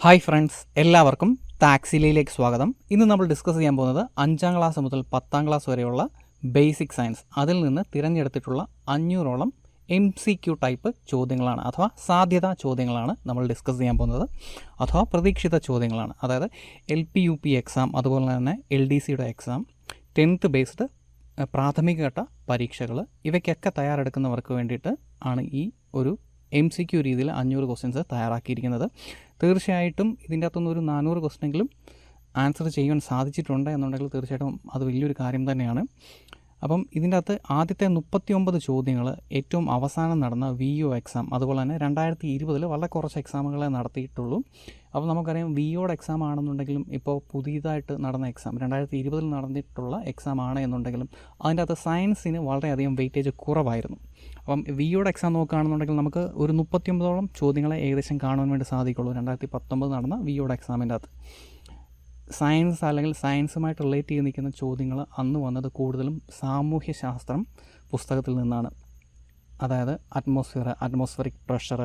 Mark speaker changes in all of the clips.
Speaker 1: Hi friends, എല്ലാവർക്കും ടാക്സിലയിലേക്ക് സ്വാഗതം. ഇന്ന് നമ്മൾ ഡിസ്കസ് ചെയ്യാൻ പോകുന്നത് 5ാം ക്ലാസ് മുതൽ 10ാം ക്ലാസ് വരെയുള്ള ബേസിക് സയൻസ്, അതിൽ നിന്ന് തിരഞ്ഞെടുത്തിട്ടുള്ള 500ഓളം MCQ ടൈപ്പ് ചോദ്യങ്ങളാണ്, അഥവാ സാധ്യതാ ചോദ്യങ്ങളാണ് നമ്മൾ ഡിസ്കസ് ചെയ്യാൻ പോകുന്നത്, അഥവാ പ്രതീക്ഷിത ചോദ്യങ്ങളാണ്. അതായത് LP UP എക്സാം, അതുപോലെ തന്നെ LDCയുടെ എക്സാം, 10th ബേസ്ഡ് പ്രാഥമിക ഘട്ട പരീക്ഷകൾ, ഇവയ്ക്കൊക്കെ തയ്യാറെടുക്കുന്നവർക്ക് വേണ്ടിയിട്ട് ആണ് ഈ ഒരു MCQ രീതിയിൽ 500 ക്വസ്റ്റ്യൻസ് തയ്യാറാക്കിയിരിക്കുന്നത്. തീർച്ചയായിട്ടും ഇതിൻ്റെ അകത്തുനിന്ന് ഒരു 400 ക്വസ്റ്റ്യനെങ്കിലും ആൻസർ ചെയ്യാൻ സാധിച്ചിട്ടുണ്ട് എന്നുണ്ടെങ്കിൽ തീർച്ചയായിട്ടും അത് വലിയൊരു കാര്യം തന്നെയാണ്. അപ്പം ഇതിൻ്റെ അകത്ത് ആദ്യത്തെ 39 ചോദ്യങ്ങൾ ഏറ്റവും അവസാനം നടന്ന VO എക്സാം, അതുപോലെ തന്നെ 2020 വളരെ കുറച്ച് എക്സാമുകളെ നടത്തിയിട്ടുള്ളൂ. അപ്പോൾ നമുക്കറിയാം VOയുടെ എക്സാം ആണെന്നുണ്ടെങ്കിലും ഇപ്പോൾ പുതിയതായിട്ട് നടന്ന എക്സാം 2020 നടന്നിട്ടുള്ള എക്സാം ആണ് എന്നുണ്ടെങ്കിലും അതിൻ്റെ അകത്ത് സയൻസിന് വളരെയധികം വെയിറ്റേജ് കുറവായിരുന്നു. അപ്പം VOയുടെ എക്സാം നോക്കുകയാണെന്നുണ്ടെങ്കിൽ നമുക്ക് ഒരു 39ഓളം ചോദ്യങ്ങളെ ഏകദേശം കാണുവാൻ വേണ്ടി സാധിക്കുള്ളൂ. 2019 നടന്ന VOയുടെ എക്സാമിൻ്റെ അകത്ത് സയൻസ് അല്ലെങ്കിൽ സയൻസുമായിട്ട് റിലേറ്റ് ചെയ്ത് നിൽക്കുന്ന ചോദ്യങ്ങൾ അന്ന് വന്നത് കൂടുതലും സാമൂഹ്യശാസ്ത്രം പുസ്തകത്തിൽ നിന്നാണ്. അതായത് അറ്റ്മോസ്ഫിയറിക് പ്രഷർ,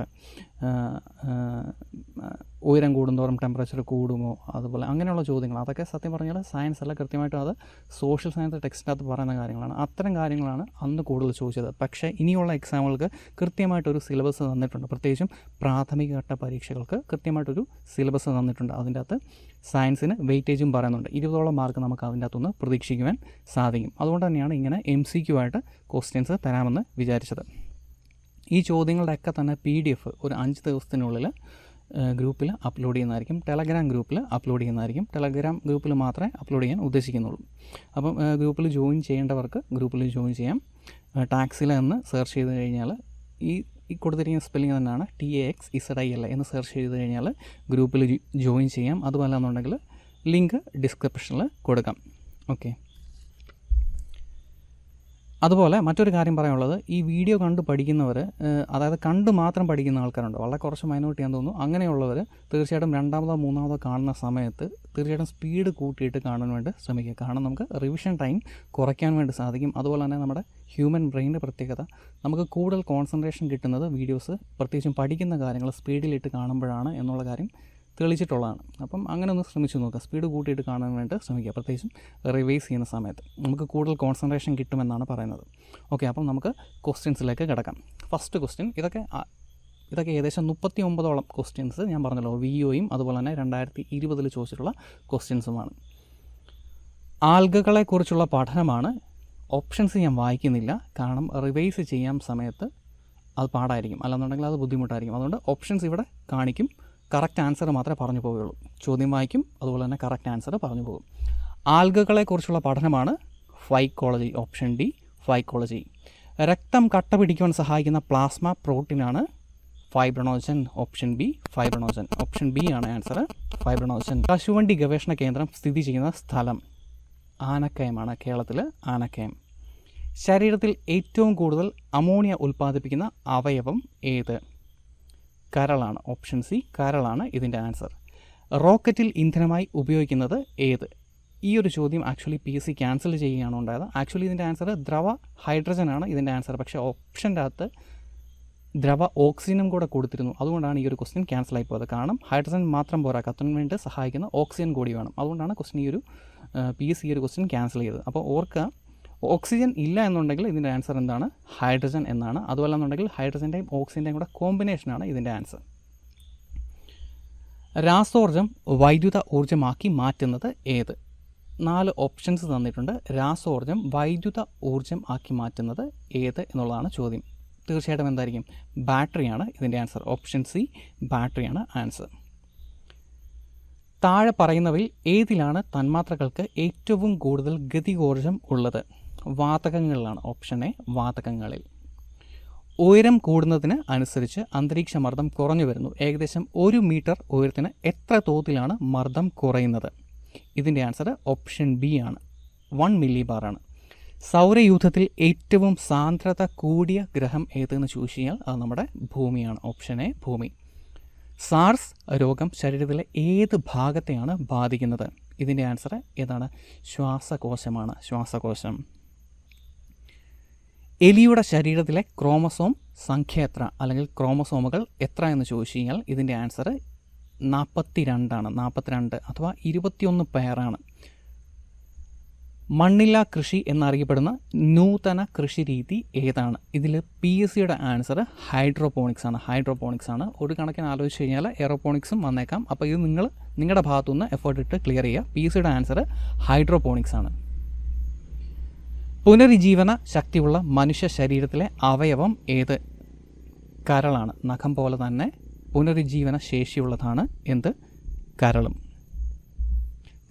Speaker 1: ഉയരം കൂടുന്തോറും ടെമ്പറേച്ചർ കൂടുമോ, അതുപോലെ അങ്ങനെയുള്ള ചോദ്യങ്ങൾ, അതൊക്കെ സത്യം പറഞ്ഞാൽ സയൻസ് അല്ല, കൃത്യമായിട്ടും അത് സോഷ്യൽ സയൻസ് ടെക്സ്റ്റിനകത്ത് പറയുന്ന കാര്യങ്ങളാണ്. അത്തരം കാര്യങ്ങളാണ് അന്ന് കൂടുതൽ ചോദിച്ചത്. പക്ഷേ ഇനിയുള്ള എക്സാമുകൾക്ക് കൃത്യമായിട്ടൊരു സിലബസ് തന്നിട്ടുണ്ട്. പ്രത്യേകിച്ചും പ്രാഥമിക ഘട്ട പരീക്ഷകൾക്ക് കൃത്യമായിട്ടൊരു സിലബസ് തന്നിട്ടുണ്ട്. അതിൻ്റെ അകത്ത് സയൻസിന് വെയിറ്റേജും പറയുന്നുണ്ട്. 20ഓളം മാർക്ക് നമുക്ക് അതിൻ്റെ അകത്തുനിന്ന് പ്രതീക്ഷിക്കുവാൻ സാധിക്കും. അതുകൊണ്ട് തന്നെയാണ് ഇങ്ങനെ MCQ ആയിട്ട് ക്വസ്റ്റ്യൻസ് തരാമെന്ന് വിചാരിച്ചത്. ഈ ചോദ്യങ്ങളുടെയൊക്കെ തന്നെ PDF ഒരു 5 ദിവസത്തിനുള്ളിൽ ഗ്രൂപ്പിൽ അപ്ലോഡ് ചെയ്യുന്നതായിരിക്കും. ടെലഗ്രാം ഗ്രൂപ്പിൽ അപ്ലോഡ് ചെയ്യുന്നതായിരിക്കും. ടെലഗ്രാം ഗ്രൂപ്പിൽ മാത്രമേ അപ്ലോഡ് ചെയ്യാൻ ഉദ്ദേശിക്കുന്നുള്ളൂ. അപ്പം ഗ്രൂപ്പിൽ ജോയിൻ ചെയ്യേണ്ടവർക്ക് ഗ്രൂപ്പിൽ ജോയിൻ ചെയ്യാം. ടാക്സില എന്ന് സെർച്ച് ചെയ്ത് കഴിഞ്ഞാൽ ഈ കൊടുത്തിരിക്കുന്ന സ്പെല്ലിംഗ് തന്നെയാണ് TAXISILA എന്ന് സെർച്ച് ചെയ്ത് കഴിഞ്ഞാൽ ഗ്രൂപ്പിൽ ജോയിൻ ചെയ്യാം. അതുപോലെ എന്നുണ്ടെങ്കിൽ ലിങ്ക് ഡിസ്ക്രിപ്ഷനിൽ കൊടുക്കാം. ഓക്കെ. അതുപോലെ മറ്റൊരു കാര്യം പറയാനുള്ളത്, ഈ വീഡിയോ കണ്ട് പഠിക്കുന്നവർ, അതായത് കണ്ട് മാത്രം പഠിക്കുന്ന ആൾക്കാരുണ്ട്, വളരെ കുറച്ച് മൈനോറിറ്റി ആണെന്ന് തോന്നുന്നു. അങ്ങനെയുള്ളവർ തീർച്ചയായിട്ടും 2ാമതോ 3ാമതോ കാണുന്ന സമയത്ത് തീർച്ചയായിട്ടും സ്പീഡ് കൂട്ടിയിട്ട് കാണാൻ വേണ്ടി ശ്രമിക്കുക. കാരണം നമുക്ക് റിവിഷൻ ടൈം കുറയ്ക്കാൻ വേണ്ടി സാധിക്കും. അതുപോലെ തന്നെ നമ്മുടെ ഹ്യൂമൻ ബ്രെയിനിൻ്റെ പ്രത്യേകത, നമുക്ക് കൂടുതൽ കോൺസെൻട്രേഷൻ കിട്ടുന്നത് വീഡിയോസ്, പ്രത്യേകിച്ചും പഠിക്കുന്ന കാര്യങ്ങൾ സ്പീഡിലിട്ട് കാണുമ്പോഴാണ് എന്നുള്ള കാര്യം തെളിച്ചിട്ടുള്ളതാണ്. അപ്പം അങ്ങനെ ഒന്ന് ശ്രമിച്ചു നോക്കുക, സ്പീഡ് കൂട്ടിയിട്ട് കാണാൻ വേണ്ടി ശ്രമിക്കുക. പ്രത്യേകിച്ചും റിവൈസ് ചെയ്യുന്ന സമയത്ത് നമുക്ക് കൂടുതൽ കോൺസെൻട്രേഷൻ കിട്ടുമെന്നാണ് പറയുന്നത്. ഓക്കെ, അപ്പം നമുക്ക് ക്വസ്റ്റ്യൻസിലേക്ക് കിടക്കാം. ഫസ്റ്റ് ക്വസ്റ്റ്യൻ, ഇതൊക്കെ ഏകദേശം 39ഓളം ക്വസ്റ്റ്യൻസ് ഞാൻ പറഞ്ഞല്ലോ, VOയും അതുപോലെ തന്നെ 2020 ചോദിച്ചിട്ടുള്ള ക്വസ്റ്റ്യൻസുമാണ്. ആൽഗകളെക്കുറിച്ചുള്ള പഠനമാണ്. ഓപ്ഷൻസ് ഞാൻ വായിക്കുന്നില്ല, കാരണം റിവൈസ് ചെയ്യാൻ സമയത്ത് അത് പാടായിരിക്കും, അല്ലെന്നുണ്ടെങ്കിൽ അത് ബുദ്ധിമുട്ടായിരിക്കും. അതുകൊണ്ട് ഓപ്ഷൻസ് ഇവിടെ കാണിക്കും, കറക്റ്റ് ആൻസർ മാത്രമേ പറഞ്ഞു പോവുകയുള്ളൂ. ചോദ്യം വായിക്കും, അതുപോലെ തന്നെ കറക്റ്റ് ആൻസർ പറഞ്ഞു പോകും. ആൽഗകളെക്കുറിച്ചുള്ള പഠനമാണ് ഫൈക്കോളജി. Option D, phycology. രക്തം കട്ട പിടിക്കുവാൻ സഹായിക്കുന്ന പ്ലാസ്മ പ്രോട്ടീനാണ് fibrinogen. Option B, fibrinogen. Option B ആണ് ആൻസർ, ഫൈബ്രണോജൻ. കശുവണ്ടി ഗവേഷണ കേന്ദ്രം സ്ഥിതി ചെയ്യുന്ന സ്ഥലം ആനക്കയമാണ്, കേരളത്തിൽ ആനക്കയം. ശരീരത്തിൽ ഏറ്റവും കൂടുതൽ അമോണിയ ഉൽപ്പാദിപ്പിക്കുന്ന അവയവം ഏത്? കരളാണ്. ഓപ്ഷൻ സി, കരളാണ് ഇതിൻ്റെ ആൻസർ. റോക്കറ്റിൽ ഇന്ധനമായി ഉപയോഗിക്കുന്നത് ഏത്? ഈ ഒരു ചോദ്യം ആക്ച്വലി PSC ക്യാൻസൽ ചെയ്യുകയാണ് ഉണ്ടായത്. ആക്ച്വലി ഇതിൻ്റെ ആൻസർ ദ്രവ ഹൈഡ്രജനാണ് ഇതിൻ്റെ ആൻസർ. പക്ഷേ ഓപ്ഷൻ്റെ അകത്ത് ദ്രവ ഓക്സിജനും കൂടെ കൊടുത്തിരുന്നു. അതുകൊണ്ടാണ് ഈ ഒരു ക്വസ്റ്റ്യൻ ക്യാൻസലായി പോയത്. കാരണം ഹൈഡ്രജൻ മാത്രം പോരാ, കത്താൻ വേണ്ടി സഹായിക്കുന്ന ഓക്സിജൻ കൂടി വേണം. അതുകൊണ്ടാണ് ക്വസ്റ്റ്യൻ PSC ഈ ഒരു ക്വസ്റ്റ്യൻ ക്യാൻസൽ ചെയ്തത്. അപ്പോൾ ഓർക്കുക, ഓക്സിജൻ ഇല്ല എന്നുണ്ടെങ്കിൽ ഇതിൻ്റെ ആൻസർ എന്താണ്? ഹൈഡ്രജൻ എന്നാണ്. അതുപോലെ എന്നുണ്ടെങ്കിൽ ഹൈഡ്രജൻ്റെയും ഓക്സിജൻ്റെയും കൂടെ കോമ്പിനേഷനാണ് ഇതിൻ്റെ ആൻസർ. രാസോർജം വൈദ്യുത ഊർജ്ജമാക്കി മാറ്റുന്നത് ഏത്? 4 ഓപ്ഷൻസ് തന്നിട്ടുണ്ട്. രാസോർജം വൈദ്യുത ഊർജ്ജം ആക്കി മാറ്റുന്നത് ഏത് എന്നുള്ളതാണ് ചോദ്യം. തീർച്ചയായിട്ടും എന്തായിരിക്കും? ബാറ്ററിയാണ് ഇതിൻ്റെ ആൻസർ. ഓപ്ഷൻ സി, ബാറ്ററിയാണ് ആൻസർ. താഴെ പറയുന്നവയിൽ ഏതിലാണ് തന്മാത്രകൾക്ക് ഏറ്റവും കൂടുതൽ ഗതികോർജ്ജം ഉള്ളത്? വാതകങ്ങളിലാണ്. ഓപ്ഷൻ എ, വാതകങ്ങളിൽ. ഉയരം കൂടുന്നതിന് അനുസരിച്ച് അന്തരീക്ഷ മർദ്ദം കുറഞ്ഞു വരുന്നു. ഏകദേശം 1 മീറ്റർ ഉയരത്തിന് എത്ര തോതിലാണ് മർദ്ദം കുറയുന്നത്? ഇതിൻ്റെ ആൻസർ ഓപ്ഷൻ ബി ആണ്, 1 millibar ആണ്. സൗരയൂഥത്തിൽ ഏറ്റവും സാന്ദ്രത കൂടിയ ഗ്രഹം ഏതെന്ന് ചോദിച്ചാൽ അത് നമ്മുടെ ഭൂമിയാണ്. ഓപ്ഷൻ എ, ഭൂമി. സാർസ് രോഗം ശരീരത്തിലെ ഏത് ഭാഗത്തെയാണ് ബാധിക്കുന്നത്? ഇതിൻ്റെ ആൻസർ ഏതാണ്? ശ്വാസകോശമാണ്, ശ്വാസകോശം. എലിയുടെ ശരീരത്തിലെ ക്രോമസോം സംഖ്യ എത്ര, അല്ലെങ്കിൽ ക്രോമസോമുകൾ എത്ര എന്ന് ചോദിച്ചു കഴിഞ്ഞാൽ ഇതിൻ്റെ ആൻസർ 42 അഥവാ 21 പെയറാണ്. മണ്ണില്ലാ കൃഷി എന്നറിയപ്പെടുന്ന നൂതന കൃഷി രീതി ഏതാണ്? ഇതിൽ PSCയുടെ ആൻസർ ഹൈഡ്രോപോണിക്സ് ആണ്. ഒരു കണക്കിന് ആലോചിച്ച് കഴിഞ്ഞാൽ എയറോപോണിക്സും വന്നേക്കാം. അപ്പോൾ ഇത് നിങ്ങളുടെ ഭാഗത്തുനിന്ന് എഫേർട്ട് ഇട്ട് ക്ലിയർ ചെയ്യുക. PSCയുടെ ആൻസർ ഹൈഡ്രോപോണിക്സ് ആണ്. പുനരുജ്ജീവന ശക്തിയുള്ള മനുഷ്യ ശരീരത്തിലെ അവയവം ഏത്? കരളാണ്. നഖം പോലെ തന്നെ പുനരുജ്ജീവന ശേഷിയുള്ളതാണ് എന്ത്?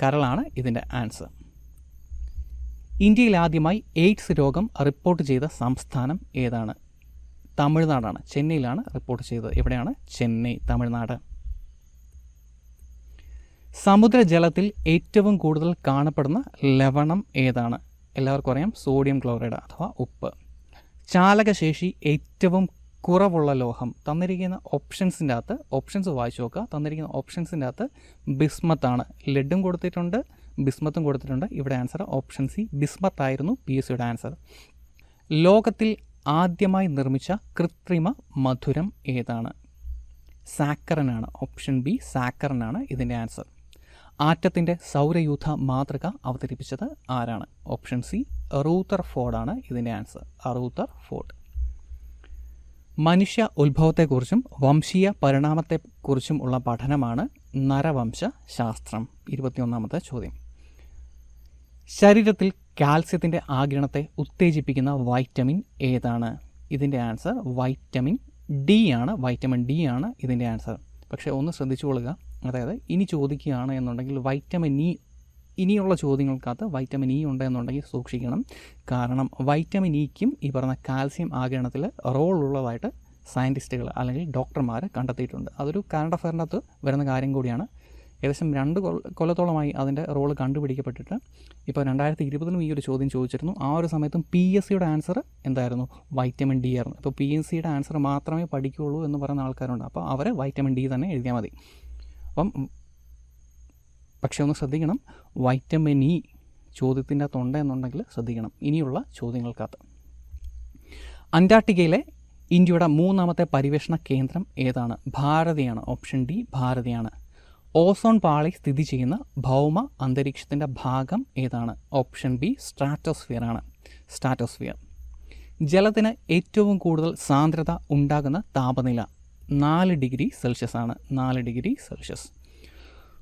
Speaker 1: കരളാണ് ഇതിൻ്റെ ആൻസർ. ഇന്ത്യയിൽ ആദ്യമായി എയ്ഡ്സ് രോഗം റിപ്പോർട്ട് ചെയ്ത സംസ്ഥാനം ഏതാണ്? തമിഴ്നാടാണ്. ചെന്നൈയിലാണ് റിപ്പോർട്ട് ചെയ്തത്. എവിടെയാണ്? ചെന്നൈ, തമിഴ്നാട്. സമുദ്രജലത്തിൽ ഏറ്റവും കൂടുതൽ കാണപ്പെടുന്ന ലവണം ഏതാണ്? എല്ലാവർക്കും അറിയാം, സോഡിയം ക്ലോറൈഡ് അഥവാ ഉപ്പ്. ചാലകശേഷി ഏറ്റവും കുറവുള്ള ലോഹം തന്നിരിക്കുന്ന ഓപ്ഷൻസ് വായിച്ചു നോക്കുക. തന്നിരിക്കുന്ന ഓപ്ഷൻസിൻ്റെ അകത്ത് ബിസ്മത്താണ്. ലെഡും കൊടുത്തിട്ടുണ്ട്, ബിസ്മത്തും കൊടുത്തിട്ടുണ്ട്. ഇവിടെ ആൻസർ ഓപ്ഷൻ സി ബിസ്മത്ത് ആയിരുന്നു PSCയുടെ ആൻസർ. ലോകത്തിൽ ആദ്യമായി നിർമ്മിച്ച കൃത്രിമ മധുരം ഏതാണ്? സാക്കറിനാണ്. ഓപ്ഷൻ ബി സാക്കറിനാണ് ഇതിൻ്റെ ആൻസർ. ആറ്റത്തിൻ്റെ സൗരയൂഥ മാതൃക അവതരിപ്പിച്ചത് ആരാണ്? ഓപ്ഷൻ സി റൂതർഫോർഡാണ് ഇതിൻ്റെ ആൻസർ. റൂതർഫോർഡ്. മനുഷ്യ ഉത്ഭവത്തെക്കുറിച്ചും വംശീയ പരിണാമത്തെക്കുറിച്ചും ഉള്ള പഠനമാണ് നരവംശ ശാസ്ത്രം. 21ാമത്തെ ചോദ്യം. ശരീരത്തിൽ കാൽസ്യത്തിൻ്റെ ആഗിരണത്തെ ഉത്തേജിപ്പിക്കുന്ന വൈറ്റമിൻ ഏതാണ്? ഇതിൻ്റെ ആൻസർ വൈറ്റമിൻ ഡി ആണ് ഇതിൻ്റെ ആൻസർ. പക്ഷേ ഒന്ന് ശ്രദ്ധിച്ചു കൊള്ളുക, അതായത് ഇനി ചോദിക്കുകയാണ് എന്നുണ്ടെങ്കിൽ വൈറ്റമിൻ ഇ, ഇനിയുള്ള ചോദ്യങ്ങൾക്കകത്ത് വൈറ്റമിൻ ഇ ഉണ്ട് എന്നുണ്ടെങ്കിൽ സൂക്ഷിക്കണം. കാരണം വൈറ്റമിൻ ഇക്കും ഈ പറഞ്ഞ കാൽസ്യം ആഗിരണത്തിൽ റോൾ ഉള്ളതായിട്ട് സയൻറ്റിസ്റ്റുകൾ അല്ലെങ്കിൽ ഡോക്ടർമാർ കണ്ടെത്തിയിട്ടുണ്ട്. അതൊരു കറണ്ട് അഫയറിനകത്ത് വരുന്ന കാര്യം കൂടിയാണ്. ഏകദേശം 2 കൊല്ലത്തോളമായി അതിൻ്റെ റോള് കണ്ടുപിടിക്കപ്പെട്ടിട്ട് ഇപ്പോൾ 2020 ഈ ഒരു ചോദ്യം ചോദിച്ചിരുന്നു. ആ ഒരു സമയത്തും PSCയുടെ ആൻസർ എന്തായിരുന്നു? വൈറ്റമിൻ ഡി ആയിരുന്നു. ഇപ്പോൾ PSCയുടെ ആൻസർ മാത്രമേ പഠിക്കുകയുള്ളൂ എന്ന് പറയുന്ന ആൾക്കാരുണ്ട്. അപ്പോൾ അവർ വൈറ്റമിൻ ഡി തന്നെ എഴുതിയാൽ മതി. പക്ഷേ ഒന്ന് ശ്രദ്ധിക്കണം, വൈറ്റമിൻ ഇ ചോദ്യത്തിൻ്റെ അകത്തുണ്ട് എന്നുണ്ടെങ്കിൽ ശ്രദ്ധിക്കണം ഇനിയുള്ള ചോദ്യങ്ങൾക്കകത്ത്. അന്റാർട്ടിക്കയിലെ ഇന്ത്യയുടെ 3ാമത്തെ പര്യവേഷണ കേന്ദ്രം ഏതാണ്? ഭാരതിയാണ്. ഓപ്ഷൻ ഡി ഭാരതിയാണ്. ഓസോൺ പാളി സ്ഥിതി ചെയ്യുന്ന ഭൗമ അന്തരീക്ഷത്തിൻ്റെ ഭാഗം ഏതാണ്? Option B stratosphere. ജലത്തിന് ഏറ്റവും കൂടുതൽ സാന്ദ്രത ഉണ്ടാകുന്ന താപനില 4 ഡിഗ്രി സെൽഷ്യസ് ആണ്. 4 ഡിഗ്രി സെൽഷ്യസ്.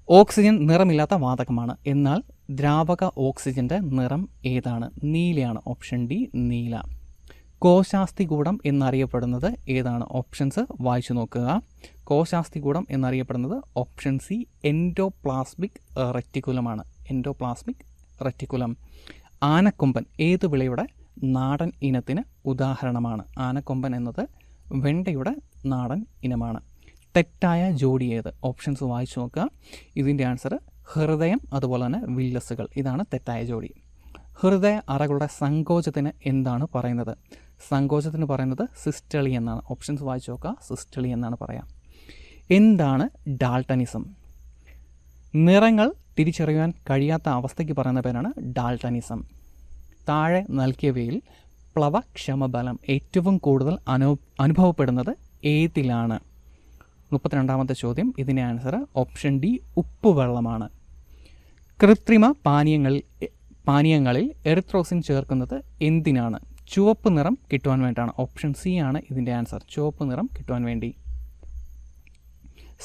Speaker 1: ഓക്സിജൻ നിറമില്ലാത്ത വാതകമാണ്. എന്നാൽ ദ്രാവക ഓക്സിജൻ്റെ നിറം ഏതാണ്? നീലയാണ്. ഓപ്ഷൻ ഡി നീല. കോശാസ്ഥികൂടം എന്നറിയപ്പെടുന്നത് ഏതാണ്? ഓപ്ഷൻസ് വായിച്ചു നോക്കുക. കോശാസ്ഥികൂടം എന്നറിയപ്പെടുന്നത് ഓപ്ഷൻ സി എൻഡോപ്ലാസ്മിക് റെറ്റിക്കുലമാണ്. Endoplasmic reticulum. ആനക്കൊമ്പൻ ഏത് വിളയുടെ നാടൻ ഇനത്തിന് ഉദാഹരണമാണ്? ആനക്കൊമ്പൻ എന്നത് വെണ്ടയുടെ നാടൻ ഇനമാണ്. തെറ്റായ ജോഡി ഏത്? ഓപ്ഷൻസ് വായിച്ചു നോക്കുക. ഇതിൻ്റെ ആൻസർ ഹൃദയം, അതുപോലെ തന്നെ വില്ലസുകൾ. ഇതാണ് തെറ്റായ ജോഡി. ഹൃദയ അറകളുടെ സങ്കോചത്തിന് എന്താണ് പറയുന്നത്? സങ്കോചത്തിന് പറയുന്നത് സിസ്റ്റളി എന്നാണ്. ഓപ്ഷൻസ് വായിച്ചു നോക്കുക. സിസ്റ്റളി എന്നാണ് പറയാം. എന്താണ് ഡാൾട്ടനിസം? നിറങ്ങൾ തിരിച്ചറിയാൻ കഴിയാത്ത അവസ്ഥയ്ക്ക് പറയുന്ന പേരാണ് ഡാൾട്ടനിസം. താഴെ നൽകിയവയിൽ പ്ലവക്ഷമബലം ഏറ്റവും കൂടുതൽ അനുഭവപ്പെടുന്നത് ഏതിലാണ്? 32ാമത്തെ ചോദ്യം. ഇതിൻ്റെ ആൻസർ ഓപ്ഷൻ ഡി ഉപ്പുവെള്ളമാണ്. കൃത്രിമ പാനീയങ്ങളിൽ എറിത്രോസിൻ ചേർക്കുന്നത് എന്തിനാണ്? ചുവപ്പ് നിറം കിട്ടുവാൻ വേണ്ടിയാണ്. ഓപ്ഷൻ സി ആണ് ഇതിൻ്റെ ആൻസർ. ചുവപ്പ് നിറം കിട്ടുവാൻ വേണ്ടി.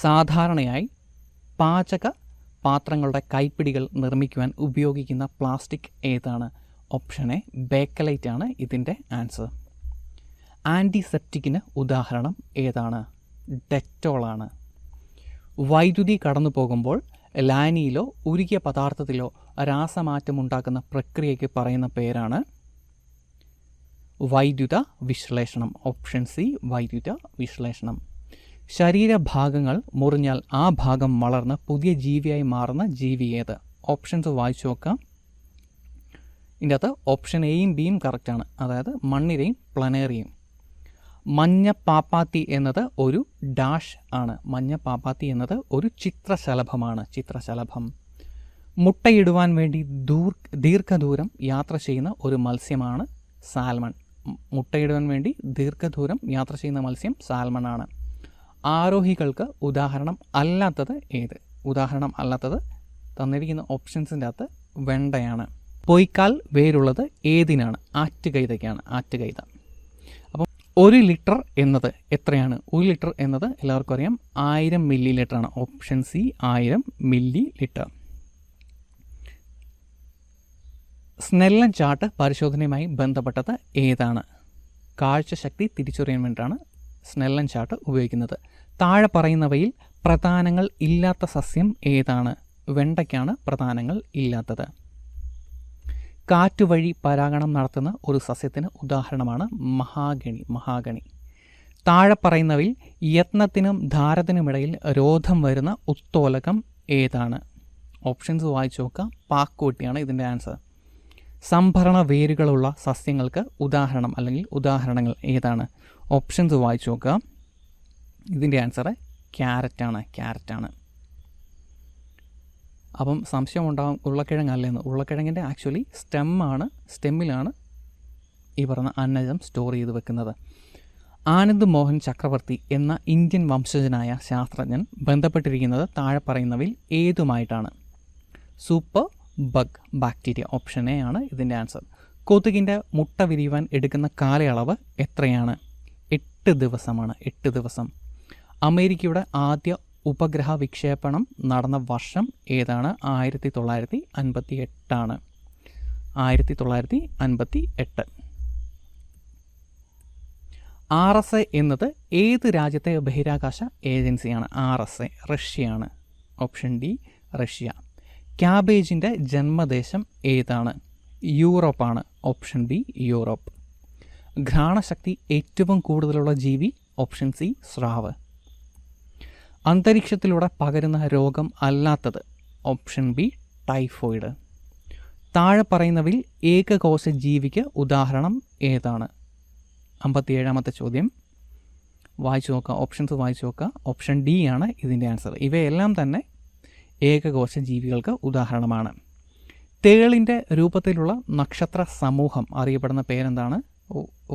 Speaker 1: സാധാരണയായി പാചക പാത്രങ്ങളുടെ കൈപ്പിടികൾ നിർമ്മിക്കുവാൻ ഉപയോഗിക്കുന്ന പ്ലാസ്റ്റിക് ഏതാണ്? ഓപ്ഷൻ എ ബേക്കലൈറ്റ് ആണ് ഇതിൻ്റെ ആൻസർ. ആൻറ്റിസെപ്റ്റിക്കിന് ഉദാഹരണം ഏതാണ്? ഡെറ്റോളാണ്. വൈദ്യുതി കടന്നു പോകുമ്പോൾ ലായനിയിലോ ഉരുകിയ പദാർത്ഥത്തിലോ രാസമാറ്റമുണ്ടാക്കുന്ന പ്രക്രിയയ്ക്ക് പറയുന്ന പേരാണ് വൈദ്യുത വിശ്ലേഷണം. ഓപ്ഷൻ സി വൈദ്യുത വിശ്ലേഷണം. ശരീരഭാഗങ്ങൾ മുറിഞ്ഞാൽ ആ ഭാഗം വളർന്ന് പുതിയ ജീവിയായി മാറുന്ന ജീവി ഏത്? ഓപ്ഷൻസ് വായിച്ചു നോക്കാം. ഇതിൻ്റെ അകത്ത് ഓപ്ഷൻ എയും ബിയും കറക്റ്റാണ്. അതായത് മണ്ണിരയും പ്ലനേറിയും. മഞ്ഞ പാപ്പാത്തി എന്നത് ഒരു ഡാഷ് ആണ്. മഞ്ഞ പാപ്പാത്തി എന്നത് ഒരു ചിത്രശലഭമാണ്. ചിത്രശലഭം. മുട്ടയിടുവാൻ വേണ്ടി ദീർഘദൂരം യാത്ര ചെയ്യുന്ന ഒരു മത്സ്യമാണ് സാൽമൺ. മുട്ടയിടുവാൻ വേണ്ടി ദീർഘദൂരം യാത്ര ചെയ്യുന്ന മത്സ്യം സാൽമൺ ആണ്. ആരോഹികൾക്ക് ഉദാഹരണം അല്ലാത്തത് ഏത്? ഉദാഹരണം അല്ലാത്തത് തന്നിരിക്കുന്ന ഓപ്ഷൻസിൻ്റെ അകത്ത് വെണ്ടയാണ്. പൊയ്ക്കാൽ വേരുള്ളത് ഏതിനാണ്? ആറ്റുകൈതയ്ക്കാണ്. ആറ്റുകൈത. അപ്പം 1 ലിറ്റർ എന്നത് എത്രയാണ്? 1 ലിറ്റർ എന്നത് എല്ലാവർക്കും അറിയാം 1000 മില്ലി ലിറ്ററാണ്. Option C 1000 millilitre. Snellen chart പരിശോധനയുമായി ബന്ധപ്പെട്ടത് ഏതാണ്? കാഴ്ചശക്തി തിരിച്ചറിയാൻ വേണ്ടിയിട്ടാണ് സ്നെല്ലൻ ചാർട്ട് ഉപയോഗിക്കുന്നത്. താഴെ പറയുന്നവയിൽ പ്രധാനങ്ങൾ ഇല്ലാത്ത സസ്യം ഏതാണ്? വെണ്ടയ്ക്കാണ് പ്രധാനങ്ങൾ ഇല്ലാത്തത്. കാറ്റുവഴി പരാഗണം നടത്തുന്ന ഒരു സസ്യത്തിന് ഉദാഹരണമാണ് മഹാഗണി. താഴെ പറയുന്നവയിൽ യത്നത്തിനും ധാരത്തിനുമിടയിൽ രോധം വരുന്ന ഉത്തോലകം ഏതാണ്? ഓപ്ഷൻസ് വായിച്ചു നോക്കുക. പാക്കോട്ടിയാണ് ഇതിൻ്റെ ആൻസർ. സംഭരണ വേരുകളുള്ള സസ്യങ്ങൾക്ക് ഉദാഹരണം അല്ലെങ്കിൽ ഉദാഹരണങ്ങൾ ഏതാണ്? ഓപ്ഷൻസ് വായിച്ചു നോക്കുക. ഇതിൻ്റെ ആൻസർ ക്യാരറ്റാണ്. അപ്പം സംശയം ഉണ്ടാകും ഉരുളക്കിഴങ്ങല്ലെന്ന്. ഉരുളക്കിഴങ്ങിൻ്റെ ആക്ച്വലി സ്റ്റെമ്മിലാണ് ഈ പറഞ്ഞ അന്നജം സ്റ്റോർ ചെയ്ത് വെക്കുന്നത്. ആനന്ദ് മോഹൻ ചക്രവർത്തി എന്ന ഇന്ത്യൻ വംശജനായ ശാസ്ത്രജ്ഞൻ ബന്ധപ്പെട്ടിരിക്കുന്നത് താഴെ പറയുന്നവയിൽ ഏതുമായിട്ടാണ്? Super bug bacteria. Option A ആണ് ഇതിൻ്റെ ആൻസർ. കൊതുകിൻ്റെ മുട്ട വിരിയുവാൻ എടുക്കുന്ന കാലയളവ് എത്രയാണ്? 8 ദിവസമാണ്. 8 ദിവസം. അമേരിക്കയുടെ ആദ്യ ഉപഗ്രഹ വിക്ഷേപണം നടന്ന വർഷം ഏതാണ്? 1958 ആണ്. 1958. RSA എന്നത് ഏത് രാജ്യത്തെ ബഹിരാകാശ ഏജൻസിയാണ്? RSA റഷ്യയാണ്. Option D Russia. ക്യാബേജിൻ്റെ ജന്മദേശം ഏതാണ്? യൂറോപ്പാണ്. Option B Europe. ഘ്രാണശക്തി ഏറ്റവും കൂടുതലുള്ള ജീവി? ഓപ്ഷൻ സി സ്രാവ്. അന്തരീക്ഷത്തിലൂടെ പകരുന്ന രോഗം അല്ലാത്തത്? Option B typhoid. താഴെ പറയുന്നവയിൽ ഏകകോശ ജീവിക്ക് ഉദാഹരണം ഏതാണ്? 57ാമത്തെ ചോദ്യം വായിച്ചു നോക്കുക. ഓപ്ഷൻസ് വായിച്ചു നോക്കുക. ഓപ്ഷൻ ഡി ആണ് ഇതിൻ്റെ ആൻസർ. ഇവയെല്ലാം തന്നെ ഏകകോശ ജീവികൾക്ക് ഉദാഹരണമാണ്. തേളിൻ്റെ രൂപത്തിലുള്ള നക്ഷത്ര സമൂഹം അറിയപ്പെടുന്ന പേരെന്താണ്?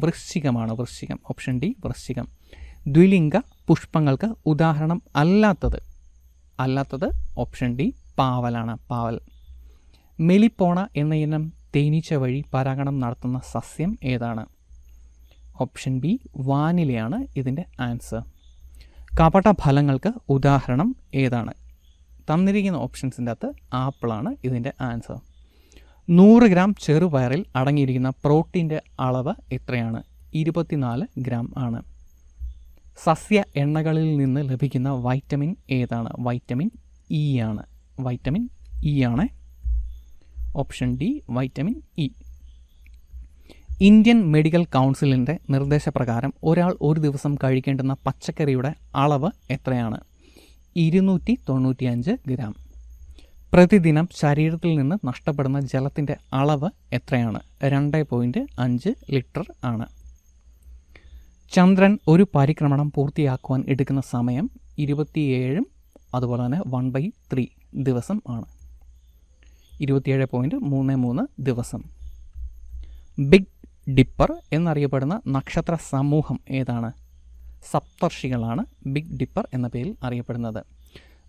Speaker 1: വൃശ്ചികമാണ്. വൃശ്ചികം. ഓപ്ഷൻ ഡി വൃശ്ചികം. ദ്വിലിംഗ പുഷ്പങ്ങൾക്ക് ഉദാഹരണം അല്ലാത്തത് ഓപ്ഷൻ ഡി പാവലാണ്. പാവൽ. മെലിപ്പോണ എന്ന ഇനം തേനീച്ച വഴി പരാഗണം നടത്തുന്ന സസ്യം ഏതാണ്? ഓപ്ഷൻ ബി വാനിലയാണ് ഇതിൻ്റെ ആൻസർ. കപടഫലങ്ങൾക്ക് ഉദാഹരണം ഏതാണ്? തന്നിരിക്കുന്ന ഓപ്ഷൻസിൻ്റെ അകത്ത് ആപ്പിളാണ് ഇതിൻ്റെ ആൻസർ. 100 ഗ്രാം ചെറുപയറിൽ അടങ്ങിയിരിക്കുന്ന പ്രോട്ടീൻ്റെ അളവ് എത്രയാണ്? 24 ഗ്രാം ആണ്. സസ്യ എണ്ണകളിൽ നിന്ന് ലഭിക്കുന്ന വൈറ്റമിൻ ഏതാണ്? വൈറ്റമിൻ ഇ ആണ്. വൈറ്റമിൻ ഇ ആണ്. Option D vitamin E. Indian medical കൗൺസിലിൻ്റെ നിർദ്ദേശപ്രകാരം ഒരാൾ ഒരു ദിവസം കഴിക്കേണ്ടുന്ന പച്ചക്കറിയുടെ അളവ് എത്രയാണ്? 295 ഗ്രാം. പ്രതിദിനം ശരീരത്തിൽ നിന്ന് നഷ്ടപ്പെടുന്ന ജലത്തിൻ്റെ അളവ് എത്രയാണ്? 2.5 ലിറ്റർ ആണ്. ചന്ദ്രൻ ഒരു പരിക്രമണം പൂർത്തിയാക്കുവാൻ എടുക്കുന്ന സമയം 27 അതുപോലെ തന്നെ 1/3 ദിവസം ആണ്. 27.33 ദിവസം. ബിഗ് ഡിപ്പർ എന്നറിയപ്പെടുന്ന നക്ഷത്ര സമൂഹം ഏതാണ്? സപ്തർഷികളാണ് ബിഗ് ഡിപ്പർ എന്ന പേരിൽ അറിയപ്പെടുന്നത്.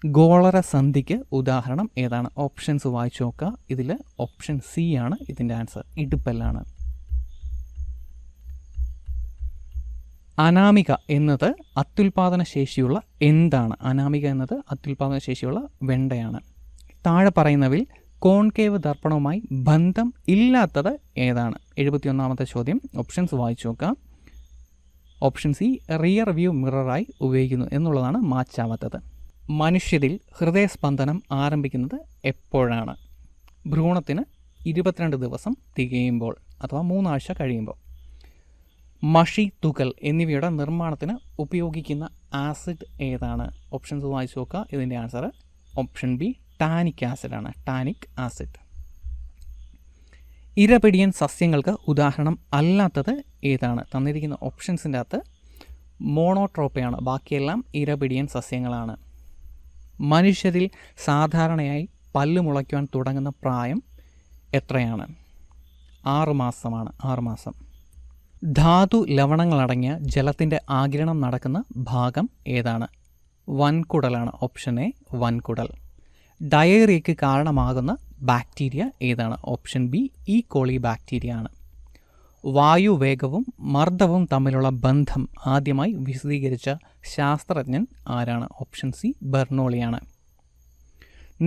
Speaker 1: ഗോളര സന്ധിക്ക് ഉദാഹരണം ഏതാണ്? ഓപ്ഷൻസ് വായിച്ചു നോക്കുക. ഇതിൽ ഓപ്ഷൻ സി ആണ് ഇതിൻ്റെ ആൻസർ. ഇടുപ്പല്ലാണ്. അനാമിക എന്നത് അത്യുൽപാദന ശേഷിയുള്ള എന്താണ്? അനാമിക എന്നത് അത്യുൽപാദന ശേഷിയുള്ള വെണ്ടയാണ്. താഴെ പറയുന്നവയിൽ കോൺകേവ് ദർപ്പണവുമായി ബന്ധം ഇല്ലാത്തത് ഏതാണ്? 71ാമത്തെ ചോദ്യം. ഓപ്ഷൻസ് വായിച്ചു നോക്കുക. ഓപ്ഷൻ സി റിയർ വ്യൂ മിററായി ഉപയോഗിക്കുന്നു എന്നുള്ളതാണ് മാച്ചാവാത്തത്. മനുഷ്യരിൽ ഹൃദയസ്പന്ദനം ആരംഭിക്കുന്നത് എപ്പോഴാണ്? ഭ്രൂണത്തിന് 22 ദിവസം തികയുമ്പോൾ അഥവാ 3 ആഴ്ച കഴിയുമ്പോൾ. മഷി, തുകൽ എന്നിവയുടെ നിർമ്മാണത്തിന് ഉപയോഗിക്കുന്ന ആസിഡ് ഏതാണ്? ഓപ്ഷൻസ് വായിച്ചു നോക്കുക. ഇതിൻ്റെ ആൻസർ ഓപ്ഷൻ ബി ടാനിക് ആസിഡാണ്. Tannic acid. ഇരപിടിയൻ സസ്യങ്ങൾക്ക് ഉദാഹരണം അല്ലാത്തത് ഏതാണ്? തന്നിരിക്കുന്ന ഓപ്ഷൻസിൻ്റെ അകത്ത് മോണോട്രോപ്പയാണ്. ബാക്കിയെല്ലാം ഇരപിടിയൻ സസ്യങ്ങളാണ്. മനുഷ്യരിൽ സാധാരണയായി പല്ല് മുളയ്ക്കുവാൻ തുടങ്ങുന്ന പ്രായം എത്രയാണ്? 6 മാസമാണ്. 6 മാസം. ധാതു ലവണങ്ങളടങ്ങിയ ജലത്തിൻ്റെ ആഗിരണം നടക്കുന്ന ഭാഗം ഏതാണ്? വൻകുടലാണ്. Option A വൻകുടൽ. ഡയേറിയയ്ക്ക് കാരണമാകുന്ന ബാക്ടീരിയ ഏതാണ്? ഓപ്ഷൻ ബി ഈ കോളി ബാക്ടീരിയ ആണ്. വായുവേഗവും മർദ്ദവും തമ്മിലുള്ള ബന്ധം ആദ്യമായി വിശദീകരിച്ച ശാസ്ത്രജ്ഞൻ ആരാണ്? Option C ബെർണോളിയാണ്.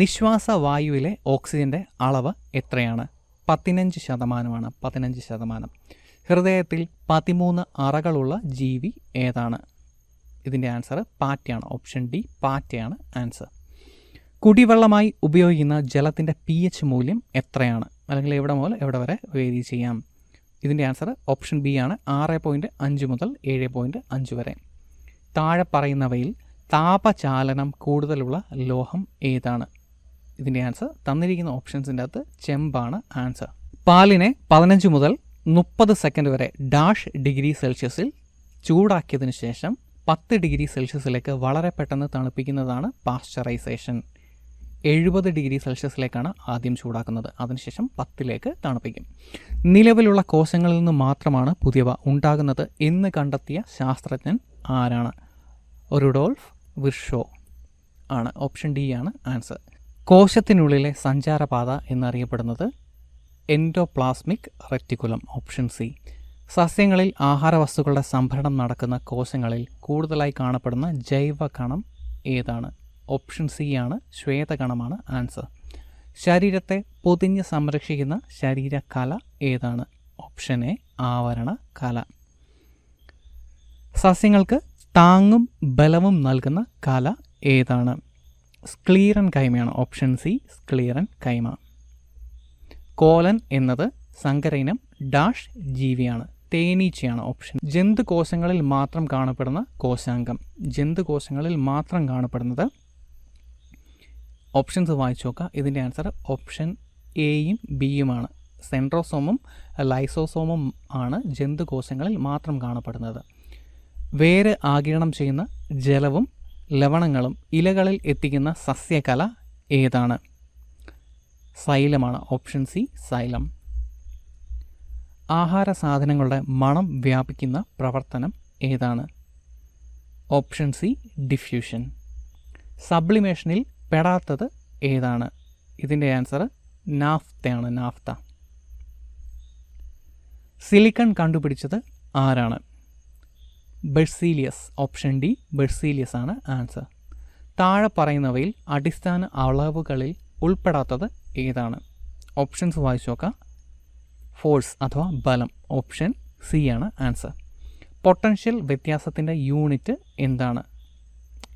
Speaker 1: നിശ്വാസ വായുവിലെ ഓക്സിജൻ്റെ അളവ് എത്രയാണ്? 15%. 15%. ഹൃദയത്തിൽ 13 അറകളുള്ള ജീവി ഏതാണ്? ഇതിൻ്റെ ആൻസർ പാറ്റയാണ്. ഓപ്ഷൻ ഡി പാറ്റയാണ് ആൻസർ. കുടിവെള്ളമായി ഉപയോഗിക്കുന്ന ജലത്തിൻ്റെ pH മൂല്യം എത്രയാണ്? അല്ലെങ്കിൽ എവിടെ മുതൽ എവിടെ വരെ വേരി ചെയ്യാം? ഇതിൻ്റെ ആൻസർ ഓപ്ഷൻ ബി ആണ്. 6.5 മുതൽ 7.5 വരെ. താഴെ പറയുന്നവയിൽ താപചാലനം കൂടുതലുള്ള ലോഹം ഏതാണ്? ഇതിൻ്റെ ആൻസർ തന്നിരിക്കുന്ന ഓപ്ഷൻസിൻ്റെ അകത്ത് ചെമ്പാണ് ആൻസർ. പാലിനെ 15 മുതൽ 30 സെക്കൻഡ് വരെ -°C ചൂടാക്കിയതിനു ശേഷം 10°C വളരെ പെട്ടെന്ന് തണുപ്പിക്കുന്നതാണ് പാസ്ചറൈസേഷൻ. 70°C ആദ്യം ചൂടാക്കുന്നത്, അതിനുശേഷം 10 തണുപ്പിക്കും. നിലവിലുള്ള കോശങ്ങളിൽ നിന്ന് മാത്രമാണ് പുതിയവ ഉണ്ടാകുന്നത് എന്ന് കണ്ടെത്തിയ ശാസ്ത്രജ്ഞൻ ആരാണ്? റുഡോൾഫ് വിർഷോ ആണ്. ഓപ്ഷൻ ഡി ആണ് ആൻസർ. കോശത്തിനുള്ളിലെ സഞ്ചാരപാത എന്നറിയപ്പെടുന്നത് എൻഡോപ്ലാസ്മിക് റെറ്റിക്കുലം. Option C. സസ്യങ്ങളിൽ ആഹാരവസ്തുക്കളുടെ സംഭരണം നടക്കുന്ന കോശങ്ങളിൽ കൂടുതലായി കാണപ്പെടുന്ന ജൈവകണം ഏതാണ്? ഓപ്ഷൻ സി ആണ് ശ്വേതകണമാണ് ആൻസർ. ശരീരത്തെ പൊതിഞ്ഞ് സംരക്ഷിക്കുന്ന ശരീരകല ഏതാണ്? ഓപ്ഷൻ എ ആവരണ കല. സസ്യങ്ങൾക്ക് താങ്ങും ബലവും നൽകുന്ന കല ഏതാണ്? സ്ക്ലീറൻ കൈമയാണ്. ഓപ്ഷൻ സി സ്ക്ലീറൻ കൈമ. കോലൻ എന്നത് സങ്കരയിനം ജീവിയാണ്. തേനീച്ചയാണ്. ഓപ്ഷൻ. ജന്തുകോശങ്ങളിൽ മാത്രം കാണപ്പെടുന്ന കോശാംഗം. ജന്തുകോശങ്ങളിൽ മാത്രം കാണപ്പെടുന്നത് ഓപ്ഷൻസ് വായിച്ചു നോക്കുക. ഇതിൻ്റെ ആൻസർ ഓപ്ഷൻ എയും ബിയുമാണ്. സെൻട്രോസോമും ലൈസോസോമും ആണ് ജന്തുകോശങ്ങളിൽ മാത്രം കാണപ്പെടുന്നത്. വേര് ആഗിരണം ചെയ്യുന്ന ജലവും ലവണങ്ങളും ഇലകളിൽ എത്തിക്കുന്ന സസ്യകല ഏതാണ്? സൈലമാണ്. Option C xylem. ആഹാര സാധനങ്ങളുടെ മണം വ്യാപിക്കുന്ന പ്രവർത്തനം ഏതാണ്? Option C diffusion. സബ്ലിമേഷനിൽ പെടാത്തത് ഏതാണ്? ഇതിൻ്റെ ആൻസർ നാഫ്തയാണ്. നാഫ്ത. സിലിക്കൺ കണ്ടുപിടിച്ചത് ആരാണ്? ബെർസീലിയസ്. ഓപ്ഷൻ ഡി ബെർസീലിയസ് ആണ് ആൻസർ. താഴെ പറയുന്നവയിൽ അടിസ്ഥാന അളവുകളിൽ ഉൾപ്പെടാത്തത് ഏതാണ്? ഓപ്ഷൻസ് വായിച്ചു നോക്കാം. ഫോഴ്സ് അഥവാ ബലം. ഓപ്ഷൻ സി ആണ് ആൻസർ. പൊട്ടൻഷ്യൽ വ്യത്യാസത്തിൻ്റെ യൂണിറ്റ് എന്താണ്?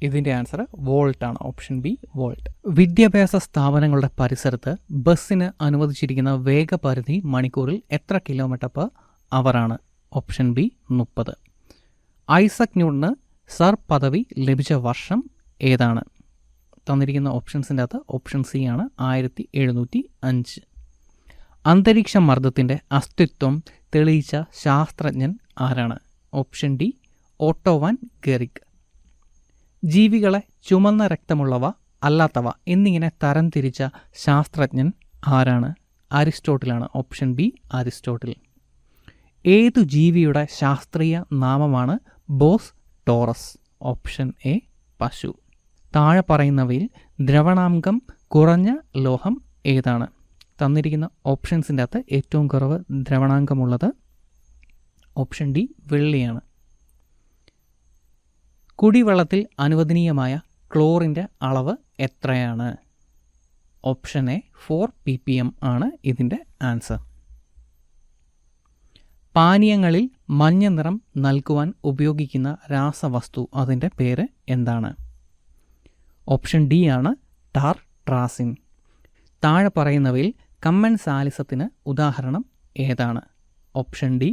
Speaker 1: ഇതിൻ്റെ ആൻസർ വോൾട്ടാണ്. Option B volt. വിദ്യാഭ്യാസ സ്ഥാപനങ്ങളുടെ പരിസരത്ത് ബസ്സിന് അനുവദിച്ചിരിക്കുന്ന വേഗപരിധി മണിക്കൂറിൽ എത്ര km/h ആണ്? Option B 30. ഐസക് ന്യൂട്ടന് സർ പദവി ലഭിച്ച വർഷം ഏതാണ്? തന്നിരിക്കുന്ന ഓപ്ഷൻസിൻ്റെ അകത്ത് ഓപ്ഷൻ സി ആണ് 1705. അന്തരീക്ഷ മർദ്ദത്തിൻ്റെ അസ്തിത്വം തെളിയിച്ച ശാസ്ത്രജ്ഞൻ ആരാണ്? Option D Otto von Guericke. ജീവികളെ ചുമന്ന രക്തമുള്ളവ അല്ലാത്തവ എന്നിങ്ങനെ തരംതിരിച്ച ശാസ്ത്രജ്ഞൻ ആരാണ്? അരിസ്റ്റോട്ടിലാണ്. Option B Aristotle. ഏതു ജീവിയുടെ ശാസ്ത്രീയ നാമമാണ് ബോസ് ടോറസ്? ഓപ്ഷൻ എ പശു. താഴെ പറയുന്നവയിൽ ദ്രവണാംഗം കുറഞ്ഞ ലോഹം ഏതാണ്? തന്നിരിക്കുന്ന ഓപ്ഷൻസിൻ്റെ അകത്ത് ഏറ്റവും കുറവ് ദ്രവണാംഗമുള്ളത് ഓപ്ഷൻ ഡി വെള്ളിയാണ്. കുടിവെള്ളത്തിൽ അനുവദനീയമായ ക്ലോറിൻ്റെ അളവ് എത്രയാണ്? ഓപ്ഷൻ എ 4 ppm ആണ് ഇതിൻ്റെ ആൻസർ. പാനീയങ്ങളിൽ മഞ്ഞ നിറം നൽകുവാൻ ഉപയോഗിക്കുന്ന രാസവസ്തു അതിൻ്റെ പേര് എന്താണ്? ഓപ്ഷൻ ഡി ആണ് ടാർട്രാസിൻ. താഴെ പറയുന്നവയിൽ കമ്മൻസാലിസത്തിന് ഉദാഹരണം ഏതാണ്? ഓപ്ഷൻ ഡി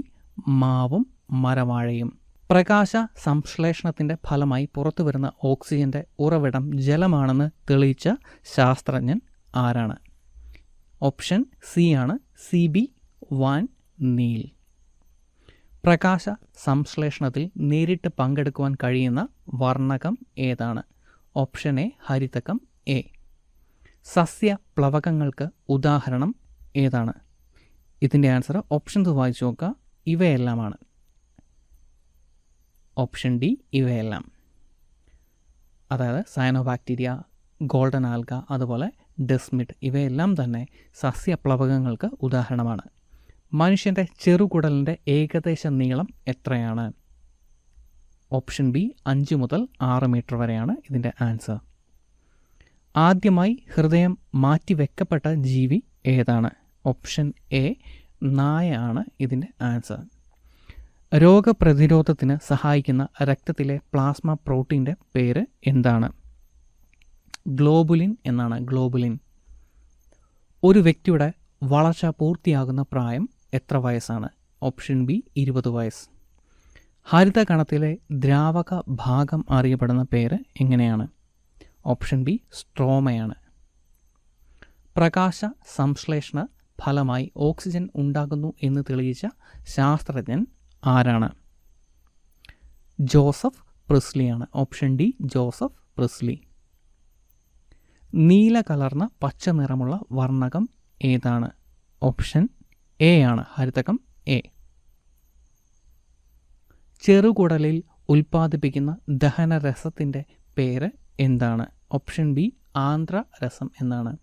Speaker 1: മാവും മരവാഴയും. പ്രകാശ സംശ്ലേഷണത്തിൻ്റെ ഫലമായി പുറത്തുവരുന്ന ഓക്സിജൻ്റെ ഉറവിടം ജലമാണെന്ന് തെളിയിച്ച ശാസ്ത്രജ്ഞൻ ആരാണ്? ഓപ്ഷൻ സി ആണ് CB വാൻ നീൽ. പ്രകാശ സംശ്ലേഷണത്തിൽ നേരിട്ട് പങ്കെടുക്കുവാൻ കഴിയുന്ന വർണ്ണകം ഏതാണ്? ഓപ്ഷൻ എ ഹരിതകം എ. സസ്യപ്ലവകങ്ങൾക്ക് ഉദാഹരണം ഏതാണ്? ഇതിൻ്റെ ആൻസർ ഓപ്ഷൻസ് വായിച്ചു നോക്കുക. ഇവയെല്ലാമാണ്. ഓപ്ഷൻ ഡി ഇവയെല്ലാം. അതായത് സയനോബാക്ടീരിയ, ഗോൾഡൻ ആൽഗ, അതുപോലെ ഡെസ്മിഡ് ഇവയെല്ലാം തന്നെ സസ്യപ്ലവകങ്ങൾക്ക് ഉദാഹരണമാണ്. മനുഷ്യൻ്റെ ചെറുകുടലിൻ്റെ ഏകദേശ നീളം എത്രയാണ്? ഓപ്ഷൻ ബി 5 മുതൽ 6 മീറ്റർ വരെയാണ് ഇതിൻ്റെ ആൻസർ. ആദ്യമായി ഹൃദയം മാറ്റിവെക്കപ്പെട്ട ജീവി ഏതാണ്? ഓപ്ഷൻ എ നായ ആണ് ഇതിൻ്റെ ആൻസർ. രോഗപ്രതിരോധത്തിന് സഹായിക്കുന്ന രക്തത്തിലെ പ്ലാസ്മ പ്രോട്ടീൻ്റെ പേര് എന്താണ്? ഗ്ലോബുലിൻ എന്നാണ്. ഗ്ലോബുലിൻ. ഒരു വ്യക്തിയുടെ വളർച്ച പൂർത്തിയാകുന്ന പ്രായം എത്ര വയസ്സാണ്? ഓപ്ഷൻ ബി 20 വയസ്സ്. ഹരിതകണത്തിലെ ദ്രാവക ഭാഗം അറിയപ്പെടുന്ന പേര് എങ്ങനെയാണ്? ഓപ്ഷൻ ബി സ്ട്രോമയാണ്. പ്രകാശ സംശ്ലേഷണ ഫലമായി ഓക്സിജൻ ഉണ്ടാകുന്നു എന്ന് തെളിയിച്ച ശാസ്ത്രജ്ഞൻ ആരാണ്? ജോസഫ് പ്രിസ്ലിയാണ്. Option D Joseph Priestley. നീല കലർന്ന പച്ച നിറമുള്ള വർണ്ണകം ഏതാണ്? ഓപ്ഷൻ എ ആണ്, ഹരിതകം എ. ചെറുകുടലിൽ ഉൽപ്പാദിപ്പിക്കുന്ന ദഹനരസത്തിൻ്റെ പേര് എന്താണ്? ഓപ്ഷൻ ബി ആന്ത്രരസം എന്നാണ്.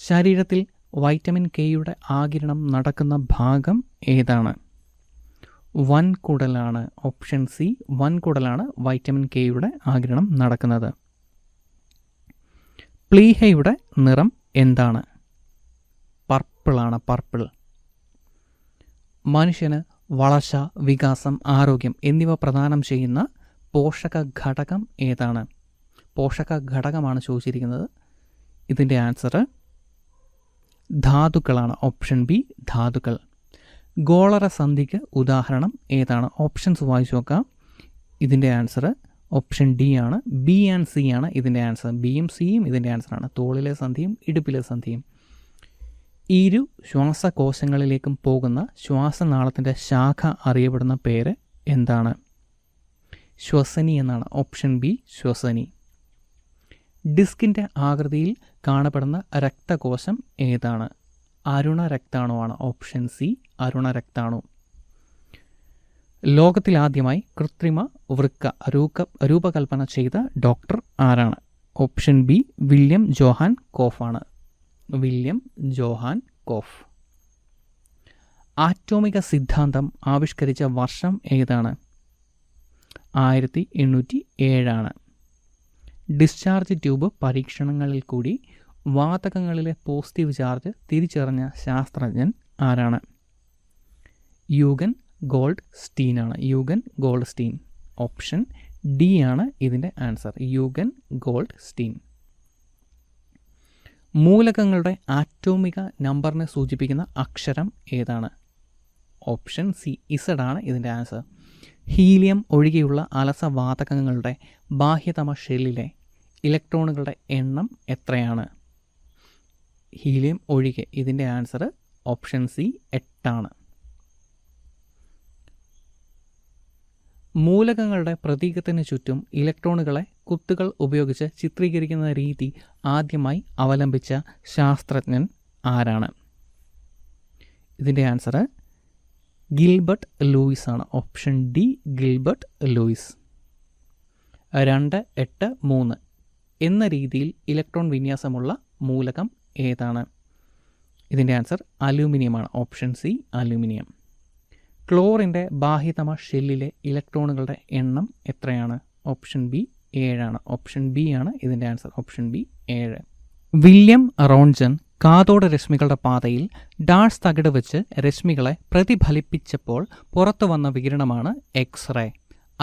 Speaker 1: ശരീരത്തിൽ വൈറ്റമിൻ കെയുടെ ആഗിരണം നടക്കുന്ന ഭാഗം ഏതാണ്? വൻകുടലാണ്. ഓപ്ഷൻ സി വൻകുടലാണ് വൈറ്റമിൻ കെയുടെ ആഗിരണം നടക്കുന്നത്. പ്ലീഹയുടെ നിറം എന്താണ്? പർപ്പിളാണ്, പർപ്പിൾ. മനുഷ്യന് വളർച്ച, വികാസം, ആരോഗ്യം എന്നിവ പ്രദാനം ചെയ്യുന്ന പോഷക ഘടകം ഏതാണ്? പോഷക ഘടകമാണ് ചോദിച്ചിരിക്കുന്നത്. ഇതിൻ്റെ ആൻസർ ധാതുക്കളാണ്. ഓപ്ഷൻ ബി ധാതുക്കൾ. ഗോളരസന്ധിക്ക് ഉദാഹരണം ഏതാണ്? ഓപ്ഷൻസ് വായിച്ചു നോക്കാം. ഇതിൻ്റെ ആൻസർ ഓപ്ഷൻ ഡി ആണ്. ബി ആൻഡ് സി ആണ് ഇതിൻ്റെ ആൻസർ. ബിയും സിയും ഇതിൻ്റെ ആൻസറാണ്. തോളിലെ സന്ധിയും ഇടുപ്പിലെ സന്ധിയും. ഇരു ശ്വാസകോശങ്ങളിലേക്കും പോകുന്ന ശ്വാസനാളത്തിൻ്റെ ശാഖ അറിയപ്പെടുന്ന പേര് എന്താണ്? ശ്വസനി എന്നാണ്. Option B ശ്വസനി. ഡിസ്കിൻ്റെ ആകൃതിയിൽ കാണപ്പെടുന്ന രക്തകോശം ഏതാണ്? അരുണ രക്താണുവാണ്. ഓപ്ഷൻ സി അരുണ രക്താണു. ലോകത്തിലാദ്യമായി കൃത്രിമ വൃക്ക രൂപകൽപ്പന ചെയ്ത ഡോക്ടർ ആരാണ്? ഓപ്ഷൻ ബി വില്യം ജോഹാൻ കോഫാണ്. William Johan Kolff. ആറ്റോമിക സിദ്ധാന്തം ആവിഷ്കരിച്ച വർഷം ഏതാണ്? 1807 ആണ്. ഡിസ്ചാർജ് ട്യൂബ് പരീക്ഷണങ്ങളിൽ കൂടി വാതകങ്ങളിലെ പോസിറ്റീവ് ചാർജ് തിരിച്ചറിഞ്ഞ ശാസ്ത്രജ്ഞൻ ആരാണ്? യൂഗൻ ഗോൾഡ് സ്റ്റീൻ ആണ്. Eugen gold stein. Option D ആണ് ഇതിൻ്റെ ആൻസർ. Eugen gold stein. മൂലകങ്ങളുടെ ആറ്റോമിക നമ്പറിനെ സൂചിപ്പിക്കുന്ന അക്ഷരം ഏതാണ്? ഓപ്ഷൻ സി ഇസഡ് ആണ് ഇതിൻ്റെ ആൻസർ. ഹീലിയം ഒഴികെയുള്ള അലസവാതകങ്ങളുടെ ബാഹ്യതമ ഷെല്ലിലെ ഇലക്ട്രോണുകളുടെ എണ്ണം എത്രയാണ്? ഹീലിയം ഒഴികെ. ഇതിൻ്റെ ആൻസർ ഓപ്ഷൻ സി 8 ആണ്. മൂലകങ്ങളുടെ പ്രതീകത്തിന് ചുറ്റും ഇലക്ട്രോണുകളെ കുത്തുകൾ ഉപയോഗിച്ച് ചിത്രീകരിക്കുന്ന രീതി ആദ്യമായി അവലംബിച്ച ശാസ്ത്രജ്ഞൻ ആരാണ്? ഇതിൻ്റെ ആൻസർ ഗിൽബർട്ട് ലൂയിസ് ആണ്. Option D Gilbert Lewis. 2, 8, 3 എന്ന രീതിയിൽ ഇലക്ട്രോൺ വിന്യാസമുള്ള മൂലകം ഏതാണ്? ഇതിൻ്റെ ആൻസർ അലൂമിനിയമാണ്. Option C aluminium. ക്ലോറിൻ്റെ ബാഹ്യതമ ഷെല്ലിലെ ഇലക്ട്രോണുകളുടെ എണ്ണം എത്രയാണ്? ഓപ്ഷൻ ബി 7 ആണ്. ഓപ്ഷൻ ബി ആണ് ഇതിൻ്റെ answer. Option B 7. William Roentgen cathode രശ്മികളുടെ പാതയിൽ ഡാഷ് തകിട് വെച്ച് രശ്മികളെ പ്രതിഫലിപ്പിച്ചപ്പോൾ പുറത്തു വന്ന വികിരണമാണ് എക്സ്റേ.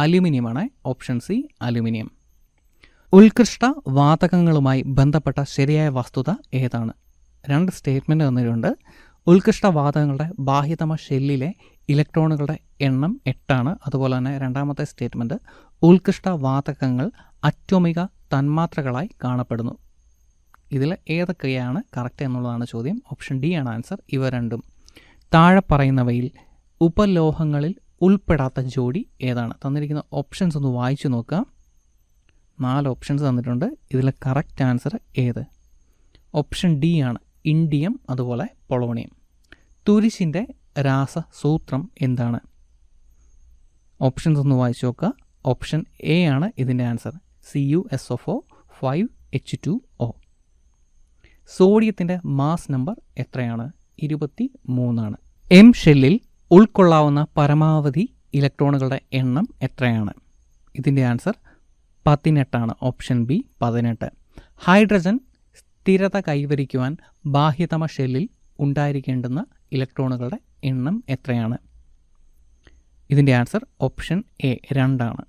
Speaker 1: അലുമിനിയമാണ്. Option C aluminium. ഉത്കൃഷ്ട വാതകങ്ങളുമായി ബന്ധപ്പെട്ട ശരിയായ വസ്തുത ഏതാണ്? 2 സ്റ്റേറ്റ്മെൻറ്റ് തന്നിട്ടുണ്ട്. ഉത്കൃഷ്ട വാതകങ്ങളുടെ ബാഹ്യതമ ഷെല്ലിലെ ഇലക്ട്രോണുകളുടെ എണ്ണം 8 ആണ്. അതുപോലെ തന്നെ രണ്ടാമത്തെ സ്റ്റേറ്റ്മെൻറ്റ് ഉത്കൃഷ്ട വാതകങ്ങൾ അറ്റോമിക തന്മാത്രകളായി കാണപ്പെടുന്നു. ഇതിൽ ഏതൊക്കെയാണ് കറക്റ്റ് എന്നുള്ളതാണ് ചോദ്യം. ഓപ്ഷൻ ഡി ആണ് ആൻസർ. ഇവ രണ്ടും. താഴെ പറയുന്നവയിൽ ഉപലോഹങ്ങളിൽ ഉൾപ്പെടാത്ത ജോഡി ഏതാണ്? തന്നിരിക്കുന്ന ഓപ്ഷൻസ് ഒന്ന് വായിച്ചു നോക്കുക. 4 ഓപ്ഷൻസ് തന്നിട്ടുണ്ട്. ഇതിൽ കറക്റ്റ് ആൻസർ ഏത്? ഓപ്ഷൻ ഡി ആണ്. ഇൻഡിയം അതുപോലെ പൊളോണിയം. തുരിശിൻ്റെ രാസസൂത്രം എന്താണ്? ഓപ്ഷൻസ് ഒന്ന് വായിച്ചു നോക്കുക. ഓപ്ഷൻ എ ആണ് ഇതിൻ്റെ answer, CuSO4 5H2O. സോഡിയത്തിൻ്റെ mass number എത്രയാണ്? 23 എം ഷെല്ലിൽ ഉൾക്കൊള്ളാവുന്ന പരമാവധി ഇലക്ട്രോണുകളുടെ എണ്ണം എത്രയാണ്? ഇതിൻ്റെ ആൻസർ 18 ഓപ്ഷൻ ബി 18. ഹൈഡ്രജൻ സ്ഥിരത കൈവരിക്കുവാൻ ബാഹ്യതമ ഷെല്ലിൽ ഉണ്ടായിരിക്കേണ്ടുന്ന ഇലക്ട്രോണുകളുടെ എണ്ണം എത്രയാണ്? ഇതിൻ്റെ ആൻസർ ഓപ്ഷൻ എ 2.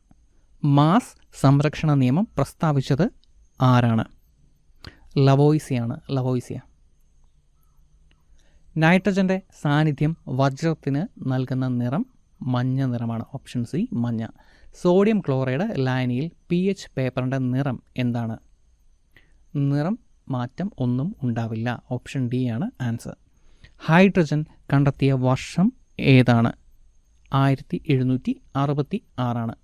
Speaker 1: മാസ് സംരക്ഷണ നിയമം പ്രസ്താവിച്ചത് ആരാണ്? ലവോയിസിയ. നൈട്രജൻ്റെ സാന്നിധ്യം വജ്രത്തിന് നൽകുന്ന നിറം മഞ്ഞ നിറമാണ്, ഓപ്ഷൻ സി മഞ്ഞ. സോഡിയം ക്ലോറൈഡ് ലായനിയിൽ pH പേപ്പറിൻ്റെ നിറം എന്താണ്? നിറം മാറ്റം ഒന്നും ഉണ്ടാവില്ല, ഓപ്ഷൻ ഡി ആണ് ആൻസർ. ഹൈഡ്രജൻ കണ്ടെത്തിയ വർഷം ഏതാണ്? 1766.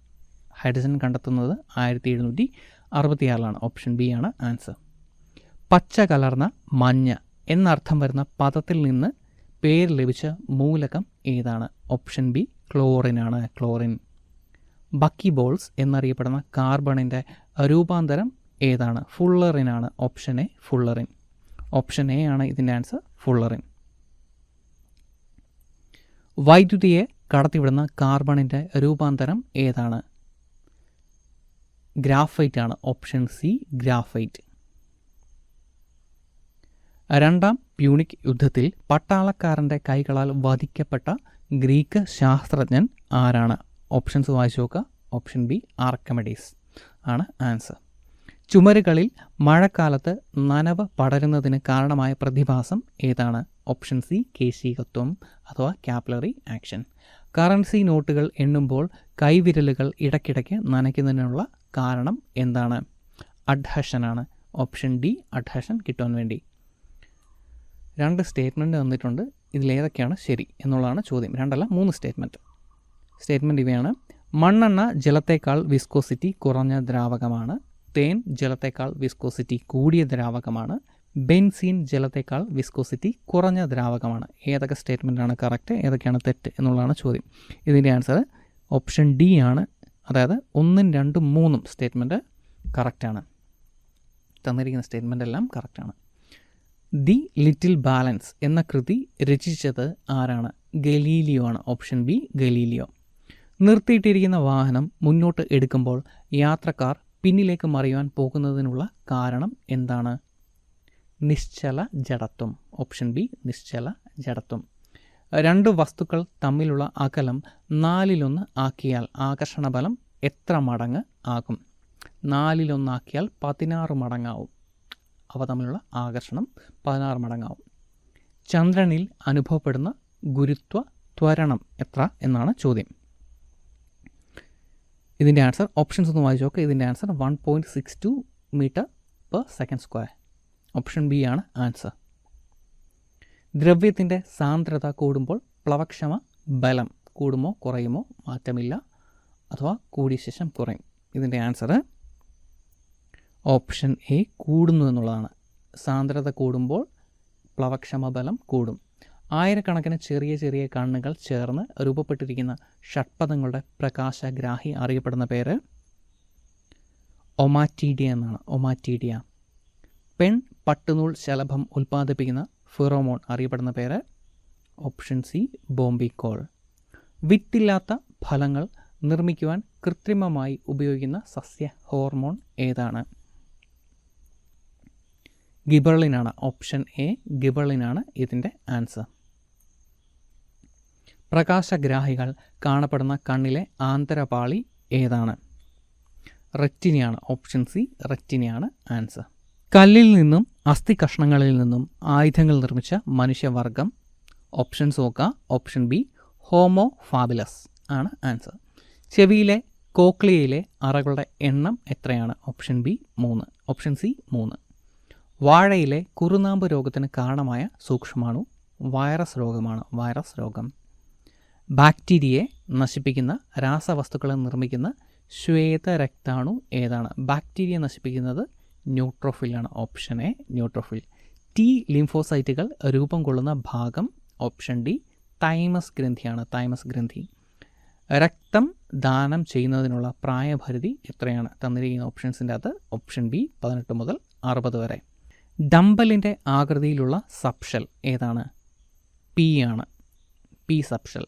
Speaker 1: ഹൈഡ്രജൻ കണ്ടെത്തുന്നത് 1766, ഓപ്ഷൻ ബി ആണ് ആൻസർ. പച്ച കലർന്ന മഞ്ഞ എന്നർത്ഥം വരുന്ന പദത്തിൽ നിന്ന് പേര് ലഭിച്ച മൂലകം ഏതാണ്? ഓപ്ഷൻ ബി ക്ലോറിനാണ്, ക്ലോറിൻ. ബക്കി ബോൾസ് എന്നറിയപ്പെടുന്ന കാർബണിൻ്റെ രൂപാന്തരം ഏതാണ്? ഫുള്ളറിനാണ്, option A fullerene. Option A ആണ് ഇതിൻ്റെ ആൻസർ, ഫുള്ളറിൻ. വൈദ്യുതിയെ കടത്തിവിടുന്ന കാർബണിൻ്റെ രൂപാന്തരം ഏതാണ്? ഗ്രാഫൈറ്റ് ആണ്, ഓപ്ഷൻ സി ഗ്രാഫൈറ്റ്. രണ്ടാം പ്യൂണിക് യുദ്ധത്തിൽ പട്ടാളക്കാരൻ്റെ കൈകളാൽ വധിക്കപ്പെട്ട ഗ്രീക്ക് ശാസ്ത്രജ്ഞൻ ആരാണ്? ഓപ്ഷൻസ് വായിച്ചു നോക്കുക. ഓപ്ഷൻ ബി ആർക്കമിഡീസ് ആണ് ആൻസർ. ചുമരുകളിൽ മഴക്കാലത്ത് നനവ് പടരുന്നതിന് കാരണമായ പ്രതിഭാസം ഏതാണ്? ഓപ്ഷൻ സി കേശികത്വം അഥവാ കാപ്പിലറി ആക്ഷൻ. കറൻസി നോട്ടുകൾ എണ്ണുമ്പോൾ കൈവിരലുകൾ ഇടയ്ക്കിടയ്ക്ക് നനയ്ക്കുന്നതിനുള്ള കാരണം എന്താണ്? അഡ്ഹഷനാണ്, ഓപ്ഷൻ ഡി അഡ്ഹഷൻ കിട്ടാൻ വേണ്ടി. 2 സ്റ്റേറ്റ്മെൻറ്റ് തന്നിട്ടുണ്ട്, ഇതിലേതൊക്കെയാണ് ശരി എന്നുള്ളതാണ് ചോദ്യം. 2 അല്ല 3 സ്റ്റേറ്റ്മെൻറ്റ് ഇവയാണ്. മണ്ണെണ്ണ ജലത്തേക്കാൾ വിസ്കോസിറ്റി കുറഞ്ഞ ദ്രാവകമാണ്. തേൻ ജലത്തേക്കാൾ വിസ്കോസിറ്റി കൂടിയ ദ്രാവകമാണ്. ബെൻസീൻ ജലത്തേക്കാൾ വിസ്കോസിറ്റി കുറഞ്ഞ ദ്രാവകമാണ്. ഏതൊക്കെ സ്റ്റേറ്റ്മെൻറ്റാണ് കറക്റ്റ്, ഏതൊക്കെയാണ് തെറ്റ് എന്നുള്ളതാണ് ചോദ്യം. ഇതിൻ്റെ ആൻസർ ഓപ്ഷൻ ഡി ആണ്, അതായത് 1, 2, 3 സ്റ്റേറ്റ്മെൻറ്റ് കറക്റ്റാണ്. തന്നിരിക്കുന്ന സ്റ്റേറ്റ്മെൻ്റ് എല്ലാം കറക്റ്റാണ്. ദി ലിറ്റിൽ ബാലൻസ് എന്ന കൃതി രചിച്ചത് ആരാണ്? ഗലീലിയോ ആണ്, ഓപ്ഷൻ ബി ഗലീലിയോ. നിർത്തിയിട്ടിരിക്കുന്ന വാഹനം മുന്നോട്ട് എടുക്കുമ്പോൾ യാത്രക്കാർ പിന്നിലേക്ക് മറിയുവാൻ പോകുന്നതിനുള്ള കാരണം എന്താണ്? നിശ്ചല ജഡത്വം, ഓപ്ഷൻ ബി നിശ്ചല ജഡത്വം. 2 വസ്തുക്കൾ തമ്മിലുള്ള അകലം 4/1 ആക്കിയാൽ ആകർഷണ ബലം എത്ര മടങ്ങ് ആകും? 4/1 ആക്കിയാൽ 16 മടങ്ങാവും. അവ തമ്മിലുള്ള ആകർഷണം 16 മടങ്ങാവും. ചന്ദ്രനിൽ അനുഭവപ്പെടുന്ന ഗുരുത്വ ത്വരണം എത്ര എന്നാണ് ചോദ്യം. ഇതിൻ്റെ ആൻസർ ഓപ്ഷൻസ് ഒന്ന് വായിച്ചു നോക്കുക. ഇതിൻ്റെ ആൻസർ 1.62 m/s². ഓപ്ഷൻ ബി ആണ് ആൻസർ. ദ്രവ്യത്തിൻ്റെ സാന്ദ്രത കൂടുമ്പോൾ പ്ലവക്ഷമ ബലം കൂടുമോ കുറയുമോ? മാറ്റമില്ല, അഥവാ കൂടിയ ശേഷം കുറയും. ഇതിൻ്റെ ആൻസർ ഓപ്ഷൻ എ കൂടുന്നു എന്നുള്ളതാണ്. സാന്ദ്രത കൂടുമ്പോൾ പ്ലവക്ഷമ ബലം കൂടും. ആയിരക്കണക്കിന് ചെറിയ ചെറിയ കണ്ണുകൾ ചേർന്ന് രൂപപ്പെട്ടിരിക്കുന്ന ഷഡ്പദങ്ങളുടെ പ്രകാശഗ്രാഹി അറിയപ്പെടുന്ന പേര് ഒമാറ്റീഡിയ എന്നാണ്, ഒമാറ്റീഡിയ. പെൺ പട്ടുനൂൽ ശലഭം ഉൽപ്പാദിപ്പിക്കുന്ന ഫിറോമോൺ അറിയപ്പെടുന്ന പേര് ഓപ്ഷൻ സി ബോംബിക്കോൾ. വിത്തില്ലാത്ത ഫലങ്ങൾ നിർമ്മിക്കുവാൻ കൃത്രിമമായി ഉപയോഗിക്കുന്ന സസ്യ ഹോർമോൺ ഏതാണ്? ഗിബർലിനാണ്, ഓപ്ഷൻ എ ഗിബർലിനാണ് ഇതിൻ്റെ ആൻസർ. പ്രകാശഗ്രാഹികൾ കാണപ്പെടുന്ന കണ്ണിലെ ആന്തരപാളി ഏതാണ്? റെറ്റിനയാണ്, ഓപ്ഷൻ സി റെറ്റിനയാണ് ആൻസർ. കല്ലിൽ നിന്നും അസ്ഥി കഷ്ണങ്ങളിൽ നിന്നും ആയുധങ്ങൾ നിർമ്മിച്ച മനുഷ്യവർഗം? ഓപ്ഷൻസ് നോക്കുക. ഓപ്ഷൻ ബി ഹോമോ ഫാബിലസ് ആണ് ആൻസർ. ചെവിയിലെ കോക്ലിയയിലെ അറകളുടെ എണ്ണം എത്രയാണ്? Option B 3, option C 3. വാഴയിലെ കുറുനാമ്പ് രോഗത്തിന് കാരണമായ സൂക്ഷ്മാണു? വൈറസ് രോഗമാണ്, വൈറസ് രോഗം. ബാക്ടീരിയയെ നശിപ്പിക്കുന്ന രാസവസ്തുക്കളെ നിർമ്മിക്കുന്ന ശ്വേതരക്താണു ഏതാണ്? ബാക്ടീരിയ നശിപ്പിക്കുന്നത് ന്യൂട്രോഫിലാണ്, ഓപ്ഷൻ എ ന്യൂട്രോഫിൽ. ടി ലിംഫോസൈറ്റുകൾ രൂപം കൊള്ളുന്ന ഭാഗം? ഓപ്ഷൻ ഡി തൈമസ് ഗ്രന്ഥിയാണ്, തൈമസ് ഗ്രന്ഥി. രക്തം ദാനം ചെയ്യുന്നതിനുള്ള പ്രായപരിധി എത്രയാണ്? തന്നിരിക്കുന്ന ഓപ്ഷൻസിൻ്റെ അകത്ത് ഓപ്ഷൻ ബി 18 മുതൽ 60 വരെ. ഡംബലിൻ്റെ ആകൃതിയിലുള്ള സബ്ഷെൽ ഏതാണ്? പി ആണ്, പി സബ്ഷെൽ.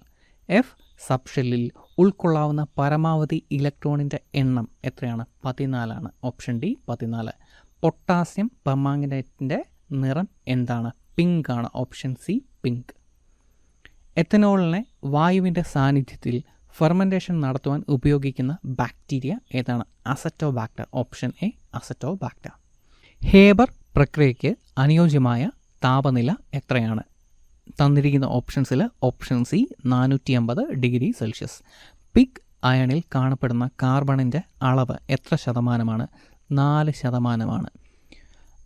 Speaker 1: എഫ് സബ്ഷെല്ലിൽ ഉൾക്കൊള്ളാവുന്ന പരമാവധി ഇലക്ട്രോണിൻ്റെ എണ്ണം എത്രയാണ്? 14 ആണ്, ഓപ്ഷൻ ഡി 14. പൊട്ടാസ്യം പെർമാംഗനേറ്റിൻ്റെ നിറം എന്താണ്? പിങ്ക് ആണ്, ഓപ്ഷൻ സി പിങ്ക്. എത്തനോളിനെ വായുവിൻ്റെ സാന്നിധ്യത്തിൽ ഫെർമെൻറ്റേഷൻ നടത്തുവാൻ ഉപയോഗിക്കുന്ന ബാക്ടീരിയ ഏതാണ്? Acetobacter, option A Acetobacter. Haber പ്രക്രിയയ്ക്ക് അനുയോജ്യമായ താപനില എത്രയാണ്? തന്നിരിക്കുന്ന ഓപ്ഷൻസിൽ option C 450 degree Celsius. Pig അയണിൽ കാണപ്പെടുന്ന കാർബണിൻ്റെ അളവ് എത്ര ശതമാനമാണ്? 4%.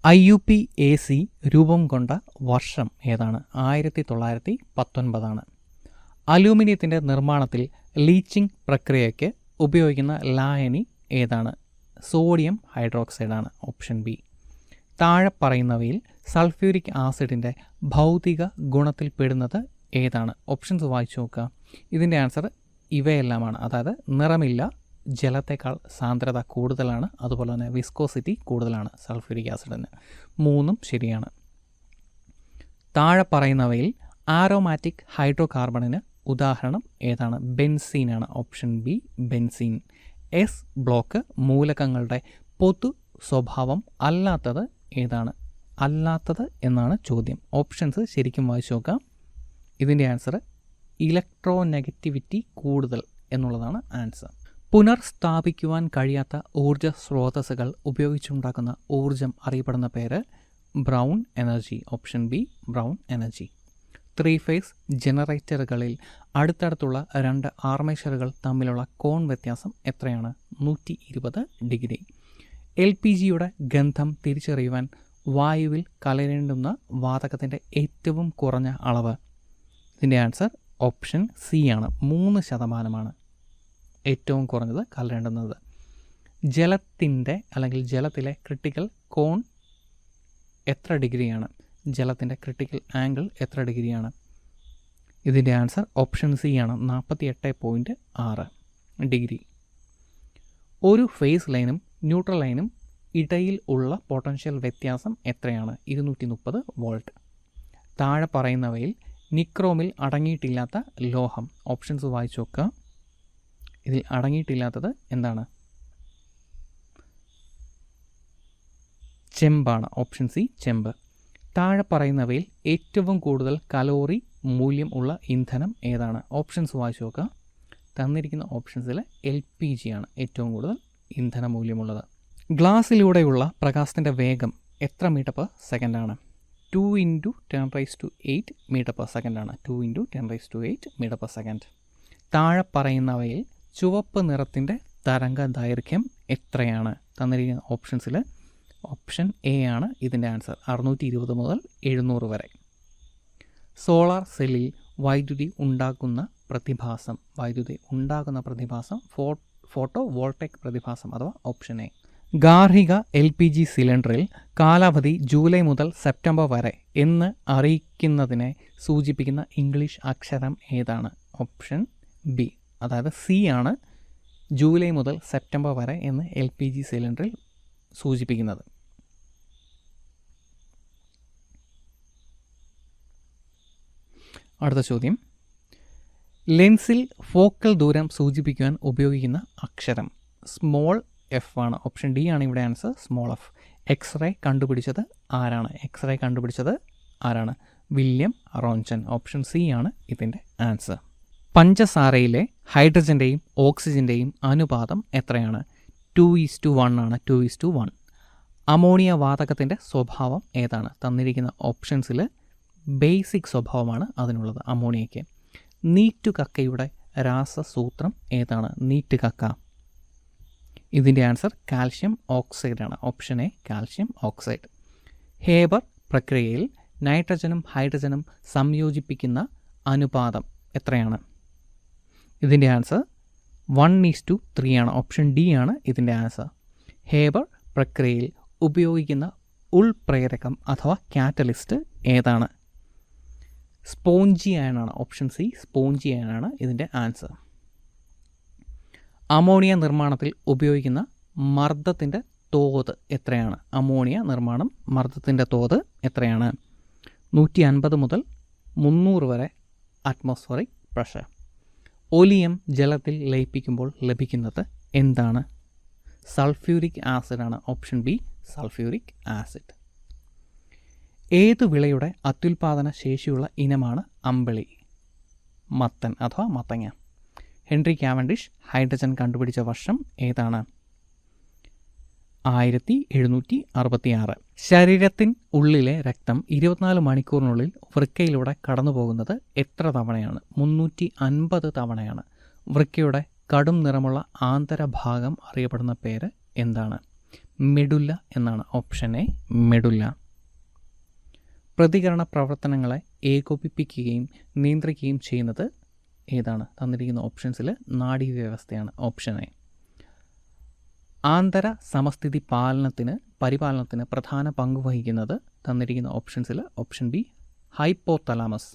Speaker 1: IUPAC രൂപം കൊണ്ട വർഷം ഏതാണ്? 1919. അലൂമിനിയത്തിൻ്റെ നിർമ്മാണത്തിൽ ലീച്ചിങ് പ്രക്രിയയ്ക്ക് ഉപയോഗിക്കുന്ന ലായനി ഏതാണ്? സോഡിയം ഹൈഡ്രോക്സൈഡാണ്, ഓപ്ഷൻ ബി. താഴെ പറയുന്നവയിൽ സൾഫ്യൂരിക് ആസിഡിൻ്റെ ഭൗതിക ഗുണത്തിൽ പെടുന്നത് ഏതാണ്? ഓപ്ഷൻസ് വായിച്ചു നോക്കുക. ഇതിൻ്റെ ആൻസർ ഇവയെല്ലാമാണ്. അതായത് നിറമില്ല, ജലത്തേക്കാൾ സാന്ദ്രത കൂടുതലാണ്, അതുപോലെ തന്നെ വിസ്കോസിറ്റി കൂടുതലാണ് സൾഫ്യൂരിക് ആസിഡിന്. 3ഉം ശരിയാണ്. താഴെ പറയുന്നവയിൽ ആരോമാറ്റിക് ഹൈഡ്രോ കാർബണിന് ഉദാഹരണം ഏതാണ്? ബെൻസീനാണ്, option B benzene. S block മൂലകങ്ങളുടെ പൊതു സ്വഭാവം അല്ലാത്തത് ഏതാണ്? അല്ലാത്തത് എന്നാണ് ചോദ്യം. ഓപ്ഷൻസ് ശരിക്കും വായിച്ചു നോക്കാം. ഇതിൻ്റെ ആൻസർ ഇലക്ട്രോനെഗറ്റിവിറ്റി കൂടുതൽ എന്നുള്ളതാണ് ആൻസർ. പുനർസ്ഥാപിക്കുവാൻ കഴിയാത്ത ഊർജ്ജ സ്രോതസ്സുകൾ ഉപയോഗിച്ചുണ്ടാക്കുന്ന ഊർജം അറിയപ്പെടുന്ന പേര് brown energy, option B brown energy. 3 phase ജനറേറ്ററുകളിൽ അടുത്തടുത്തുള്ള 2 ആർമേച്ചറുകൾ തമ്മിലുള്ള കോൺ വ്യത്യാസം എത്രയാണ്? 120 ഡിഗ്രി. LPGയുടെ ഗന്ധം തിരിച്ചറിയുവാൻ വായുവിൽ കലരേണ്ടുന്ന വാതകത്തിൻ്റെ ഏറ്റവും കുറഞ്ഞ അളവ്? ഇതിൻ്റെ ആൻസർ ഓപ്ഷൻ സി ആണ്, 3% ഏറ്റവും കുറഞ്ഞത് കലരേണ്ടുന്നത്. ജലത്തിൻ്റെ അല്ലെങ്കിൽ ജലത്തിലെ ക്രിട്ടിക്കൽ കോൺ എത്ര ഡിഗ്രിയാണ്? ജലത്തിൻ്റെ ക്രിട്ടിക്കൽ ആംഗിൾ എത്ര ഡിഗ്രിയാണ്? ഇതിൻ്റെ ആൻസർ ഓപ്ഷൻ സി ആണ്, 48.6 ഡിഗ്രി. ഒരു ഫേസ് ലൈനും ന്യൂട്രൽ ലൈനും ഇടയിൽ ഉള്ള പൊട്ടൻഷ്യൽ വ്യത്യാസം എത്രയാണ്? 230 വോൾട്ട്. താഴെ പറയുന്നവയിൽ നിക്രോമിൽ അടങ്ങിയിട്ടില്ലാത്ത ലോഹം? ഓപ്ഷൻസ് വായിച്ചു നോക്കുക. ഇതിൽ അടങ്ങിയിട്ടില്ലാത്തത് എന്താണ്? ചെമ്പാണ്, ഓപ്ഷൻ സി ചെമ്പ്. താഴെ പറയുന്നവയിൽ ഏറ്റവും കൂടുതൽ കലോറി മൂല്യം ഉള്ള ഇന്ധനം ഏതാണ്? ഓപ്ഷൻസ് വായിച്ചു നോക്കുക. തന്നിരിക്കുന്ന ഓപ്ഷൻസിൽ LPG ആണ് ഏറ്റവും കൂടുതൽ ഇന്ധന മൂല്യമുള്ളത്. ഗ്ലാസ്സിലൂടെയുള്ള പ്രകാശത്തിൻ്റെ വേഗം എത്ര മീറ്റർ പെർ സെക്കൻഡ് ആണ്? 2 × 10⁸ മീറ്റർ പെർ സെക്കൻഡ് ആണ്, 2 × 10⁸ മീറ്റർ പെർ സെക്കൻഡ്. താഴെ പറയുന്നവയിൽ ചുവപ്പ് നിറത്തിൻ്റെ തരംഗ ദൈർഘ്യം എത്രയാണ്? തന്നിരിക്കുന്ന ഓപ്ഷൻസിൽ ഓപ്ഷൻ എ ആണ് ഇതിൻ്റെ ആൻസർ, 620 മുതൽ 700 വരെ. സോളാർ സെല്ലിൽ വൈദ്യുതി ഉണ്ടാക്കുന്ന പ്രതിഭാസം ഫോട്ടോ വോൾട്ടേക് പ്രതിഭാസം അഥവാ ഓപ്ഷൻ എ. ഗാർഹിക LPG സിലിണ്ടറിൽ കാലാവധി ജൂലൈ മുതൽ സെപ്റ്റംബർ വരെ എന്ന് അറിയിക്കുന്നതിനെ സൂചിപ്പിക്കുന്ന ഇംഗ്ലീഷ് അക്ഷരം ഏതാണ്? ഓപ്ഷൻ ബി, അതായത് സി ആണ്, ജൂലൈ മുതൽ സെപ്റ്റംബർ വരെ എന്ന് LPG സിലിണ്ടറിൽ സൂചിപ്പിക്കുന്നത്. അടുത്ത ചോദ്യം, ലെൻസിൽ ഫോക്കൽ ദൂരം സൂചിപ്പിക്കുവാൻ ഉപയോഗിക്കുന്ന അക്ഷരം സ്മോൾ എഫ് ആണ്, ഓപ്ഷൻ ഡി ആണ് ഇവിടെ ആൻസർ, സ്മോൾ എഫ്. എക്സ്റേ കണ്ടുപിടിച്ചത് ആരാണ്? വില്യം റോൺസൺ, ഓപ്ഷൻ സി ആണ് ഇതിൻ്റെ ആൻസർ. പഞ്ചസാരയിലെ ഹൈഡ്രജൻ്റെയും ഓക്സിജൻ്റെയും അനുപാതം എത്രയാണ്? 2:1 ആണ്, 2:1. അമോണിയ വാതകത്തിൻ്റെ സ്വഭാവം ഏതാണ്? തന്നിരിക്കുന്ന ഓപ്ഷൻസിൽ ബേസിക് സ്വഭാവമാണ് അതിനുള്ളത് അമോണിയയ്ക്ക്. നീറ്റുകക്കയുടെ രാസസൂത്രം ഏതാണ്? നീറ്റുകക്ക, ഇതിൻ്റെ ആൻസർ കാൽഷ്യം ഓക്സൈഡ് ആണ്, option A calcium oxide. Haber പ്രക്രിയയിൽ നൈട്രജനും ഹൈഡ്രജനും സംയോജിപ്പിക്കുന്ന അനുപാതം എത്രയാണ്? ഇതിൻ്റെ ആൻസർ 1:3 ആണ്, ഓപ്ഷൻ ഡി ആണ് ഇതിൻ്റെ ആൻസർ. ഹേബർ പ്രക്രിയയിൽ ഉപയോഗിക്കുന്ന ഉൾപ്രേരകം അഥവാ കാറ്റലിസ്റ്റ് ഏതാണ്? സ്പോഞ്ചി അയൺ ആണ്, ഓപ്ഷൻ സി സ്പോഞ്ചി അയൺ ആണ് ഇതിൻ്റെ ആൻസർ. അമോണിയ നിർമ്മാണത്തിൽ ഉപയോഗിക്കുന്ന മർദ്ദത്തിൻ്റെ തോത് എത്രയാണ്? അമോണിയ നിർമ്മാണം മർദ്ദത്തിൻ്റെ തോത് എത്രയാണ്? 150 മുതൽ 300 വരെ അറ്റ്മോസ്ഫറിക് പ്രഷർ. ഒലിയം ജലത്തിൽ ലയിപ്പിക്കുമ്പോൾ ലഭിക്കുന്നത് എന്താണ്? സൾഫ്യൂരിക് ആസിഡാണ്. Option B sulphuric acid. ഏതു വിളയുടെ അത്യുൽപാദന ശേഷിയുള്ള ഇനമാണ് അമ്പിളി? മത്തൻ അഥവാ മത്തങ്ങ. ഹെൻറി കാവൻഡിഷ് ഹൈഡ്രജൻ കണ്ടുപിടിച്ച വർഷം ഏതാണ്? 1766. ശരീരത്തിൻ ഉള്ളിലെ രക്തം 24 മണിക്കൂറിനുള്ളിൽ വൃക്കയിലൂടെ കടന്നു പോകുന്നത് എത്ര തവണയാണ്? 350 തവണയാണ്. വൃക്കയുടെ കടും നിറമുള്ള ആന്തരഭാഗം അറിയപ്പെടുന്ന പേര് എന്താണ്? മെഡുല്ല എന്നാണ്. Option A medulla. പ്രതികരണ പ്രവർത്തനങ്ങളെ ഏകോപിപ്പിക്കുകയും നിയന്ത്രിക്കുകയും ചെയ്യുന്നത് ഏതാണ്? തന്നിരിക്കുന്ന ഓപ്ഷൻസിൽ നാഡീവ്യവസ്ഥയാണ്. Option A. ആന്തര സമസ്ഥിതി പരിപാലനത്തിന് പ്രധാന പങ്ക് വഹിക്കുന്നത് തന്നിരിക്കുന്ന ഓപ്ഷൻസിൽ ഓപ്ഷൻ ബി ഹൈപ്പോതലാമസ്.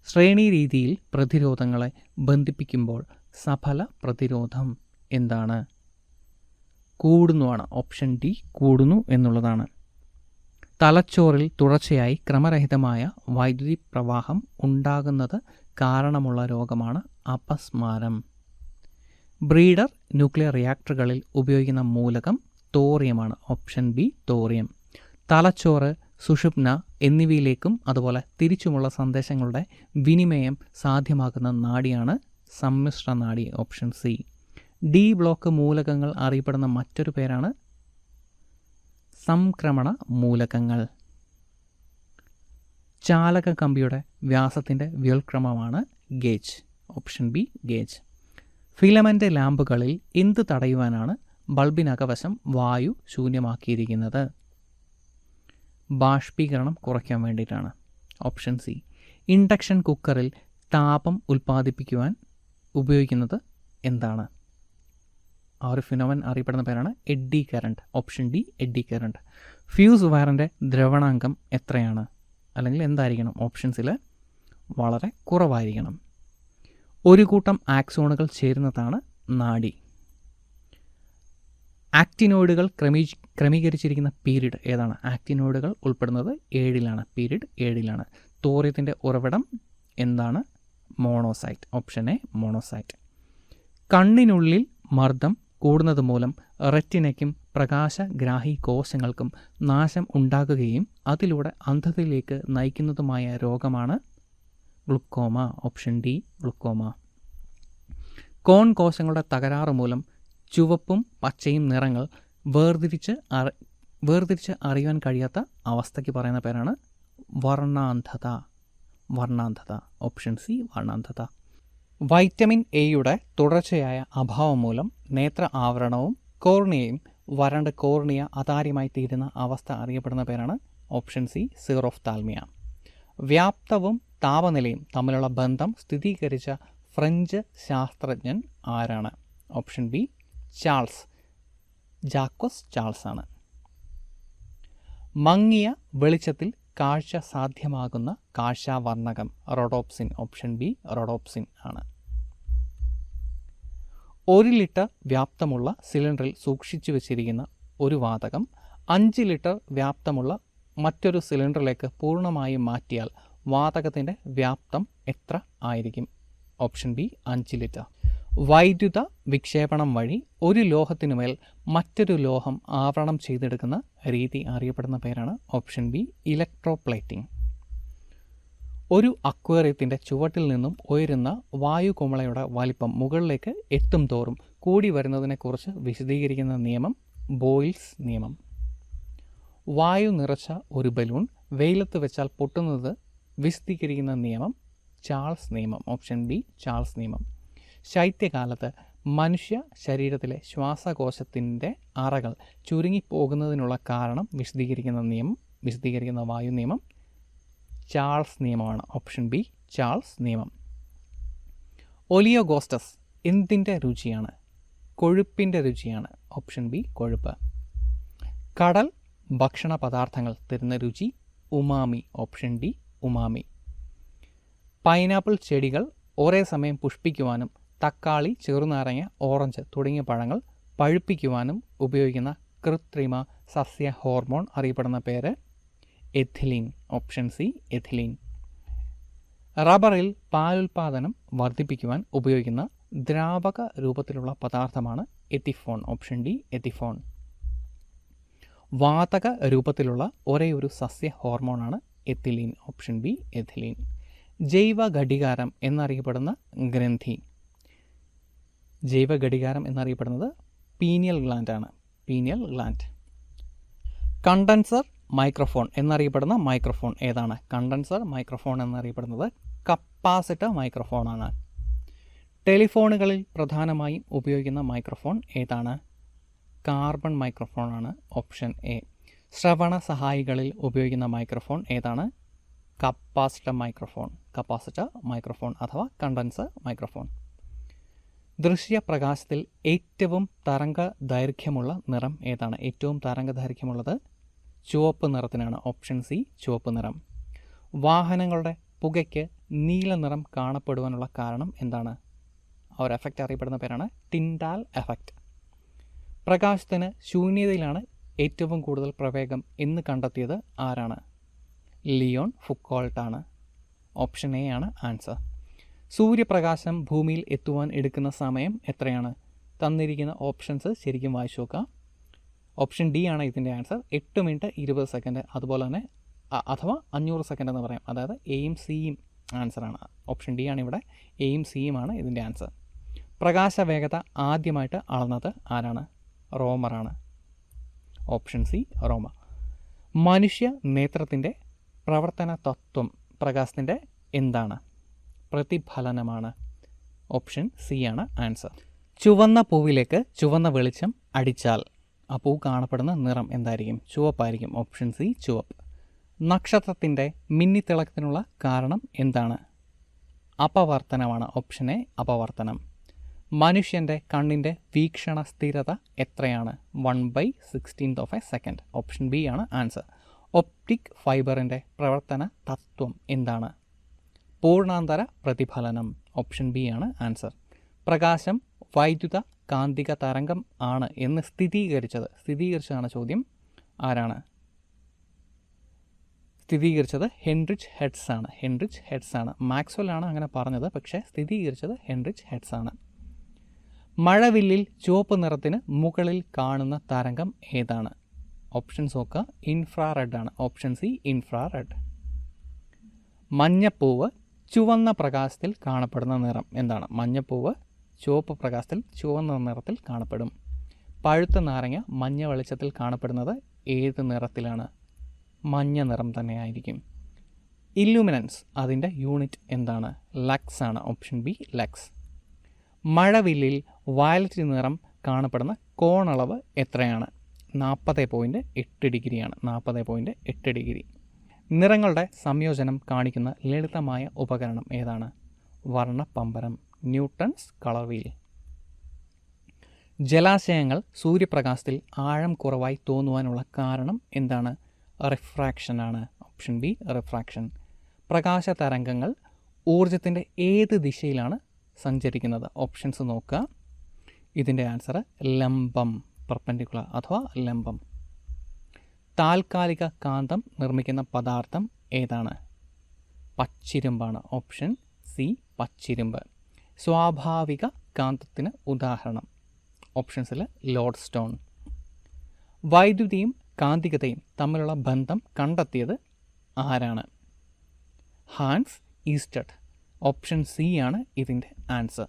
Speaker 1: ശ്രേണി രീതിയിൽ പ്രതിരോധങ്ങളെ ബന്ധിപ്പിക്കുമ്പോൾ സഫല പ്രതിരോധം എന്താണ്? കൂടുന്നുവാണ്. ഓപ്ഷൻ ഡി കൂടുന്നു എന്നുള്ളതാണ്. തലച്ചോറിൽ തുടർച്ചയായി ക്രമരഹിതമായ വൈദ്യുതി പ്രവാഹം ഉണ്ടാകുന്നത് കാരണമുള്ള രോഗമാണ് അപസ്മാരം. ബ്രീഡർ ന്യൂക്ലിയർ റിയാക്ടറുകളിൽ ഉപയോഗിക്കുന്ന മൂലകം തോറിയമാണ്. Option B thorium. തലച്ചോറ്, സുഷുപ്ന എന്നിവയിലേക്കും അതുപോലെ തിരിച്ചുമുള്ള സന്ദേശങ്ങളുടെ വിനിമയം സാധ്യമാക്കുന്ന നാഡിയാണ് സമ്മിശ്ര നാഡി. Option C. ഡി ബ്ലോക്ക് മൂലകങ്ങൾ അറിയപ്പെടുന്ന മറ്റൊരു പേരാണ് സംക്രമണ മൂലകങ്ങൾ. ചാലക കമ്പിയുടെ വ്യാസത്തിൻ്റെ വ്യുൽക്രമമാണ് gauge. Option B gauge. Filament ലാമ്പുകളിൽ എന്ത് തടയുവാനാണ് ബൾബിനകവശം വായു ശൂന്യമാക്കിയിരിക്കുന്നത്? ബാഷ്പീകരണം കുറയ്ക്കാൻ വേണ്ടിയിട്ടാണ്. Option C. ഇൻഡക്ഷൻ കുക്കറിൽ താപം ഉൽപ്പാദിപ്പിക്കുവാൻ ഉപയോഗിക്കുന്നത് എന്താണ്? ആ ഒരു ഫിനോമൻ അറിയപ്പെടുന്ന പേരാണ് eddy current. Option D eddy current. Fuse വയറിൻ്റെ ദ്രവണാങ്കം എത്രയാണ്? അല്ലെങ്കിൽ എന്തായിരിക്കണം? ഓപ്ഷൻസിൽ വളരെ കുറവായിരിക്കണം. ഒരു കൂട്ടം ആക്സോണുകൾ ചേരുന്നതാണ് നാഡി. ആക്റ്റിനോയിഡുകൾ ക്രമീകരിച്ചിരിക്കുന്ന പീരീഡ് ഏതാണ്? ആക്റ്റിനോയിഡുകൾ ഉൾപ്പെടുന്നത് 7-ലാണ്. പീരീഡ് 7-ലാണ്. തോറിയത്തിൻ്റെ ഉറവിടം എന്താണ്? മോണോസൈറ്റ്. Option A monazite. കണ്ണിനുള്ളിൽ മർദ്ദം കൂടുന്നത് മൂലം റെറ്റിനയ്ക്കും പ്രകാശഗ്രാഹി കോശങ്ങൾക്കും നാശം ഉണ്ടാകുകയും അതിലൂടെ അന്ധതയിലേക്ക് നയിക്കുന്നതുമായ രോഗമാണ് ഗ്ലുക്കോമ. Option D ഗ്ലുക്കോമ. കോൺ കോശങ്ങളുടെ തകരാറ് മൂലം ചുവപ്പും പച്ചയും നിറങ്ങൾ വേർതിരിച്ച് അറിയാൻ കഴിയാത്ത അവസ്ഥയ്ക്ക് പറയുന്ന പേരാണ് വർണ്ണാന്ധത. വർണ്ണാന്ധത. ഓപ്ഷൻ സി വർണ്ണാന്ധത. വൈറ്റമിൻ എയുടെ തുടർച്ചയായ അഭാവം മൂലം നേത്ര ആവരണവും കോർണിയയും വരണ്ട് കോർണിയ അതാര്യമായി തീരുന്ന അവസ്ഥ അറിയപ്പെടുന്ന പേരാണ് ഓപ്ഷൻ സി സീറോഫ്താൽമിയ. വ്യാപ്തവും താപനിലയും തമ്മിലുള്ള ബന്ധം സ്ഥിരീകരിച്ച ഫ്രഞ്ച് ശാസ്ത്രജ്ഞൻ ആരാണ്? ഓപ്ഷൻ ബി ജാക്വസ് ചാൾസ് ആണ്. മങ്ങിയ വെളിച്ചത്തിൽ കാഴ്ച സാധ്യമാകുന്ന കാഴ്ചാവർണ്ണകം റോഡോപ്സിൻ. ഓപ്ഷൻ ബി റോഡോപ്സിൻ ആണ്. 1 ലിറ്റർ വ്യാപ്തമുള്ള സിലിണ്ടറിൽ സൂക്ഷിച്ചു വച്ചിരിക്കുന്ന ഒരു വാതകം 5 ലിറ്റർ വ്യാപ്തമുള്ള മറ്റൊരു സിലിണ്ടറിലേക്ക് പൂർണ്ണമായും മാറ്റിയാൽ വാതകത്തിൻ്റെ വ്യാപ്തം എത്ര ആയിരിക്കും? Option B 5 litre. വൈദ്യുത വിക്ഷേപണം വഴി ഒരു ലോഹത്തിനുമേൽ മറ്റൊരു ലോഹം ആവരണം ചെയ്തെടുക്കുന്ന രീതി അറിയപ്പെടുന്ന പേരാണ് ഓപ്ഷൻ ബി ഇലക്ട്രോപ്ലേറ്റിംഗ്. ഒരു അക്വേറിയത്തിൻ്റെ ചുവട്ടിൽ നിന്നും ഉയരുന്ന വായുകുമിളയുടെ വലിപ്പം മുകളിലേക്ക് എത്തും തോറും കൂടി വരുന്നതിനെക്കുറിച്ച് വിശദീകരിക്കുന്ന നിയമം ബോയിൽസ് നിയമം. വായു നിറച്ച ഒരു ബലൂൺ വെയിലത്ത് വെച്ചാൽ പൊട്ടുന്നത് വിശദീകരിക്കുന്ന നിയമം ചാൾസ് നിയമം. ഓപ്ഷൻ ബി ചാൾസ് നിയമം. ശൈത്യകാലത്ത് മനുഷ്യ ശരീരത്തിലെ ശ്വാസകോശത്തിൻ്റെ അറകൾ ചുരുങ്ങിപ്പോകുന്നതിനുള്ള കാരണം വിശദീകരിക്കുന്ന വായു നിയമം ചാൾസ് നിയമമാണ്. ഓപ്ഷൻ ബി ചാൾസ് നിയമം. ഒലിയോഗോസ്റ്റസ് എന്തിൻ്റെ രുചിയാണ്? കൊഴുപ്പിൻ്റെ രുചിയാണ്. ഓപ്ഷൻ ബി കൊഴുപ്പ്. കടൽ ഭക്ഷണ പദാർത്ഥങ്ങൾ തരുന്ന രുചി umami. Option D umami. Pineapple ചെടികൾ ഒരേ സമയം പുഷ്പിക്കുവാനും തക്കാളി, ചെറുനാരങ്ങ, ഓറഞ്ച് തുടങ്ങിയ പഴങ്ങൾ പഴുപ്പിക്കുവാനും ഉപയോഗിക്കുന്ന കൃത്രിമ സസ്യ ഹോർമോൺ അറിയപ്പെടുന്ന പേര് എഥിലീൻ. Option C ethylene. റബ്ബറിൽ പാലുൽപാദനം വർദ്ധിപ്പിക്കുവാൻ ഉപയോഗിക്കുന്ന ദ്രാവക രൂപത്തിലുള്ള പദാർത്ഥമാണ് എത്തിഫോൺ. Option D ethephon. വാതക രൂപത്തിലുള്ള ഒരേയൊരു സസ്യ ഹോർമോണാണ് എത്തിലീൻ. Option B ethylene. ജൈവ ഘടികാരം എന്നറിയപ്പെടുന്ന ഗ്രന്ഥി. ജൈവ ഘടികാരം എന്നറിയപ്പെടുന്നത് പീനിയൽ ഗ്ലാൻഡാണ്. Pineal gland. കണ്ടൻസർ മൈക്രോഫോൺ എന്നറിയപ്പെടുന്ന മൈക്രോഫോൺ ഏതാണ്? കണ്ടൻസർ മൈക്രോഫോൺ എന്നറിയപ്പെടുന്നത് കപ്പാസിറ്റർ മൈക്രോഫോണാണ്. ടെലിഫോണുകളിൽ പ്രധാനമായും ഉപയോഗിക്കുന്ന മൈക്രോഫോൺ ഏതാണ്? കാർബൺ മൈക്രോഫോണാണ്. Option A. ശ്രവണ സഹായികളിൽ ഉപയോഗിക്കുന്ന മൈക്രോഫോൺ ഏതാണ്? Capacitor microphone. കപ്പാസിറ്റർ മൈക്രോഫോൺ അഥവാ കണ്ടൻസർ മൈക്രോഫോൺ. ദൃശ്യപ്രകാശത്തിൽ ഏറ്റവും തരംഗ ദൈർഘ്യമുള്ള നിറം ഏതാണ്? ഏറ്റവും തരംഗ ദൈർഘ്യമുള്ളത് ചുവപ്പ് നിറത്തിനാണ്. ഓപ്ഷൻ സി ചുവപ്പ് നിറം. വാഹനങ്ങളുടെ പുകയ്ക്ക് നീല നിറം കാണപ്പെടുവാനുള്ള കാരണം എന്താണ്? ആ ഒരു എഫക്റ്റ് അറിയപ്പെടുന്ന പേരാണ് ടിൻഡാൽ എഫക്റ്റ്. പ്രകാശത്തിന് ശൂന്യതയിലാണ് ഏറ്റവും കൂടുതൽ പ്രവേഗം എന്ന് കണ്ടെത്തിയത് ആരാണ്? ലിയോൺ ഫുക്കോൾട്ടാണ്. ഓപ്ഷൻ എ ആണ് ആൻസർ. സൂര്യപ്രകാശം ഭൂമിയിൽ എത്തുവാൻ എടുക്കുന്ന സമയം എത്രയാണ്? തന്നിരിക്കുന്ന ഓപ്ഷൻസ് ശരിക്കും വായിച്ചു നോക്കുക. ഓപ്ഷൻ ഡി ആണ് ഇതിൻ്റെ ആൻസർ. 8 minute 20 second. അതുപോലെ തന്നെ അഥവാ 500 സെക്കൻഡ് എന്ന് പറയാം. അതായത് എയും സിയും ആൻസറാണ്. ഓപ്ഷൻ ഡി ആണ് ഇവിടെ. എയും സിയുമാണ് ഇതിൻ്റെ ആൻസർ. പ്രകാശ വേഗത ആദ്യമായിട്ട് അളന്നത് ആരാണ്? റോമറാണ്. ഓപ്ഷൻ സി റോമർ. മനുഷ്യ നേത്രത്തിൻ്റെ പ്രവർത്തന തത്വം പ്രകാശത്തിൻ്റെ എന്താണ്? പ്രതിഫലനമാണ്. ഓപ്ഷൻ സി ആണ് ആൻസർ. ചുവന്ന പൂവിലേക്ക് ചുവന്ന വെളിച്ചം അടിച്ചാൽ ആ പൂ കാണപ്പെടുന്ന നിറം എന്തായിരിക്കും? ചുവപ്പായിരിക്കും. ഓപ്ഷൻ സി ചുവപ്പ്. നക്ഷത്രത്തിൻ്റെ മിന്നിത്തിളക്കത്തിനുള്ള കാരണം എന്താണ്? അപവർത്തനമാണ്. ഓപ്ഷൻ എ അപവർത്തനം. മനുഷ്യൻ്റെ കണ്ണിൻ്റെ വീക്ഷണ സ്ഥിരത എത്രയാണ്? 1/16 സെക്കൻഡ്. ഓപ്ഷൻ ബി ആണ് ആൻസർ. ഒപ്റ്റിക് ഫൈബറിൻ്റെ പ്രവർത്തന തത്വം എന്താണ്? പൂർണ്ണാന്തര പ്രതിഫലനം. ഓപ്ഷൻ ബി ആണ് ആൻസർ. പ്രകാശം വൈദ്യുത കാന്തിക തരംഗം ആണ് എന്ന് സ്ഥിരീകരിച്ചതാണ് ചോദ്യം. ആരാണ് സ്ഥിരീകരിച്ചത്? ഹെൻറിച്ച് ഹെഡ്സ് ആണ്. മാക്സ്വെൽ ആണ് അങ്ങനെ പറഞ്ഞത്, പക്ഷേ സ്ഥിരീകരിച്ചത് ഹെൻറിച്ച് ഹെഡ്സ് ആണ്. മഴവില്ലിൽ ചുവപ്പ് നിറത്തിന് മുകളിൽ കാണുന്ന തരംഗം ഏതാണ്? ഓപ്ഷൻസ് നോക്കുക. ഇൻഫ്രാറെഡ് ആണ്. Option C infrared. മഞ്ഞപ്പൂവ് ചുവന്ന പ്രകാശത്തിൽ കാണപ്പെടുന്ന നിറം എന്താണ്? മഞ്ഞപ്പൂവ് ചുവപ്പ് പ്രകാശത്തിൽ ചുവന്ന നിറത്തിൽ കാണപ്പെടും. പഴുത്ത നാരങ്ങ മഞ്ഞ വെളിച്ചത്തിൽ കാണപ്പെടുന്നത് ഏത് നിറത്തിലാണ്? മഞ്ഞ നിറം തന്നെയായിരിക്കും. ഇല്ലുമിനൻസ് അതിൻ്റെ യൂണിറ്റ് എന്താണ്? ലക്സ് ആണ്. Option B lux. മഴവില്ലിൽ വയലറ്റ് നിറം കാണപ്പെടുന്ന കോണളവ് എത്രയാണ്? 40.8 ഡിഗ്രിയാണ്. 40.8 ഡിഗ്രി. നിറങ്ങളുടെ സംയോജനം കാണിക്കുന്ന ലളിതമായ ഉപകരണം ഏതാണ്? വർണ്ണപ്പമ്പരം. Newton's colour wheel. ജലാശയങ്ങൾ സൂര്യപ്രകാശത്തിൽ ആഴം കുറവായി തോന്നുവാനുള്ള കാരണം എന്താണ്? റിഫ്രാക്ഷനാണ്. Option B refraction. പ്രകാശ തരംഗങ്ങൾ ഊർജത്തിൻ്റെ ഏത് ദിശയിലാണ് സഞ്ചരിക്കുന്നത്? ഓപ്ഷൻസ് നോക്കുക. ഇതിൻ്റെ ആൻസർ ലംബം, പെർപെൻഡിക്കുലർ അഥവാ ലംബം. താൽക്കാലിക കാന്തം നിർമ്മിക്കുന്ന പദാർത്ഥം ഏതാണ്? പച്ചിരുമ്പാണ്. ഓപ്ഷൻ സി പച്ചിരുമ്പ്. സ്വാഭാവിക കാന്തത്തിന് ഉദാഹരണം? ഓപ്ഷൻസിൽ ലോഡ് സ്റ്റോൺ. വൈദ്യുതിയും കാന്തികതയും തമ്മിലുള്ള ബന്ധം കണ്ടെത്തിയത് ആരാണ്? Hans Oersted. ഓപ്ഷൻ സി ആണ് ഇതിൻ്റെ ആൻസർ.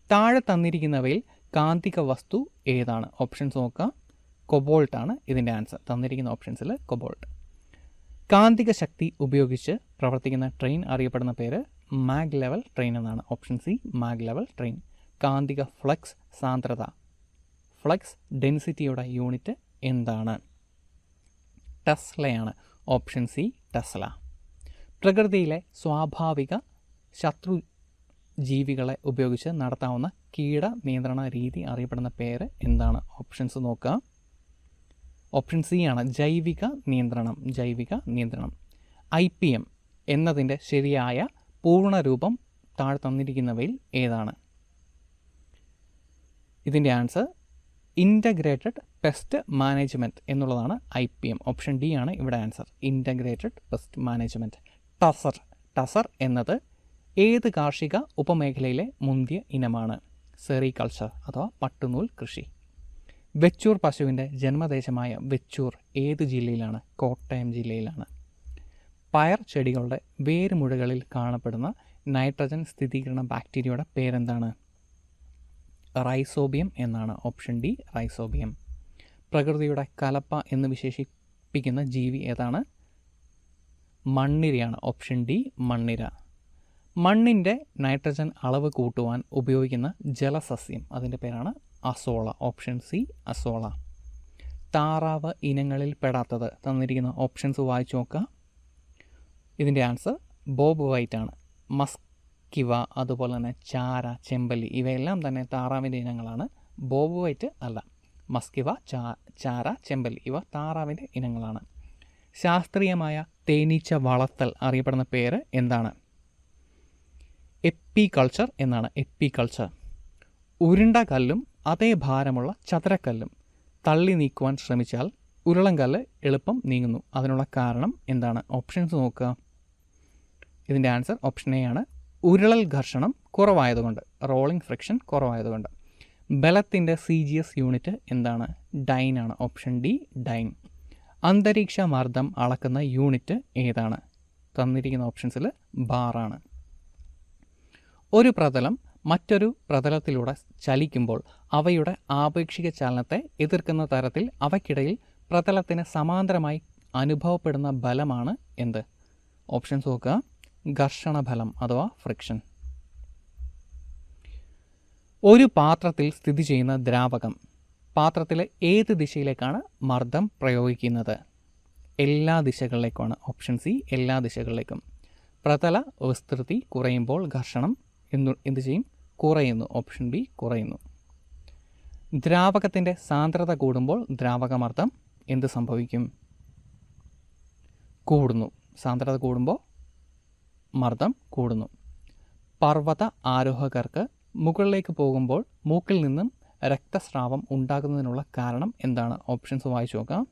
Speaker 1: താഴെ തന്നിരിക്കുന്നവയിൽ കാന്തിക വസ്തു ഏതാണ്? ഓപ്ഷൻസ് നോക്കുക. കൊബോൾട്ട് ആണ് ഇതിൻ്റെ ആൻസർ. തന്നിരിക്കുന്ന ഓപ്ഷൻസിൽ കൊബോൾട്ട്. കാന്തിക ശക്തി ഉപയോഗിച്ച് പ്രവർത്തിക്കുന്ന ട്രെയിൻ അറിയപ്പെടുന്ന പേര് മാഗ് ലെവൽ ട്രെയിൻ എന്നാണ്. Option C maglev train. കാന്തിക ഫ്ലക്സ് സാന്ദ്രത, ഫ്ലക്സ് ഡെൻസിറ്റിയുടെ യൂണിറ്റ് എന്താണ്? ടെസ്ലയാണ്. Option C tesla. പ്രകൃതിയിലെ സ്വാഭാവിക ശത്രു ജീവികളെ ഉപയോഗിച്ച് നടത്താവുന്ന കീട നിയന്ത്രണ രീതി അറിയപ്പെടുന്ന പേര് എന്താണ്? ഓപ്ഷൻസ് നോക്കുക. ഓപ്ഷൻ സി ആണ് ജൈവിക നിയന്ത്രണം. IPM എന്നതിൻ്റെ ശരിയായ പൂർണ്ണരൂപം താഴെ തന്നിരിക്കുന്നവയിൽ ഏതാണ്? ഇതിൻ്റെ ആൻസർ ഇൻ്റഗ്രേറ്റഡ് പെസ്റ്റ് മാനേജ്മെൻറ്റ് എന്നുള്ളതാണ് IPM. ഓപ്ഷൻ ഡി ആണ് ഇവിടെ answer, integrated pest management. Tussar എന്നത് ഏത് കാർഷിക ഉപമേഖലയിലെ മുന്തിയ ഇനമാണ്? സെറികൾച്ചർ അഥവാ പട്ടുനൂൽ കൃഷി. വെച്ചൂർ പശുവിൻ്റെ ജന്മദേശമായ വെച്ചൂർ ഏത് ജില്ലയിലാണ്? കോട്ടയം ജില്ലയിലാണ്. പയർ ചെടികളുടെ വേരുമുഴകളിൽ കാണപ്പെടുന്ന നൈട്രജൻ സ്ഥിരീകരണ ബാക്ടീരിയയുടെ പേരെന്താണ്? റൈസോബിയം എന്നാണ്. Option D rhizobium. പ്രകൃതിയുടെ കലപ്പ എന്ന് വിശേഷിപ്പിക്കുന്ന ജീവി ഏതാണ്? മണ്ണിരയാണ്. ഓപ്ഷൻ ഡി മണ്ണിര. മണ്ണിൻ്റെ നൈട്രജൻ അളവ് കൂട്ടുവാൻ ഉപയോഗിക്കുന്ന ജലസസ്യം അതിൻ്റെ പേരാണ് അസോള. Option C azolla. താറാവ് ഇനങ്ങളിൽ പെടാത്തത് തന്നിരിക്കുന്ന ഓപ്ഷൻസ് വായിച്ചു നോക്കുക. ഇതിൻ്റെ ആൻസർ ബോബ് വൈറ്റ് ആണ്. മസ്കിവ, അതുപോലെ തന്നെ ചാര, ചെമ്പല്ലി ഇവയെല്ലാം തന്നെ താറാവിൻ്റെ ഇനങ്ങളാണ്. ബോബ് വൈറ്റ് അല്ല. മസ്കിവ, ചാര, ചെമ്പല്ലി ഇവ താറാവിൻ്റെ ഇനങ്ങളാണ്. ശാസ്ത്രീയമായ തേനീച്ച വളർത്തൽ അറിയപ്പെടുന്ന പേര് എന്താണ്? എപ്പികൾച്ചർ എന്നാണ്. എപ്പികൾച്ചർ. ഉരുണ്ട കല്ലും അതേ ഭാരമുള്ള ചതുരക്കല്ലും തള്ളി നീക്കുവാൻ ശ്രമിച്ചാൽ ഉരുളൻകല്ല് എളുപ്പം നീങ്ങുന്നു. അതിനുള്ള കാരണം എന്താണ്? ഓപ്ഷൻസ് നോക്കുക. ഇതിൻ്റെ ആൻസർ ഓപ്ഷൻ എ ആണ്. ഉരുളൽ ഘർഷണം കുറവായതുകൊണ്ട്, റോളിംഗ് ഫ്രിക്ഷൻ കുറവായതുകൊണ്ട്. ബലത്തിൻ്റെ CGS യൂണിറ്റ് എന്താണ്? ഡൈൻ ആണ്. Option D dyne. അന്തരീക്ഷ മർദ്ദം അളക്കുന്ന യൂണിറ്റ് ഏതാണ്? തന്നിരിക്കുന്ന ഓപ്ഷൻസിൽ ബാറാണ്. ഒരു പ്രതലം മറ്റൊരു പ്രതലത്തിലൂടെ ചലിക്കുമ്പോൾ അവയുടെ ആപേക്ഷിക ചലനത്തെ എതിർക്കുന്ന തരത്തിൽ അവയ്ക്കിടയിൽ പ്രതലത്തിന് സമാന്തരമായി അനുഭവപ്പെടുന്ന ബലമാണ് എന്ത്? ഓപ്ഷൻസ് നോക്കുക. ഘർഷണബലം അഥവാ ഫ്രിക്ഷൻ. ഒരു പാത്രത്തിൽ സ്ഥിതി ചെയ്യുന്ന ദ്രാവകം പാത്രത്തിലെ ഏത് ദിശയിലേക്കാണ് മർദ്ദം പ്രയോഗിക്കുന്നത്? എല്ലാ ദിശകളിലേക്കുമാണ്. ഓപ്ഷൻ സി എല്ലാ ദിശകളിലേക്കും. പ്രതല വിസ്തൃതി കുറയുമ്പോൾ ഘർഷണം എന്ത് ചെയ്യും? കുറയുന്നു. ഓപ്ഷൻ ബി കുറയുന്നു. ദ്രാവകത്തിൻ്റെ സാന്ദ്രത കൂടുമ്പോൾ ദ്രാവകമർദ്ദം എന്ത് സംഭവിക്കും? കൂടുന്നു. സാന്ദ്രത കൂടുമ്പോൾ മർദ്ദം കൂടുന്നു. പർവ്വത ആരോഹകർക്ക് മുകളിലേക്ക് പോകുമ്പോൾ മൂക്കിൽ നിന്നും രക്തസ്രാവം ഉണ്ടാകുന്നതിനുള്ള കാരണം എന്താണ്? ഓപ്ഷൻസ് വായിച്ചു നോക്കാം.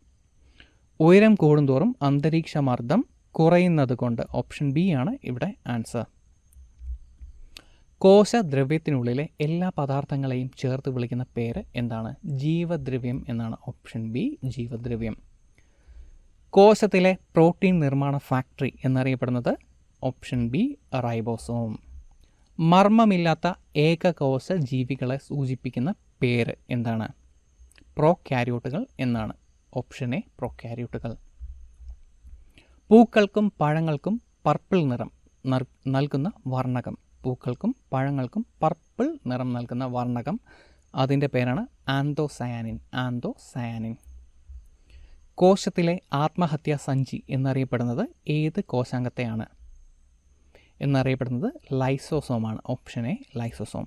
Speaker 1: ഉയരം കൂടുന്തോറും അന്തരീക്ഷ മർദ്ദം കുറയുന്നത് കൊണ്ട്. ഓപ്ഷൻ ബി ആണ് ഇവിടെ ആൻസർ. കോശദ്രവ്യത്തിനുള്ളിലെ എല്ലാ പദാർത്ഥങ്ങളെയും ചേർത്ത് വിളിക്കുന്ന പേര് എന്താണ്? ജീവദ്രവ്യം എന്നാണ്. ഓപ്ഷൻ ബി ജീവദ്രവ്യം. കോശത്തിലെ പ്രോട്ടീൻ നിർമ്മാണ ഫാക്ടറി എന്നറിയപ്പെടുന്നത്? Option B ribosome. മർമ്മമില്ലാത്ത ഏകകോശ ജീവികളെ സൂചിപ്പിക്കുന്ന പേര് എന്താണ്? പ്രോകാരിയോട്ടുകൾ എന്നാണ്. ഓപ്ഷൻ എ പ്രോകാരിയോട്ടുകൾ. പൂക്കൾക്കും പഴങ്ങൾക്കും പർപ്പിൾ നിറം നൽകുന്ന വർണ്ണകം. പൂക്കൾക്കും പഴങ്ങൾക്കും പർപ്പിൾ നിറം നൽകുന്ന വർണ്ണകം അതിൻ്റെ പേരാണ് ആന്തോസയാനിൻ. ആന്തോസയാനിൻ. കോശത്തിലെ ആത്മഹത്യാ സഞ്ചി എന്നറിയപ്പെടുന്നത് ഏത് കോശാംഗത്തെയാണ്? എന്നറിയപ്പെടുന്നത് ലൈസോസോമാണ്. Option A lysosome.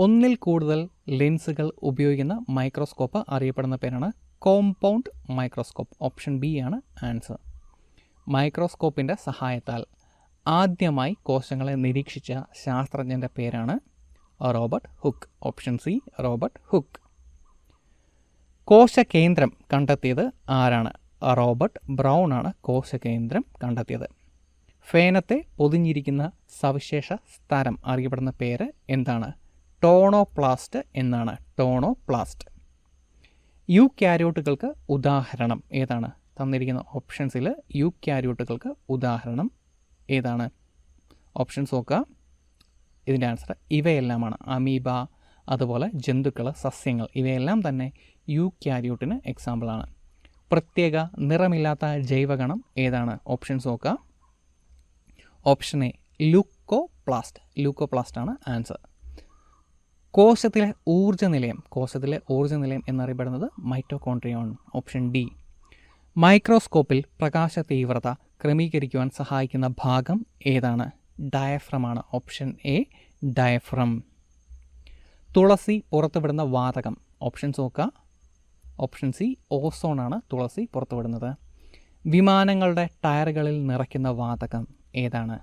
Speaker 1: ഒന്നിൽ കൂടുതൽ ലെൻസുകൾ ഉപയോഗിക്കുന്ന മൈക്രോസ്കോപ്പ് അറിയപ്പെടുന്ന പേരാണ് കോമ്പൗണ്ട് മൈക്രോസ്കോപ്പ്. ഓപ്ഷൻ ബി ആണ് ആൻസർ. മൈക്രോസ്കോപ്പിൻ്റെ സഹായത്താൽ ആദ്യമായി കോശങ്ങളെ നിരീക്ഷിച്ച ശാസ്ത്രജ്ഞൻ്റെ പേരാണ് Robert Hooke. Option C Robert Hooke. കോശകേന്ദ്രം കണ്ടെത്തിയത് ആരാണ്? റോബർട്ട് ബ്രൗൺ ആണ് കോശകേന്ദ്രം കണ്ടെത്തിയത്. ഫേനത്തെ പൊതിഞ്ഞിരിക്കുന്ന സവിശേഷ സ്ഥലം അറിയപ്പെടുന്ന പേര് എന്താണ്? ടോണോപ്ലാസ്റ്റ് എന്നാണ്. ടോണോപ്ലാസ്റ്റ്. യൂക്യാരിയോട്ടുകൾക്ക് ഉദാഹരണം ഏതാണ്? തന്നിരിക്കുന്ന ഓപ്ഷൻസിൽ യൂക്യാരിയോട്ടുകൾക്ക് ഉദാഹരണം ഏതാണ്? ഓപ്ഷൻസ് നോക്കുക. ഇതിൻ്റെ ആൻസർ ഇവയെല്ലാമാണ്. അമീബ, അതുപോലെ ജന്തുക്കൾ, സസ്യങ്ങൾ ഇവയെല്ലാം തന്നെ യൂക്യാരിയോട്ടിന് എക്സാമ്പിളാണ്. പ്രത്യേക നിറമില്ലാത്ത ജൈവകണം ഏതാണ്? ഓപ്ഷൻസ് നോക്കുക. Option A leucoplast. ലൂക്കോപ്ലാസ്റ്റ് ആണ് ആൻസർ. കോശത്തിലെ ഊർജ്ജ നിലയം എന്നറിയപ്പെടുന്നത് മൈറ്റോകോൺട്രിയോൺ. Option D. മൈക്രോസ്കോപ്പിൽ പ്രകാശ തീവ്രത ക്രമീകരിക്കുവാൻ സഹായിക്കുന്ന ഭാഗം ഏതാണ്? ഡയഫ്രമാണ്. Option A diaphragm. തുളസി പുറത്തുവിടുന്ന വാതകം. ഓപ്ഷൻസ് നോക്കുക. ഓപ്ഷൻ സി ഓസോണാണ് തുളസി പുറത്തുവിടുന്നത്. വിമാനങ്ങളുടെ ടയറുകളിൽ നിറയ്ക്കുന്ന വാതകം ഏതാണ്?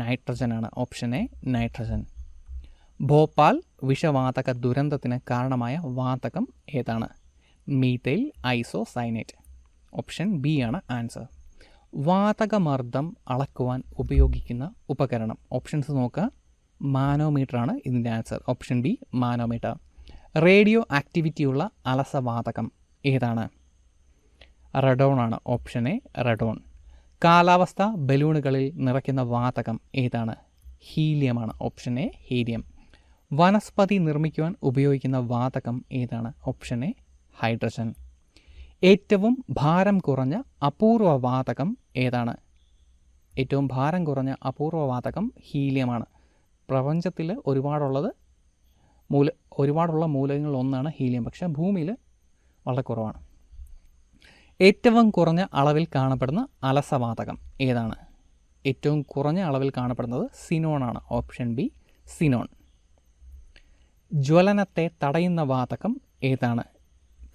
Speaker 1: നൈട്രജനാണ്. Option A nitrogen. ഭോപ്പാൽ വിഷവാതക ദുരന്തത്തിന് കാരണമായ വാതകം ഏതാണ്? Methyl isocyanate. ഓപ്ഷൻ ബി ആണ് ആൻസർ. വാതകമർദ്ദം അളക്കുവാൻ ഉപയോഗിക്കുന്ന ഉപകരണം. ഓപ്ഷൻസ് നോക്കുക. മാനോമീറ്റർ ആണ് ഇതിൻ്റെ answer. Option B manometer. Radio ആക്ടിവിറ്റിയുള്ള അലസവാതകം ഏതാണ്? റഡോൺ ആണ്. Option A radon. കാലാവസ്ഥ ബലൂണുകളിൽ നിറയ്ക്കുന്ന വാതകം ഏതാണ്? ഹീലിയമാണ്. Option A helium. വനസ്പതി നിർമ്മിക്കുവാൻ ഉപയോഗിക്കുന്ന വാതകം ഏതാണ്? Option A hydrogen. ഏറ്റവും ഭാരം കുറഞ്ഞ അപൂർവ വാതകം ഏതാണ്? ഏറ്റവും ഭാരം കുറഞ്ഞ അപൂർവ വാതകം ഹീലിയമാണ്. പ്രപഞ്ചത്തിൽ ഒരുപാടുള്ള മൂലകങ്ങളിൽ ഒന്നാണ് ഹീലിയം, പക്ഷേ ഭൂമിയിൽ വളരെ കുറവാണ്. ഏറ്റവും കുറഞ്ഞ അളവിൽ കാണപ്പെടുന്ന അലസവാതകം ഏതാണ്? ഏറ്റവും കുറഞ്ഞ അളവിൽ കാണപ്പെടുന്നത് സിനോൺ ആണ്. Option B xenon. ജ്വലനത്തെ തടയുന്ന വാതകം ഏതാണ്?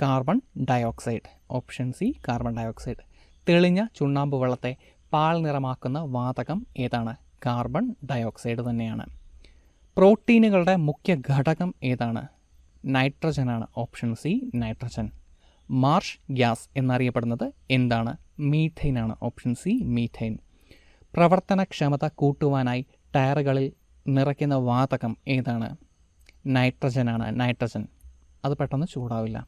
Speaker 1: Carbon dioxide. Option C carbon dioxide. തെളിഞ്ഞ ചുണ്ണാമ്പ് വെള്ളത്തെ പാൽ നിറമാക്കുന്ന വാതകം ഏതാണ്? കാർബൺ ഡയോക്സൈഡ് തന്നെയാണ്. പ്രോട്ടീനുകളുടെ മുഖ്യ ഘടകം ഏതാണ്? നൈട്രജനാണ്. Option C nitrogen. Marsh gas എന്നറിയപ്പെടുന്നത് എന്താണ്? മീഥൈൻ ആണ്. Option C methane. പ്രവർത്തനക്ഷമത കൂട്ടുവാനായി ടയറുകളിൽ നിറയ്ക്കുന്ന വാതകം ഏതാണ്? നൈട്രജനാണ്. നൈട്രജൻ. അത് പെട്ടെന്ന് ചൂടാവില്ല.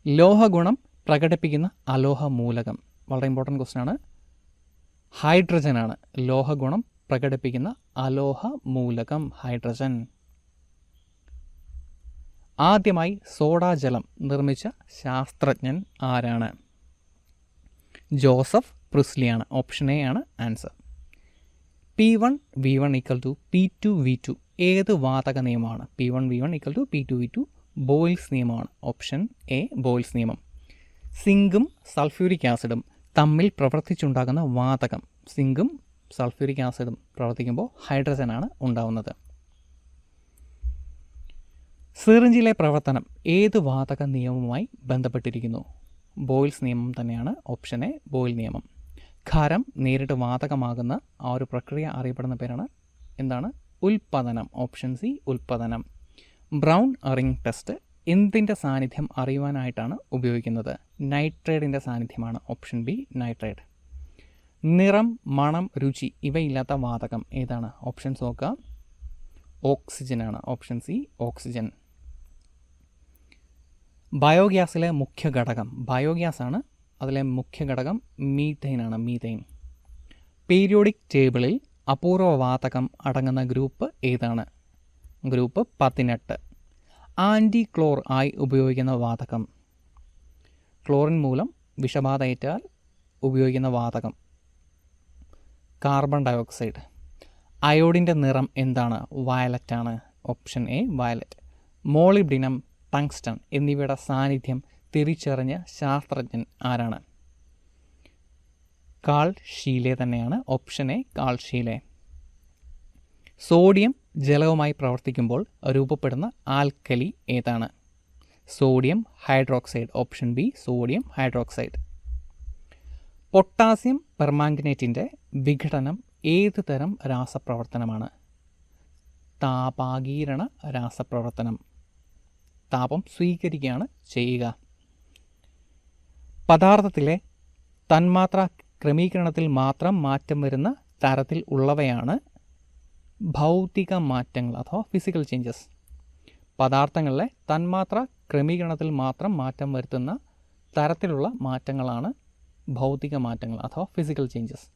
Speaker 1: ലോഹഗുണം പ്രകടിപ്പിക്കുന്ന അലോഹ മൂലകം. വളരെ ഇമ്പോർട്ടൻറ്റ് ക്വസ്റ്റ്യൻ ആണ്. ഹൈഡ്രജനാണ്. ലോഹഗുണം പ്രകടിപ്പിക്കുന്ന അലോഹ മൂലകം ഹൈഡ്രജൻ. ആദ്യമായി സോഡാജലം നിർമ്മിച്ച ശാസ്ത്രജ്ഞൻ ആരാണ്? ജോസഫ് പ്രിസ്ലിയാണ്. ഓപ്ഷൻ എ ആണ് answer. P1 V1 = P2 V2 ഏത് വാതക നിയമമാണ്? P1 V1 = P2 V2 boils നിയമമാണ്. ഓപ്ഷൻ എ ബോയിൽസ് നിയമം. സിങ്കും സൾഫ്യൂരിക് ആസിഡും തമ്മിൽ പ്രവർത്തിച്ചുണ്ടാകുന്ന വാതകം. സിങ്കും സൾഫ്യൂരിക് ആസിഡും പ്രവർത്തിക്കുമ്പോൾ ഹൈഡ്രജനാണ് ഉണ്ടാവുന്നത്. സിറിഞ്ചിലെ പ്രവർത്തനം ഏത് വാതക നിയമവുമായി ബന്ധപ്പെട്ടിരിക്കുന്നു? ബോയിൽസ് നിയമം തന്നെയാണ്. ഓപ്ഷൻ എ ബോയിൽ നിയമം. ഖരം നേരിട്ട് വാതകമാകുന്ന ആ ഒരു പ്രക്രിയ അറിയപ്പെടുന്ന പേരാണ് എന്താണ്? ഉൽപ്പതനം. ഓപ്ഷൻ സി ഉൽപ്പതനം. ബ്രൗൺ റിംഗ് ടെസ്റ്റ് എന്തിൻ്റെ സാന്നിധ്യം അറിയുവാനായിട്ടാണ് ഉപയോഗിക്കുന്നത്? നൈട്രേറ്റിൻ്റെ സാന്നിധ്യമാണ്. Option B nitrate. നിറം, മണം, രുചി ഇവയില്ലാത്ത വാതകം ഏതാണ്? ഓപ്ഷൻസ് നോക്കുക. ഓക്സിജനാണ്. Option C oxygen. ബയോഗ്യാസിലെ മുഖ്യ ഘടകം. ബയോഗ്യാസാണ് അതിലെ മുഖ്യ ഘടകം. മീഥൈനാണ്. മീഥൈൻ. പീരിയോഡിക് ടേബിളിൽ അപൂർവ വാതകം അടങ്ങുന്ന ഗ്രൂപ്പ് ഏതാണ്? ഗ്രൂപ്പ് 18. ആൻറ്റി ക്ലോർ ആയി ഉപയോഗിക്കുന്ന വാതകം. ക്ലോറിൻ മൂലം വിഷബാധ ഏറ്റാൽ ഉപയോഗിക്കുന്ന വാതകം കാർബൺ ഡയോക്സൈഡ്. അയോഡിൻ്റെ നിറം എന്താണ്? വയലറ്റാണ്. Option A violet. Molybdenum, tungsten എന്നിവയുടെ സാന്നിധ്യം തിരിച്ചറിഞ്ഞ ശാസ്ത്രജ്ഞൻ ആരാണ്? കാൾ ഷീലെ തന്നെയാണ്. Option A Carl Scheele. Sodium ജലവുമായി പ്രവർത്തിക്കുമ്പോൾ രൂപപ്പെടുന്ന ആൽക്കലി ഏതാണ്? Sodium hydroxide. Option B sodium hydroxide. Potassium പെർമാംഗനേറ്റിൻ്റെ വിഘടനം ഏത് തരം രാസപ്രവർത്തനമാണ്? താപാകീരണ രാസപ്രവർത്തനം. താപം സ്വീകരിക്കുകയാണ് ചെയ്യുക. പദാർത്ഥത്തിലെ തന്മാത്ര ക്രമീകരണത്തിൽ മാത്രം മാറ്റം വരുന്ന തരത്തിൽ ഉള്ളവയാണ് ഭൗതിക മാറ്റങ്ങൾ അഥവാ ഫിസിക്കൽ ചേഞ്ചസ്. പദാർത്ഥങ്ങളിലെ തന്മാത്ര ക്രമീകരണത്തിൽ മാത്രം മാറ്റം വരുത്തുന്ന തരത്തിലുള്ള മാറ്റങ്ങളാണ് ഭൗതിക മാറ്റങ്ങൾ അഥവാ ഫിസിക്കൽ ചേഞ്ചസ്.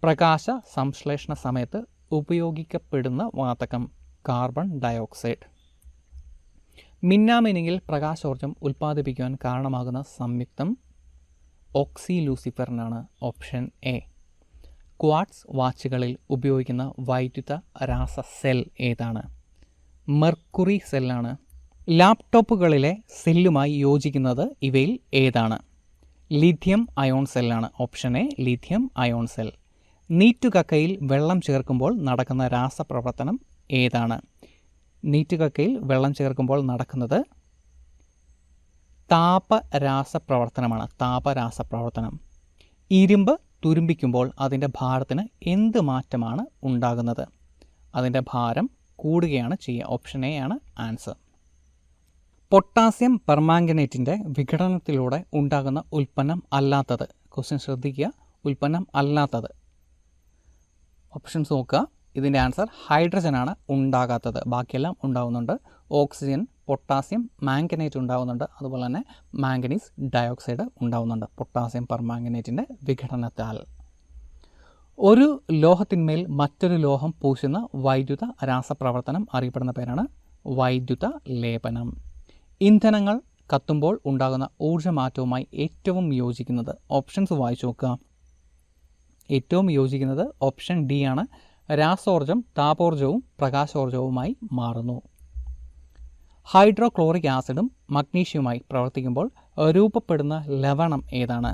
Speaker 1: പ്രകാശ സംശ്ലേഷണ സമയത്ത് ഉപയോഗിക്കപ്പെടുന്ന വാതകം കാർബൺ ഡയോക്സൈഡ്. മിന്നാമിനുങ്ങിൽ പ്രകാശോർജ്ജം ഉൽപ്പാദിപ്പിക്കുവാൻ കാരണമാകുന്ന സംയുക്തം ഓക്സിലൂസിഫറിനാണ്. Option A. ക്വാർട്സ് വാച്ചുകളിൽ ഉപയോഗിക്കുന്ന വൈദ്യുത രാസ സെൽ ഏതാണ്? മെർക്കുറി സെല്ലാണ്. ലാപ്ടോപ്പുകളിലെ സെല്ലുമായി യോജിക്കുന്നത് ഇവയിൽ ഏതാണ്? ലിഥിയം അയോൺ സെല്ലാണ്. Option A lithium ion cell. നീറ്റുകക്കയിൽ വെള്ളം ചേർക്കുമ്പോൾ നടക്കുന്ന രാസപ്രവർത്തനം ഏതാണ്? നീറ്റുകക്കയിൽ വെള്ളം ചേർക്കുമ്പോൾ നടക്കുന്നത് താപരാസപ്രവർത്തനമാണ്. താപരാസപ്രവർത്തനം. ഇരുമ്പ് തുരുമ്പിക്കുമ്പോൾ അതിൻ്റെ ഭാരത്തിന് എന്ത് മാറ്റമാണ് ഉണ്ടാകുന്നത്? അതിൻ്റെ ഭാരം കൂടുകയാണ് ചെയ്യുക. ഓപ്ഷൻ എ ആണ് ആൻസർ. പൊട്ടാസ്യം പെർമാംഗനേറ്റിൻ്റെ വിഘടനത്തിലൂടെ ഉണ്ടാകുന്ന ഉൽപ്പന്നം അല്ലാത്തത്. ക്വസ്റ്റ്യൻ ശ്രദ്ധിക്കുക, ഉൽപ്പന്നം അല്ലാത്തത്. ഓപ്ഷൻസ് നോക്കുക. ഇതിൻ്റെ ആൻസർ ഹൈഡ്രജനാണ് ഉണ്ടാകാത്തത്, ബാക്കിയെല്ലാം ഉണ്ടാകുന്നുണ്ട്. ഓക്സിജൻ, പൊട്ടാസ്യം, മാംഗനേറ്റ് ഉണ്ടാകുന്നുണ്ട്. അതുപോലെ തന്നെ മാംഗനീസ് ഡയോക്സൈഡ് ഉണ്ടാകുന്നുണ്ട് പൊട്ടാസ്യം പെർമാംഗനേറ്റിൻ്റെ വിഘടനത്താൽ. ഒരു ലോഹത്തിന്മേൽ മറ്റൊരു ലോഹം പൂശുന്ന വൈദ്യുത രാസപ്രവർത്തനം അറിയപ്പെടുന്ന പേരാണ് വൈദ്യുത ലേപനം. ഇന്ധനങ്ങൾ കത്തുമ്പോൾ ഉണ്ടാകുന്ന ഊർജ്ജമാറ്റവുമായി ഏറ്റവും യോജിക്കുന്നത്. ഓപ്ഷൻസ് വായിച്ചു നോക്കുക. ഏറ്റവും യോജിക്കുന്നത് ഓപ്ഷൻ ഡി ആണ്. രാസോർജം താപോർജവും പ്രകാശോർജവുമായി മാറുന്നു. ഹൈഡ്രോക്ലോറിക് ആസിഡും മഗ്നീഷ്യവുമായി പ്രവർത്തിക്കുമ്പോൾ രൂപപ്പെടുന്ന ലവണം ഏതാണ്?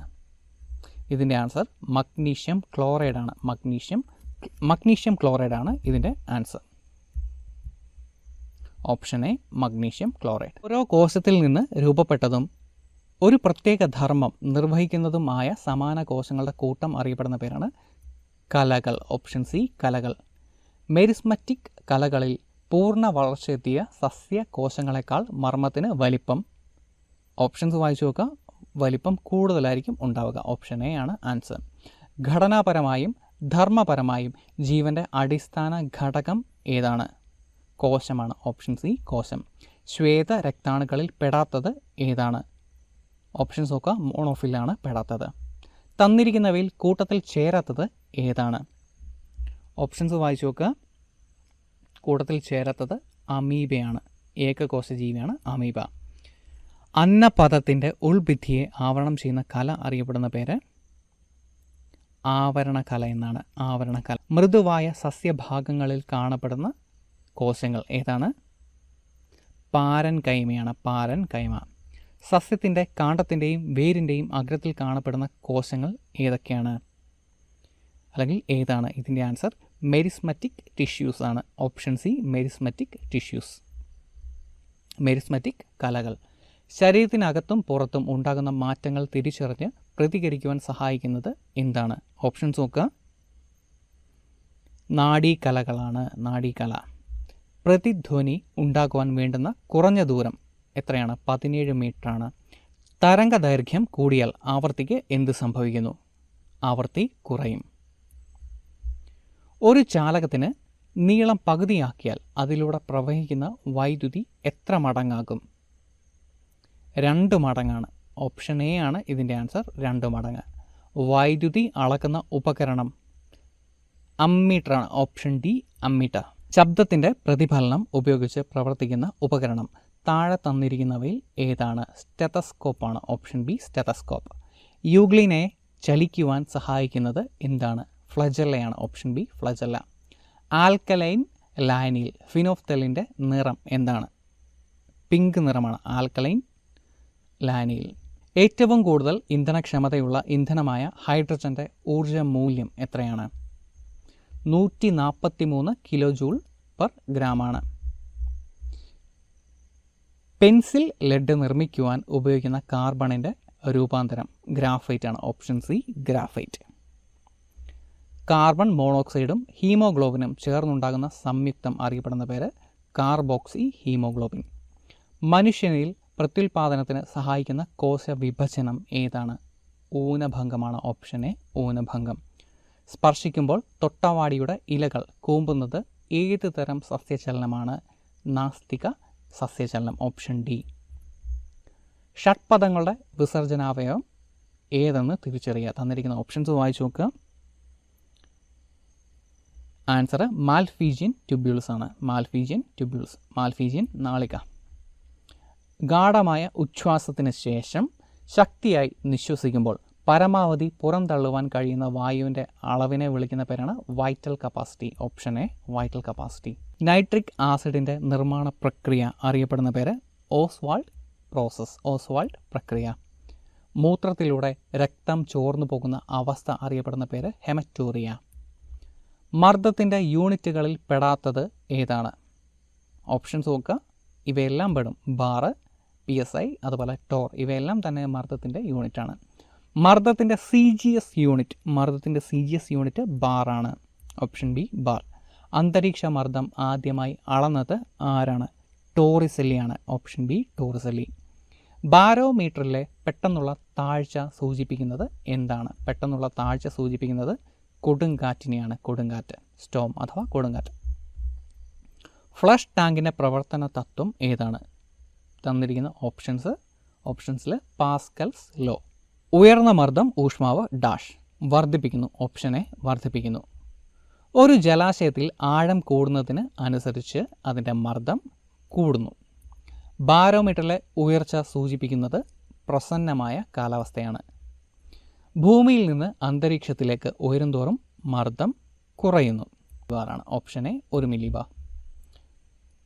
Speaker 1: ഇതിൻ്റെ ആൻസർ മഗ്നീഷ്യം ക്ലോറൈഡ് ആണ്. മഗ്നീഷ്യം ക്ലോറൈഡ് ആണ് ഇതിൻ്റെ answer. Option A magnesium chloride. ഓരോ കോശത്തിൽ നിന്ന് രൂപപ്പെട്ടതും ഒരു പ്രത്യേക ധർമ്മം നിർവഹിക്കുന്നതുമായ സമാന കോശങ്ങളുടെ കൂട്ടം അറിയപ്പെടുന്ന പേരാണ് കലകൾ. ഓപ്ഷൻ സി കലകൾ. മെരിസ്മറ്റിക് കലകളിൽ പൂർണ്ണ വളർച്ചയെത്തിയ സസ്യ കോശങ്ങളെക്കാൾ മർമ്മത്തിന് വലിപ്പം. ഓപ്ഷൻസ് വായിച്ചു നോക്കുക. വലിപ്പം കൂടുതലായിരിക്കും ഉണ്ടാവുക. ഓപ്ഷൻ എ ആണ് ആൻസർ. ഘടനാപരമായും ധർമ്മപരമായും ജീവൻ്റെ അടിസ്ഥാന ഘടകം ഏതാണ്? കോശമാണ്. ഓപ്ഷൻ സി കോശം. ശ്വേത രക്താണുക്കളിൽ പെടാത്തത് ഏതാണ്? ഓപ്ഷൻസ് നോക്കുക. മോണോഫിലാണ് പെടാത്തത്. തന്നിരിക്കുന്നവയിൽ കൂട്ടത്തിൽ ചേരാത്തത് ഏതാണ്? ഓപ്ഷൻസ് വായിച്ചു നോക്കുക. കൂട്ടത്തിൽ ചേരാത്തത് അമീബയാണ്. ഏകകോശ ജീവിയാണ് അമീബ. അന്നപദത്തിൻ്റെ ഉൾഭിത്തിയെ ആവരണം ചെയ്യുന്ന കല അറിയപ്പെടുന്ന പേര് ആവരണകല എന്നാണ്. ആവരണകല. മൃദുവായ സസ്യഭാഗങ്ങളിൽ കാണപ്പെടുന്ന കോശങ്ങൾ ഏതാണ്? പാരൻ കൈമയാണ്. പാരൻ കൈമ. സസ്യത്തിൻ്റെ കാണ്ഡത്തിൻ്റെയും വേരിൻ്റെയും അഗ്രത്തിൽ കാണപ്പെടുന്ന കോശങ്ങൾ ഏതൊക്കെയാണ്, അല്ലെങ്കിൽ ഏതാണ്? ഇതിൻ്റെ ആൻസർ മെരിസ്മറ്റിക് ടിഷ്യൂസ് ആണ്. Option C meristematic tissues. Meristematic കലകൾ. ശരീരത്തിനകത്തും പുറത്തും ഉണ്ടാകുന്ന മാറ്റങ്ങൾ തിരിച്ചറിഞ്ഞ് പ്രതികരിക്കുവാൻ സഹായിക്കുന്നത് എന്താണ്? ഓപ്ഷൻസ് നോക്കുക. നാഡീകലകളാണ്. നാഡീകല. പ്രതിധ്വനി ഉണ്ടാക്കുവാൻ വേണ്ടുന്ന കുറഞ്ഞ ദൂരം എത്രയാണ്? 17 മീറ്ററാണ്. തരംഗ ദൈർഘ്യം കൂടിയാൽ ആവൃത്തിക്ക് എന്ത് സംഭവിക്കുന്നു? ആവൃത്തി കുറയും. ഒരു ചാലകത്തിന് നീളം പകുതിയാക്കിയാൽ അതിലൂടെ പ്രവഹിക്കുന്ന വൈദ്യുതി എത്ര മടങ്ങാകും? 2 മടങ്ങാണ്. ഓപ്ഷൻ എ ആണ് ഇതിൻ്റെ ആൻസർ. 2 മടങ്ങ്. വൈദ്യുതി അളക്കുന്ന ഉപകരണം അമ്മീറ്ററാണ്. Option D ammeter. ശബ്ദത്തിൻ്റെ പ്രതിഫലനം ഉപയോഗിച്ച് പ്രവർത്തിക്കുന്ന ഉപകരണം താഴെ തന്നിരിക്കുന്നവയിൽ ഏതാണ്? സ്റ്റെതസ്കോപ്പാണ്. Option B stethoscope. യൂഗ്ലിനെ ചലിക്കുവാൻ സഹായിക്കുന്നത് എന്താണ്? ഫ്ലജല്ലയാണ്. Option B flagella. ആൽക്കലൈൻ ലായനിയിൽ ഫിനോഫ്തലിൻ്റെ നിറം എന്താണ്? പിങ്ക് നിറമാണ് ആൽക്കലൈൻ ലായനിയിൽ. ഏറ്റവും കൂടുതൽ ഇന്ധനക്ഷമതയുള്ള ഇന്ധനമായ ഹൈഡ്രജൻ്റെ ഊർജ്ജ മൂല്യം എത്രയാണ്? 143 കിലോ ജൂൾ പെർ ഗ്രാമാണ്. പെൻസിൽ ലെഡ് നിർമ്മിക്കുവാൻ ഉപയോഗിക്കുന്ന കാർബണിൻ്റെ രൂപാന്തരം ഗ്രാഫൈറ്റ് ആണ്. Option C graphite. കാർബൺ മോണോക്സൈഡും ഹീമോഗ്ലോബിനും ചേർന്നുണ്ടാകുന്ന സംയുക്തം അറിയപ്പെടുന്ന പേര് കാർബോക്സി ഹീമോഗ്ലോബിൻ. മനുഷ്യനിൽ പ്രത്യുൽപാദനത്തിന് സഹായിക്കുന്ന കോശ വിഭജനം ഏതാണ്? ഊനഭംഗമാണ്. Option A ഊനഭംഗം. സ്പർശിക്കുമ്പോൾ തൊട്ടവാടിയുടെ ഇലകൾ കൂമ്പുന്നത് ഏത് തരം സസ്യചലനമാണ്? നാസ്തിക സസ്യചലനം. Option D. ഷഡ്പദങ്ങളുടെ വിസർജനാവയവം ഏതെന്ന് തിരിച്ചറിയുക. തന്നിരിക്കുന്ന ഓപ്ഷൻസ് വായിച്ചു നോക്കുക. ആൻസർ മാൽഫീജിയൻ ട്യൂബ്യൂൾസ് ആണ്. Malpighian tubules. മാൽഫീജിയൻ നാളിക. ഗാഢമായ ഉച്ഛ്വാസത്തിന് ശേഷം ശക്തിയായി നിശ്വസിക്കുമ്പോൾ പരമാവധി പുറന്തള്ളുവാൻ കഴിയുന്ന വായുവിൻ്റെ അളവിനെ വിളിക്കുന്ന പേരാണ് vital capacity. Option A vital capacity. Nitric ആസിഡിൻ്റെ നിർമ്മാണ പ്രക്രിയ അറിയപ്പെടുന്ന പേര് ഓസ്വാൾഡ് പ്രോസസ്. ഓസ്വാൾഡ് പ്രക്രിയ. മൂത്രത്തിലൂടെ രക്തം ചോർന്നു പോകുന്ന അവസ്ഥ അറിയപ്പെടുന്ന പേര് ഹെമറ്റൂറിയ. മർദ്ദത്തിൻ്റെ യൂണിറ്റുകളിൽ പെടാത്തത് ഏതാണ്? ഓപ്ഷൻസ് നോക്കുക. ഇവയെല്ലാം പെടും. ബാറ്, PSI, അതുപോലെ ടോർ, ഇവയെല്ലാം തന്നെ മർദ്ദത്തിൻ്റെ യൂണിറ്റാണ്. മർദ്ദത്തിൻ്റെ CGS യൂണിറ്റ് ബാറാണ്. Option B bar. അന്തരീക്ഷ മർദ്ദം ആദ്യമായി അളന്നത് ആരാണ്? ടോറിസെല്ലിയാണ്. Option B Torricelli. ബാരോമീറ്ററിലെ പെട്ടെന്നുള്ള താഴ്ച സൂചിപ്പിക്കുന്നത് എന്താണ്? പെട്ടെന്നുള്ള താഴ്ച സൂചിപ്പിക്കുന്നത് കൊടുങ്കാറ്റിനെയാണ്. കൊടുങ്കാറ്റ്, സ്റ്റോം അഥവാ കൊടുങ്കാറ്റ്. ഫ്ലഷ് ടാങ്കിൻ്റെ പ്രവർത്തന തത്വം ഏതാണ്? തന്നിരിക്കുന്ന ഓപ്ഷൻസിൽ പാസ്കൽസ് ലോ. ഉയർന്ന മർദ്ദം ഊഷ്മാവ് ഡാഷ് വർദ്ധിപ്പിക്കുന്നു. ഓപ്ഷൻ എ വർദ്ധിപ്പിക്കുന്നു. ഒരു ജലാശയത്തിൽ ആഴം കൂടുന്നതിന് അനുസരിച്ച് അതിൻ്റെ മർദ്ദം കൂടുന്നു. ബാരോമീറ്ററിലെ ഉയർച്ച സൂചിപ്പിക്കുന്നത് പ്രസന്നമായ കാലാവസ്ഥയാണ്. ഭൂമിയിൽ നിന്ന് അന്തരീക്ഷത്തിലേക്ക് ഉയരുംതോറും മർദ്ദം കുറയുന്നു. Option A 1 millibar.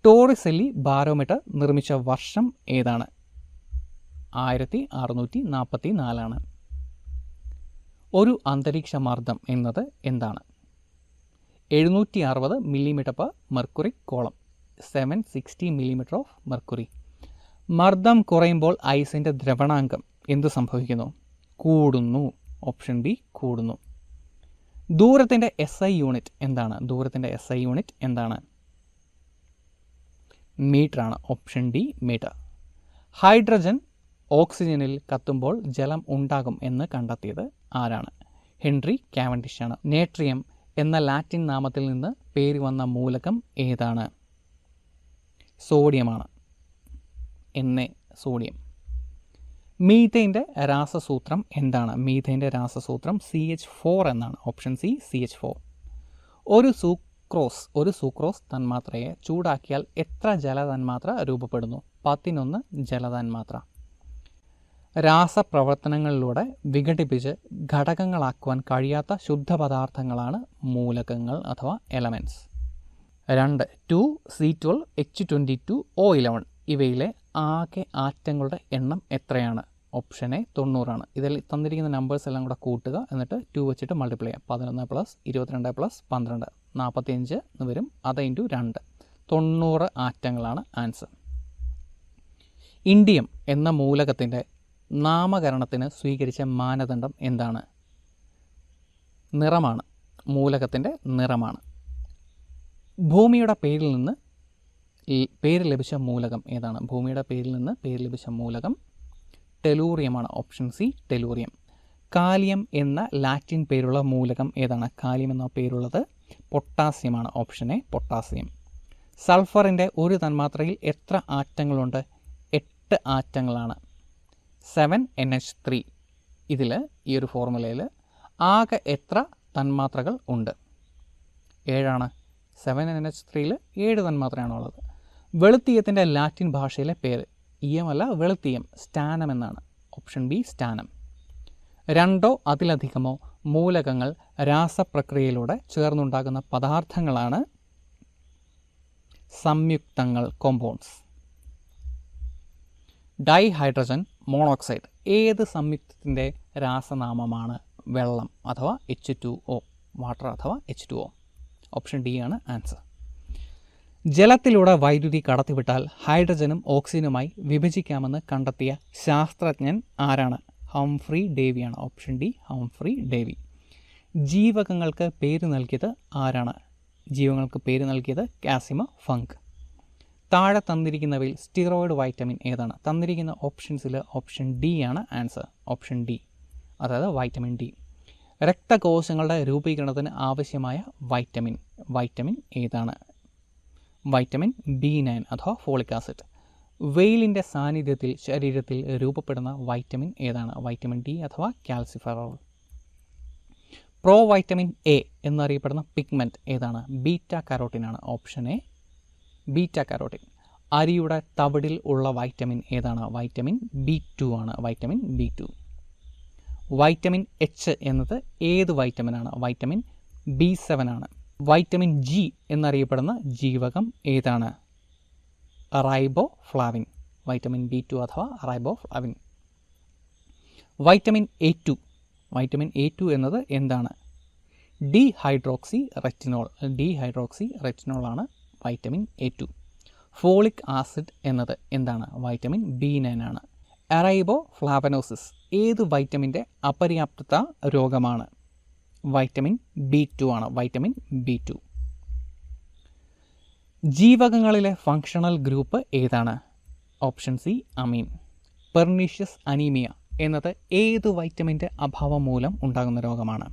Speaker 1: Torricelli barometer നിർമ്മിച്ച വർഷം ഏതാണ്? 1644. ഒരു അന്തരീക്ഷ മർദ്ദം എന്നത് എന്താണ്? 760 millimetre per mercury column, 760 millimetre of mercury. മർദ്ദം കുറയുമ്പോൾ ഐസിൻ്റെ ദ്രവണാങ്കം എന്ത് സംഭവിക്കുന്നു? കൂടുന്നു. ഓപ്ഷൻ ബി കൂടുന്നു. ദൂരത്തിൻ്റെ SI യൂണിറ്റ് എന്താണ്? ദൂരത്തിൻ്റെ SI യൂണിറ്റ് എന്താണ്? മീറ്റർ ആണ്. Option D metre. ഹൈഡ്രജൻ ഓക്സിജനിൽ കത്തുമ്പോൾ ജലം ഉണ്ടാകും എന്ന് കണ്ടെത്തിയത് ആരാണ്? ഹെൻറി കാവൻഡിഷ് ആണ്. നേട്രിയം എന്ന ലാറ്റിൻ നാമത്തിൽ നിന്ന് പേര് വന്ന മൂലകം ഏതാണ്? സോഡിയമാണ്. സോഡിയം. മീഥേൻ്റെ രാസസൂത്രം എന്താണ്? മീഥേൻ്റെ രാസസൂത്രം CH4 എന്നാണ്. Option C CH4. ഒരു സൂക്രോസ് തന്മാത്രയെ ചൂടാക്കിയാൽ എത്ര ജലതന്മാത്ര രൂപപ്പെടുന്നു? 11 ജലതന്മാത്ര. രാസപ്രവർത്തനങ്ങളിലൂടെ വിഘടിപ്പിച്ച് ഘടകങ്ങളാക്കുവാൻ കഴിയാത്ത ശുദ്ധപദാർത്ഥങ്ങളാണ് മൂലകങ്ങൾ അഥവാ എലമെൻറ്റ്സ്. 2C12H22O11. ഇവയിലെ ആകെ ആറ്റങ്ങളുടെ എണ്ണം എത്രയാണ്? ഓപ്ഷൻ എ 90 ആണ്. ഇതിൽ തന്നിരിക്കുന്ന നമ്പേഴ്സ് എല്ലാം കൂടെ കൂട്ടുക, എന്നിട്ട് 2 വെച്ചിട്ട് മൾട്ടിപ്ലൈ ചെയ്യുക. 11 + 22 + 12 45 എന്ന് വരും. അത് ഇൻറ്റു 2 90 ആറ്റങ്ങളാണ് ആൻസർ. ഇൻഡിയം എന്ന മൂലകത്തിൻ്റെ നാമകരണത്തിന് സ്വീകരിച്ച മാനദണ്ഡം എന്താണ്? നിറമാണ്. മൂലകത്തിൻ്റെ നിറമാണ്. ഭൂമിയുടെ പേരിൽ നിന്ന് പേര് ലഭിച്ച മൂലകം ഏതാണ്? ഭൂമിയുടെ പേരിൽ നിന്ന് പേര് ലഭിച്ച മൂലകം ടെലൂറിയമാണ്. Option C tellurium. കാലിയം എന്ന ലാറ്റിൻ പേരുള്ള മൂലകം ഏതാണ്? കാലിയം എന്ന പേരുള്ളത് പൊട്ടാസ്യമാണ്. Option A potassium. സൾഫറിൻ്റെ ഒരു തന്മാത്രയിൽ എത്ര ആറ്റങ്ങളുണ്ട്? 8 ആറ്റങ്ങളാണ്. 7NH3. ഇതിൽ ഈ ഒരു ഫോർമുലയിൽ ആകെ എത്ര തന്മാത്രകൾ ഉണ്ട്? 7 7NH3ൽ 7 തന്മാത്രയാണുള്ളത്. വെളുത്തീയത്തിൻ്റെ ലാറ്റിൻ ഭാഷയിലെ പേര് ഈയമല്ല, വെളുത്തീയം, സ്റ്റാനം എന്നാണ്. Option B സ്റ്റാനം. 2 അതിലധികമോ മൂലകങ്ങൾ രാസപ്രക്രിയയിലൂടെ ചേർന്നുണ്ടാകുന്ന പദാർത്ഥങ്ങളാണ് സംയുക്തങ്ങൾ, കോമ്പൗണ്ട്സ്. ഡൈഹൈഡ്രജൻ മോണോക്സൈഡ് ഏത് സംയുക്തത്തിൻ്റെ രാസനാമമാണ്? വെള്ളം അഥവാ H2O, വാട്ടർ അഥവാ H2O. ഓപ്ഷൻ ഡി ആണ് ആൻസർ. ജലത്തിലൂടെ വൈദ്യുതി കടത്തിവിട്ടാൽ ഹൈഡ്രജനും ഓക്സിജനുമായി വിഭജിക്കാമെന്ന് കണ്ടെത്തിയ ശാസ്ത്രജ്ഞൻ ആരാണ്? ഹംഫ്രി ഡേവിയാണ്. Option D Humphry Davy. ജീവകങ്ങൾക്ക് പേര് നൽകിയത് ആരാണ്? ജീവകങ്ങൾക്ക് പേര് നൽകിയത് കാസിമ ഫങ്ക്. താഴെ തന്നിരിക്കുന്നവയിൽ സ്റ്റിറോയിഡ് വൈറ്റമിൻ ഏതാണ്? തന്നിരിക്കുന്ന ഓപ്ഷൻസിൽ ഓപ്ഷൻ ഡി ആണ് ആൻസർ. ഓപ്ഷൻ ഡി, അതായത് വൈറ്റമിൻ ഡി. രക്തകോശങ്ങളുടെ രൂപീകരണത്തിന് ആവശ്യമായ വൈറ്റമിൻ ഏതാണ്? വൈറ്റമിൻ B9 അഥവാ ഫോളിക് ആസിഡ്. വെയിലിൻ്റെ സാന്നിധ്യത്തിൽ ശരീരത്തിൽ രൂപപ്പെടുന്ന വൈറ്റമിൻ ഏതാണ്? വൈറ്റമിൻ ഡി അഥവാ കാൽസിഫെറോൾ. പ്രോ വൈറ്റമിൻ എ എന്നറിയപ്പെടുന്ന പിഗ്മെൻറ്റ് ഏതാണ്? ബീറ്റ കരോട്ടിനാണ്. Option A beta carotene. അരിയുടെ തവിടിൽ ഉള്ള വൈറ്റമിൻ ഏതാണ്? വൈറ്റമിൻ B2 ആണ്. Vitamin B2. വൈറ്റമിൻ എച്ച് എന്നത് ഏത് വൈറ്റമിനാണ്? വൈറ്റമിൻ B7 ആണ്. വൈറ്റമിൻ ജി എന്നറിയപ്പെടുന്ന ജീവകം ഏതാണ്? റൈബോഫ്ലാവിൻ. വൈറ്റമിൻ B2 അഥവാ റൈബോഫ്ലാവിൻ. വൈറ്റമിൻ A2 എന്നത് എന്താണ്? ഡീഹൈഡ്രോക്സി റെറ്റിനോൾ ആണ് വൈറ്റമിൻ A2. ഫോളിക് ആസിഡ് എന്നത് എന്താണ്? വൈറ്റമിൻ B9 ആണ്. എറൈബോഫ്ലാവനോസിസ് ഏത് വൈറ്റമിൻ്റെ ജീവകങ്ങളിലെ ഫങ്ഷണൽ ഗ്രൂപ്പ് ഏതാണ്? ഓപ്ഷൻ സി അമീൻ. പെർനീഷ്യസ് അനീമിയ എന്നത് ഏത് വൈറ്റമിൻ്റെ അഭാവം മൂലം ഉണ്ടാകുന്ന രോഗമാണ്?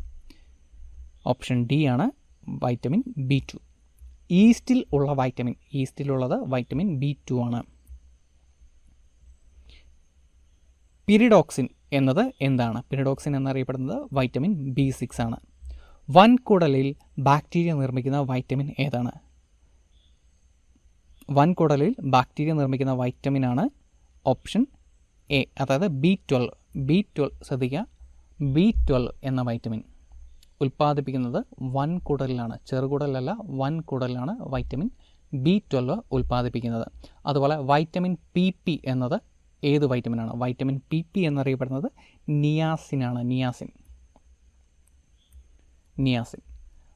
Speaker 1: ഓപ്ഷൻ ഡി ആണ് വൈറ്റമിൻ B2. ഈസ്റ്റിലുള്ളത് വൈറ്റമിൻ B2 ആണ്. പിരിഡോക്സിൻ എന്നത് എന്താണ്? പിരിഡോക്സിൻ എന്നറിയപ്പെടുന്നത് വൈറ്റമിൻ B6 ആണ്. വൻകുടലിൽ ബാക്ടീരിയ നിർമ്മിക്കുന്ന വൈറ്റമിൻ ഏതാണ്? വൻകുടലിൽ ബാക്ടീരിയ നിർമ്മിക്കുന്ന വൈറ്റമിനാണ് ഓപ്ഷൻ എ, അതായത് B12. ശ്രദ്ധിക്കുക, B12 എന്ന വൈറ്റമിൻ ഉൽപ്പാദിപ്പിക്കുന്നത് വൻകുടലിലാണ്, ചെറുകുടലല്ല, വൻകുടലിലാണ് വൈറ്റമിൻ B12 ഉൽപ്പാദിപ്പിക്കുന്നത്. അതുപോലെ വൈറ്റമിൻ PP എന്നത് ഏത് വൈറ്റമിനാണ്? വൈറ്റമിൻ PP എന്നറിയപ്പെടുന്നത് നിയാസിനാണ്. നിയാസിൻ.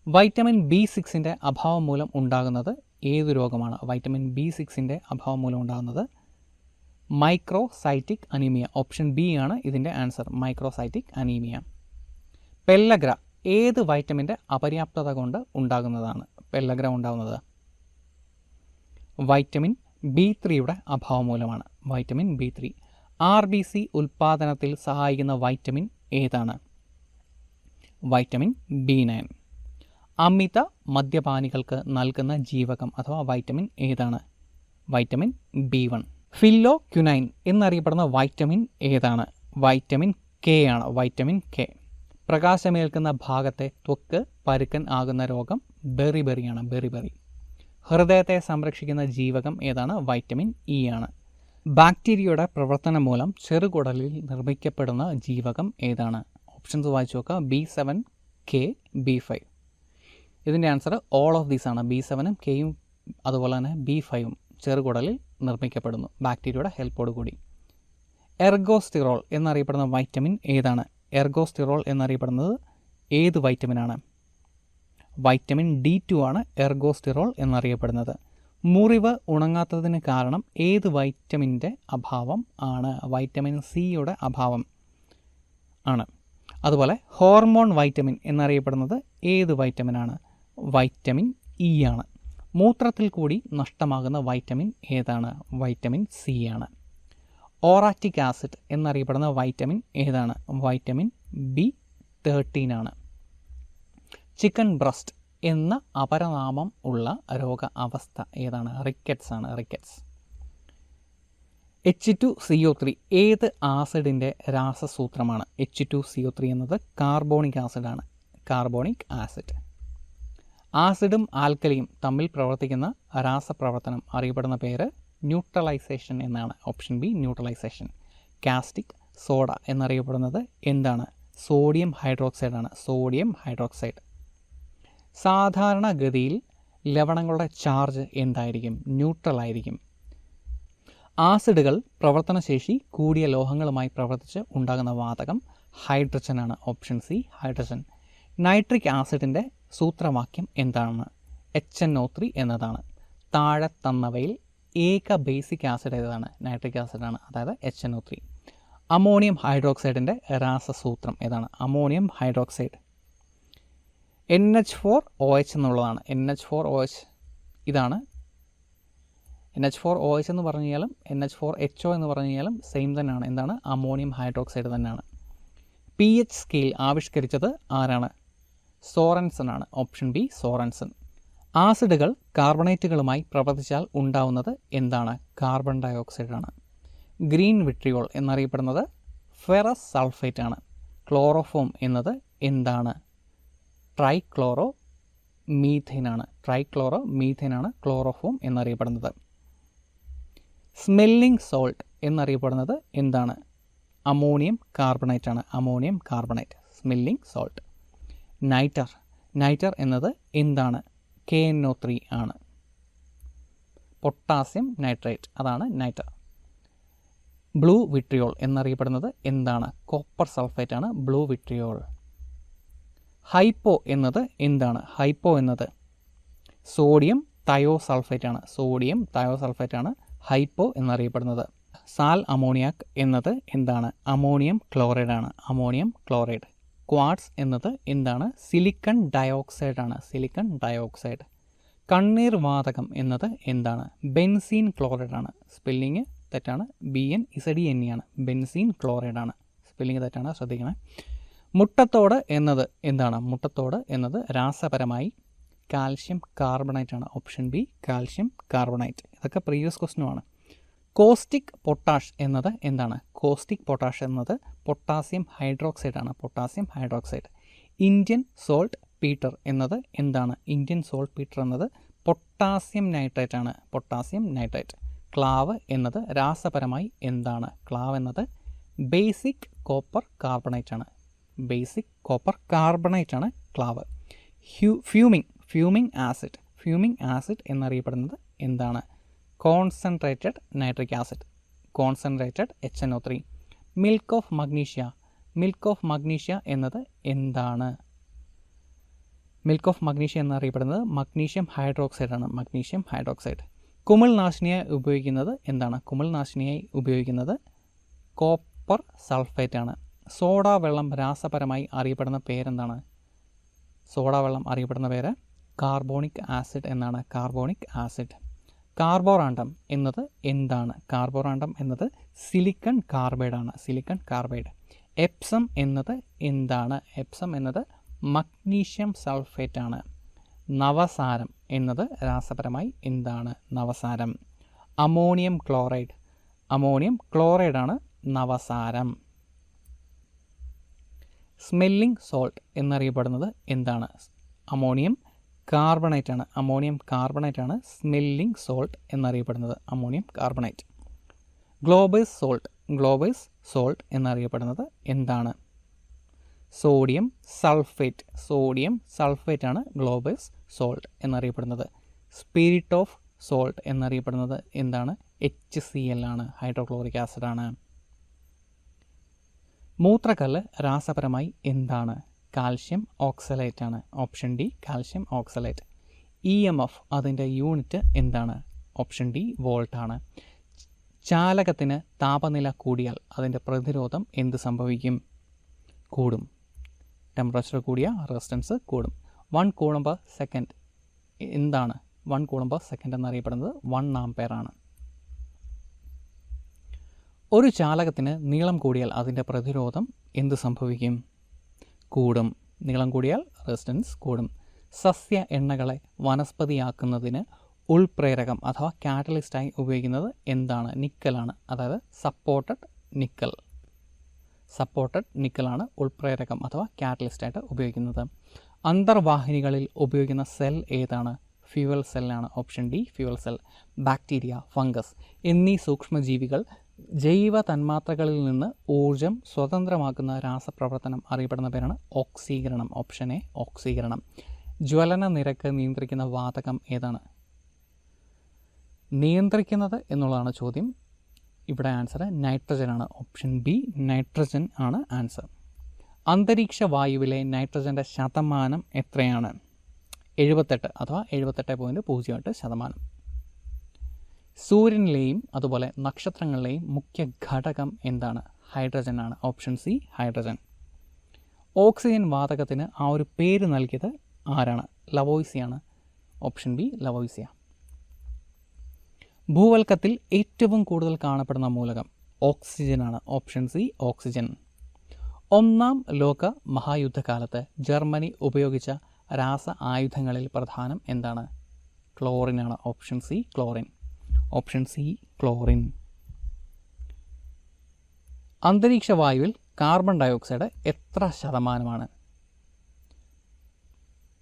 Speaker 1: വൈറ്റമിൻ B6ൻ്റെ അഭാവം മൂലം ഉണ്ടാകുന്നത് ഏത് രോഗമാണ്? വൈറ്റമിൻ B6ൻ്റെ അഭാവം മൂലം ഉണ്ടാകുന്നത് മൈക്രോസൈറ്റിക് അനീമിയ. ഓപ്ഷൻ ബി ആണ് ഇതിൻ്റെ ആൻസർ, മൈക്രോസൈറ്റിക് അനീമിയ. പെല്ലഗ്ര ഏത് വൈറ്റമിൻ്റെ അപര്യാപ്തത കൊണ്ട് ഉണ്ടാകുന്നതാണ്? പെല്ലഗ്ര ഉണ്ടാകുന്നത് വൈറ്റമിൻ B3യുടെ അഭാവം മൂലമാണ്. Vitamin B3. RBC ഉൽപ്പാദനത്തിൽ സഹായിക്കുന്ന വൈറ്റമിൻ ഏതാണ്? Vitamin B9. അമിത മദ്യപാനികൾക്ക് നൽകുന്ന ജീവകം അഥവാ വൈറ്റമിൻ ഏതാണ്? Vitamin B1. ഫില്ലോക്യുനൈൻ എന്നറിയപ്പെടുന്ന വൈറ്റമിൻ ഏതാണ്? വൈറ്റമിൻ K ആണ്. Vitamin K. പ്രകാശമേൽക്കുന്ന ഭാഗത്തെ ത്വക്ക് പരുക്കൻ ആകുന്ന രോഗം ബെറിബെറിയാണ്. ബെറിബെറി. ഹൃദയത്തെ സംരക്ഷിക്കുന്ന ജീവകം ഏതാണ്? വൈറ്റമിൻ E ആണ്. ബാക്ടീരിയയുടെ പ്രവർത്തനം മൂലം ചെറുകുടലിൽ നിർമ്മിക്കപ്പെടുന്ന ജീവകം ഏതാണ്? ഓപ്ഷൻസ് വായിച്ചു നോക്കുക. B7, K, B5. ഇതിൻ്റെ ആൻസർ ഓൾ ഓഫ് ദീസ് ആണ്. B7ഉം Kയും അതുപോലെ തന്നെ B5ഉം ചെറുകുടലിൽ നിർമ്മിക്കപ്പെടുന്നു ബാക്ടീരിയയുടെ ഹെൽപ്പോട് കൂടി. എർഗോസ്റ്റിറോൾ എന്നറിയപ്പെടുന്ന വൈറ്റമിൻ ഏതാണ്? എർഗോസ്റ്റിറോൾ എന്നറിയപ്പെടുന്നത് ഏത് വൈറ്റമിനാണ്? വൈറ്റമിൻ D2 ആണ് എർഗോസ്റ്റിറോൾ എന്നറിയപ്പെടുന്നത്. മുറിവ് ഉണങ്ങാത്തതിന് കാരണം ഏത് വൈറ്റമിൻ്റെ അഭാവം ആണ്? വൈറ്റമിൻ സിയുടെ അഭാവം ആണ്. അതുപോലെ ഹോർമോൺ വൈറ്റമിൻ എന്നറിയപ്പെടുന്നത് ഏത് വൈറ്റമിനാണ്? വൈറ്റമിൻ E ആണ്. മൂത്രത്തിൽ കൂടി നഷ്ടമാകുന്ന വൈറ്റമിൻ ഏതാണ്? വൈറ്റമിൻ സി ആണ്. ഓറാറ്റിക് ആസിഡ് എന്നറിയപ്പെടുന്ന വൈറ്റമിൻ ഏതാണ്? വൈറ്റമിൻ B13 ആണ്. ചിക്കൻ ബ്രസ്റ്റ് എന്ന അപരനാമം ഉള്ള രോഗ അവസ്ഥ ഏതാണ്? റിക്കറ്റ്സ് ആണ്. റിക്കറ്റ്സ്. H2CO3 ഏത് ആസിഡിൻ്റെ രാസസൂത്രമാണ്? H2CO3 എന്നത് കാർബോണിക് ആസിഡാണ്. Carbonic acid. ആസിഡും ആൽക്കലിയും തമ്മിൽ പ്രവർത്തിക്കുന്ന രാസപ്രവർത്തനം അറിയപ്പെടുന്ന പേര് ന്യൂട്രലൈസേഷൻ എന്നാണ്. Option B neutralisation. Caustic soda എന്നറിയപ്പെടുന്നത് എന്താണ്? സോഡിയം ഹൈഡ്രോക്സൈഡ് ആണ്. Sodium hydroxide. സാധാരണഗതിയിൽ ലവണങ്ങളുടെ ചാർജ് എന്തായിരിക്കും? ന്യൂട്രൽ ആയിരിക്കും. ആസിഡുകൾ പ്രവർത്തനശേഷി കൂടിയ ലോഹങ്ങളുമായി പ്രവർത്തിച്ച് ഉണ്ടാകുന്ന വാതകം ഹൈഡ്രജനാണ്. Option C hydrogen. നൈട്രിക് ആസിഡിൻ്റെ സൂത്രവാക്യം എന്താണ്? HNO3 എന്നതാണ്. താഴെ തന്നവയിൽ ഏക ബേസിക് ആസിഡ് ഏതാണ്? നൈട്രിക് ആസിഡാണ്, അതായത് HNO3. അമോണിയം ഹൈഡ്രോക്സൈഡിൻ്റെ രാസസൂത്രം ഏതാണ്? അമോണിയം ഹൈഡ്രോക്സൈഡ് NH4OH എന്നുള്ളതാണ്. NH4OH ഇതാണ്. NH4OH എന്ന് പറഞ്ഞു കഴിഞ്ഞാലും NH4HO എന്ന് പറഞ്ഞു കഴിഞ്ഞാലും സെയിം തന്നെയാണ്. എന്താണ്? അമോണിയം ഹൈഡ്രോക്സൈഡ് തന്നെയാണ്. pH സ്കെയിൽ ആവിഷ്കരിച്ചത് ആരാണ്? സോറൻസൺ ആണ്. Option B Sorensen. ആസിഡുകൾ കാർബണേറ്റുകളുമായി പ്രവർത്തിച്ചാൽ ഉണ്ടാവുന്നത് എന്താണ്? കാർബൺ ഡയോക്സൈഡ് ആണ്. ഗ്രീൻ വിട്രിയോൾ എന്നറിയപ്പെടുന്നത് ഫെറസ് സൾഫേറ്റ് ആണ്. ക്ലോറോഫോം എന്നത് എന്താണ്? ട്രൈക്ലോറോ മീഥേനാണ്. ട്രൈക്ലോറോ-മീഥേനാണ് ക്ലോറോഫോം എന്നറിയപ്പെടുന്നത്. സ്മെല്ലിംഗ് സോൾട്ട് എന്നറിയപ്പെടുന്നത് എന്താണ്? അമോണിയം കാർബണേറ്റ് ആണ്. Ammonium carbonate smelling salt. നൈറ്റർ എന്നത് എന്താണ്? KNO3 ആണ്. പൊട്ടാസ്യം നൈട്രേറ്റ്, അതാണ് നൈറ്റർ. ബ്ലൂ വിട്രിയോൾ എന്നറിയപ്പെടുന്നത് എന്താണ്? കോപ്പർ സൾഫേറ്റ് ആണ് ബ്ലൂ വിട്രിയോൾ. ഹൈപ്പോ എന്നത് എന്താണ്? ഹൈപ്പോ എന്നത് സോഡിയം തയോസൾഫേറ്റ് ആണ്. സോഡിയം തയോസൾഫേറ്റ് ആണ് ഹൈപ്പോ എന്നറിയപ്പെടുന്നത്. സാൽ അമോണിയാക് എന്നത് എന്താണ്? അമോണിയം ക്ലോറൈഡ് ആണ്. Ammonium chloride. ക്വാർട്സ് എന്നത് എന്താണ്? സിലിക്കൺ ഡയോക്സൈഡ് ആണ്. Silicon dioxide. കണ്ണീർ വാതകം എന്നത് എന്താണ്? ബെൻസീൻ ക്ലോറൈഡ് ആണ്. സ്പെല്ലിങ് തെറ്റാണ്. BNZENE ആണ്. ബെൻസീൻ ക്ലോറൈഡ് ആണ്. സ്പെല്ലിങ് തെറ്റാണ്, ശ്രദ്ധിക്കണേ. മുട്ടത്തോട് എന്നത് എന്താണ്? മുട്ടത്തോട് എന്നത് രാസപരമായി കാൽഷ്യം കാർബണേറ്റ് ആണ്. Option B calcium carbonate. ഇതൊക്കെ പ്രീവിയസ് ക്വസ്റ്റ്യനുമാണ്. കോസ്റ്റിക് പൊട്ടാഷ് എന്നത് എന്താണ്? കോസ്റ്റിക് പൊട്ടാഷ് എന്നത് പൊട്ടാസ്യം ഹൈഡ്രോക്സൈഡ് ആണ്. Potassium hydroxide. Indian saltpetre എന്നത് എന്താണ്? ഇന്ത്യൻ സോൾട്ട് പീറ്റർ എന്നത് പൊട്ടാസ്യം നൈട്രേറ്റ് ആണ്. Potassium nitrate. ക്ലാവ് എന്നത് രാസപരമായി എന്താണ്? ക്ലാവ് എന്നത് ബേസിക് കോപ്പർ കാർബണേറ്റ് ആണ്. ബേസിക് കോപ്പർ കാർബണേറ്റ് ആണ് ക്ലാവ്. ഫ്യൂമിംഗ് ആസിഡ് എന്നറിയപ്പെടുന്നത് എന്താണ്? Concentrated nitric acid. Concentrated HNO3. Milk of magnesia എന്നത് എന്താണ്? മിൽക്ക് ഓഫ് മഗ്നീഷ്യ എന്നറിയപ്പെടുന്നത് മഗ്നീഷ്യം ഹൈഡ്രോക്സൈഡ് ആണ്. Magnesium hydroxide. കുമിൾനാശിനിയായി ഉപയോഗിക്കുന്നത് എന്താണ്? കുമിൾനാശിനിയായി ഉപയോഗിക്കുന്നത് കോപ്പർ സൾഫേറ്റ് ആണ്. സോഡാ വെള്ളം രാസപരമായി അറിയപ്പെടുന്ന പേരെന്താണ്? സോഡാ വെള്ളം അറിയപ്പെടുന്ന പേര് കാർബോണിക് ആസിഡ് എന്നാണ്. Carbonic acid. കാർബോറാണ്ടം എന്നത് എന്താണ്? കാർബോറാണ്ടം എന്നത് സിലിക്കൺ കാർബൈഡ് ആണ്. Silicon carbide. എപ്സം എന്നത് എന്താണ്? എപ്സം എന്നത് മഗ്നീഷ്യം സൾഫേറ്റ് ആണ്. നവസാരം എന്നത് രാസപരമായി എന്താണ്? നവസാരം. അമോണിയം ക്ലോറൈഡ് ആണ് നവസാരം. സ്മെല്ലിംഗ് സോൾട്ട് എന്നറിയപ്പെടുന്നത് എന്താണ്? അമോണിയം കാർബണേറ്റ് ആണ്. അമോണിയം കാർബണേറ്റ് ആണ് സ്മെല്ലിംഗ് സോൾട്ട് എന്നറിയപ്പെടുന്നത്. Ammonium carbonate. ഗ്ലോബേസ് സോൾട്ട് എന്നറിയപ്പെടുന്നത് എന്താണ്? സോഡിയം സൾഫേറ്റ് ആണ് ഗ്ലോബേസ് സോൾട്ട് എന്നറിയപ്പെടുന്നത്. സ്പിരിറ്റ് ഓഫ് സോൾട്ട് എന്നറിയപ്പെടുന്നത് എന്താണ്? HCl ആണ്. ഹൈഡ്രോക്ലോറിക് ആസിഡ് ആണ്. മൂത്രക്കല്ല് രാസപരമായി എന്താണ്? കാൽഷ്യം ഓക്സലേറ്റ് ആണ്. Option D calcium oxalate. EMF അതിൻ്റെ യൂണിറ്റ് എന്താണ്? ഓപ്ഷൻ ഡി വോൾട്ട് ആണ്. ചാലകത്തിന് താപനില കൂടിയാൽ അതിൻ്റെ പ്രതിരോധം എന്ത് സംഭവിക്കും? കൂടും. ടെമ്പറേച്ചർ കൂടിയ റെസിസ്റ്റൻസ് കൂടും. 1 കൂളംബ് സെക്കൻഡ് എന്താണ്? 1 കൂളംബ് സെക്കൻഡ് എന്നറിയപ്പെടുന്നത് 1 ആംപെയർ ആണ്. ഒരു ചാലകത്തിന് നീളം കൂടിയാൽ അതിൻ്റെ പ്രതിരോധം എന്ത് സംഭവിക്കും? കൂടും. നീളം കൂടിയാൽ റെസിസ്റ്റൻസ് കൂടും. സസ്യ എണ്ണകളെ വനസ്പതിയാക്കുന്നതിന് ഉൾപ്രേരകം അഥവാ കാറ്റലിസ്റ്റായി ഉപയോഗിക്കുന്നത് എന്താണ്? നിക്കലാണ്. അതായത് സപ്പോർട്ടഡ് നിക്കലാണ് ഉൾപ്രേരകം അഥവാ കാറ്റലിസ്റ്റായിട്ട് ഉപയോഗിക്കുന്നത്. അന്തർവാഹിനികളിൽ ഉപയോഗിക്കുന്ന സെൽ ഏതാണ്? ഫ്യൂവൽ സെല്ലാണ്. Option D fuel cell. Bacteria, fungus എന്നീ സൂക്ഷ്മജീവികൾ ജൈവ തന്മാത്രകളിൽ നിന്ന് ഊർജം സ്വതന്ത്രമാക്കുന്ന രാസപ്രവർത്തനം അറിയപ്പെടുന്ന പേരാണ് ഓക്സീകരണം. Option A ഓക്സീകരണം. ജ്വലന നിരക്ക് നിയന്ത്രിക്കുന്ന വാതകം ഏതാണ്? നിയന്ത്രിക്കുന്നത് എന്നുള്ളതാണ് ചോദ്യം. ഇവിടെ ആൻസർ നൈട്രജൻ ആണ്. ഓപ്ഷൻ ബി നൈട്രജൻ ആണ് ആൻസർ. അന്തരീക്ഷ വായുവിലെ നൈട്രജൻ്റെ ശതമാനം എത്രയാണ്? 78 അഥവാ 78.08%. സൂര്യനിലെയും അതുപോലെ നക്ഷത്രങ്ങളിലെയും മുഖ്യ ഘടകം എന്താണ്? ഹൈഡ്രജൻ ആണ്. Option C hydrogen. ഓക്സിജൻ വാതകത്തിന് ആ ഒരു പേര് നൽകിയത് ആരാണ്? ലവോയ്സിയാണ്. Option B ലവോയ്സിയ. ഭൂവൽക്കത്തിൽ ഏറ്റവും കൂടുതൽ കാണപ്പെടുന്ന മൂലകം ഓക്സിജനാണ്. Option C oxygen. ഒന്നാം ലോക മഹായുദ്ധകാലത്ത് ജർമ്മനി ഉപയോഗിച്ച രാസ ആയുധങ്ങളിൽ പ്രധാനം എന്താണ്? ക്ലോറിനാണ്. Option C chlorine. Option C chlorine. അന്തരീക്ഷ വായുവിൽ കാർബൺ ഡയോക്സൈഡ് എത്ര ശതമാനമാണ്?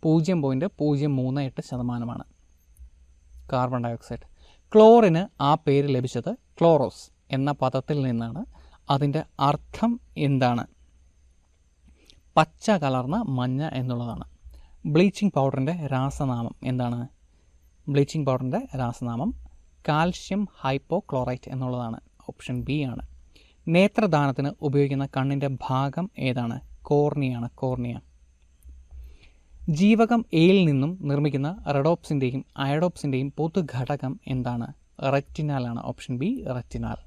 Speaker 1: 0.038% കാർബൺ ഡയോക്സൈഡ്. ക്ലോറിന് ആ പേര് ലഭിച്ചത് ക്ലോറോസ് എന്ന പദത്തിൽ നിന്നാണ്. അതിൻ്റെ അർത്ഥം എന്താണ്? പച്ച കലർന്ന മഞ്ഞ എന്നുള്ളതാണ്. ബ്ലീച്ചിങ് പൗഡറിൻ്റെ രാസനാമം എന്താണ്? ബ്ലീച്ചിങ് പൗഡറിൻ്റെ രാസനാമം കാൽഷ്യം ഹൈപ്പോക്ലോറൈറ്റ് എന്നുള്ളതാണ്. ഓപ്ഷൻ ബി ആണ്. നേത്രദാനത്തിന് ഉപയോഗിക്കുന്ന കണ്ണിൻ്റെ ഭാഗം ഏതാണ്? കോർണിയാണ്. കോർണിയ. ജീവകം എയിൽ നിന്നും നിർമ്മിക്കുന്ന റെഡോപ്സിൻ്റെയും അയഡോപ്സിൻ്റെയും പൊതുഘടകം എന്താണ്? റെറ്റിനാലാണ്. Option B retinal.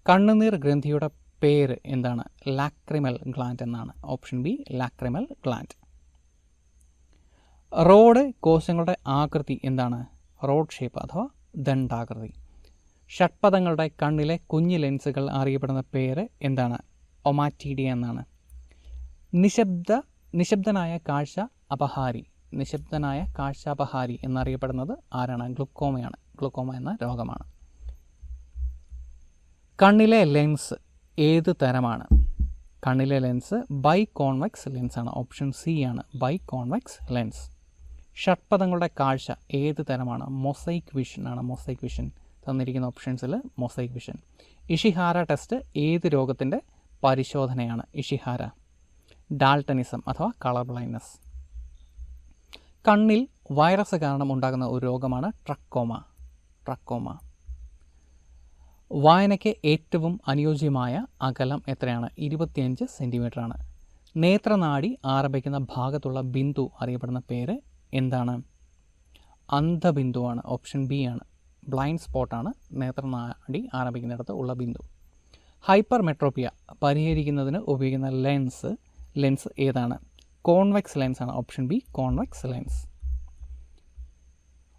Speaker 1: കണ്ണുനീർ ഗ്രന്ഥിയുടെ പേര് എന്താണ്? ലാക്രിമൽ ഗ്ലാൻഡ് എന്നാണ്. Option B lacrimal gland. Rod കോശങ്ങളുടെ ആകൃതി എന്താണ്? റോഡ് ഷേപ്പ് അഥവാ ദണ്ഡാകൃതി. ഷഡ്പദങ്ങളുടെ കണ്ണിലെ കുഞ്ഞു ലെൻസുകൾ അറിയപ്പെടുന്ന പേര് എന്താണ്? ഒമാറ്റീഡിയ എന്നാണ്. നിശബ്ദനായ കാഴ്ച അപഹാരി എന്നറിയപ്പെടുന്നത് ആരാണ്? ഗ്ലുക്കോമയാണ്. ഗ്ലുക്കോമ എന്ന രോഗമാണ്. കണ്ണിലെ ലെൻസ് ഏത് തരമാണ്? കണ്ണിലെ ലെൻസ് ബൈകോൺവെക്സ് ലെൻസാണ്. ഓപ്ഷൻ സി ആണ് ബൈകോൺവെക്സ് ലെൻസ്. ഷഡ്പദങ്ങളുടെ കാഴ്ച ഏത് തരമാണ്? മൊസൈക്ക് വിഷൻ ആണ്. മൊസൈക്ക് വിഷൻ തന്നിരിക്കുന്ന ഓപ്ഷൻസിൽ മൊസൈക്ക് വിഷൻ. ഇഷിഹാര ടെസ്റ്റ് ഏത് രോഗത്തിൻ്റെ പരിശോധനയാണ്? ഇഷിഹാര ഡാൾട്ടനിസം അഥവാ കളർ ബ്ലൈൻഡ്നെസ്. കണ്ണിൽ വൈറസ് കാരണം ഉണ്ടാകുന്ന ഒരു രോഗമാണ് ട്രക്കോമ. വായനയ്ക്ക് ഏറ്റവും അനുയോജ്യമായ അകലം എത്രയാണ്? 25 സെൻറ്റിമീറ്റർ ആണ്. നേത്രനാഡി ആരംഭിക്കുന്ന ഭാഗത്തുള്ള ബിന്ദു അറിയപ്പെടുന്ന പേര് എന്താണ്? അന്ധബിന്ദുവാണ്. ഓപ്ഷൻ ബി ആണ്. ബ്ലൈൻഡ് സ്പോട്ടാണ് നേത്രനാഡി ആരംഭിക്കുന്നിടത്ത് ഉള്ള ബിന്ദു. ഹൈപ്പർ മെട്രോപ്പിയ പരിഹരിക്കുന്നതിന് ഉപയോഗിക്കുന്ന ലെൻസ് ഏതാണ്? കോൺവെക്സ് ലെൻസ് ആണ്. Option B convex lens.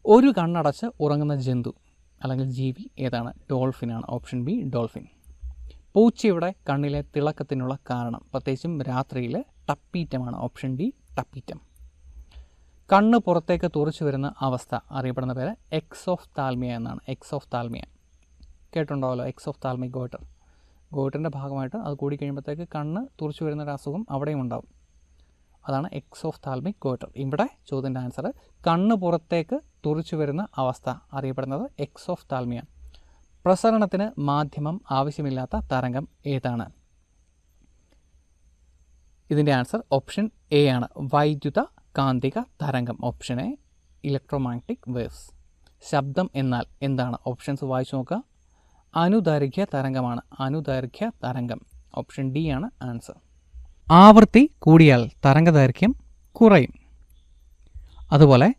Speaker 1: ഒരു കണ്ണടച്ച് ഉറങ്ങുന്ന ജന്തു അല്ലെങ്കിൽ ജീവി ഏതാണ്? ഡോൾഫിനാണ്. Option B dolphin. പൂച്ചയുടെ കണ്ണിലെ തിളക്കത്തിനുള്ള കാരണം പ്രത്യേകിച്ചും രാത്രിയിൽ ടപ്പീറ്റമാണ്. Option D tapetum. കണ്ണ് പുറത്തേക്ക് തുറച്ചു വരുന്ന അവസ്ഥ അറിയപ്പെടുന്ന പേര് എക്സോഫ്താൽമിയ എന്നാണ്. എക്സോഫ്താൽമിയ കേട്ടുണ്ടാവല്ലോ. എക്സോഫ്താൽമിക് ഗോയിറ്ററിൻ്റെ ഭാഗമായിട്ട് അത് കൂടിക്കഴിയുമ്പോഴത്തേക്ക് കണ്ണ് തുറച്ചു വരുന്നൊരു അസുഖം അവിടെയും ഉണ്ടാവും. അതാണ് എക്സോഫ്താൽമിക് ഗോയിറ്റർ. ഇവിടെ ചോദ്യത്തിൻ്റെ ആൻസർ കണ്ണ് പുറത്തേക്ക് തുറച്ചു വരുന്ന അവസ്ഥ അറിയപ്പെടുന്നത് എക്സോഫ്താൽമിയ. പ്രസരണത്തിന് മാധ്യമം ആവശ്യമില്ലാത്ത തരംഗം ഏതാണ്? ഇതിൻ്റെ ആൻസർ ഓപ്ഷൻ എ ആണ്. വൈദ്യുത കാന്തിക തരംഗം. Option A electromagnetic waves. ശബ്ദം എന്നാൽ എന്താണ്? ഓപ്ഷൻസ് വായിച്ചു നോക്കുക. അനുദൈർഘ്യ തരംഗമാണ്. അനുദൈർഘ്യ തരംഗം. ഓപ്ഷൻ ഡി ആണ് ആൻസർ. ആവൃത്തി കൂടിയാൽ തരംഗദൈർഘ്യം കുറയും. അതുപോലെ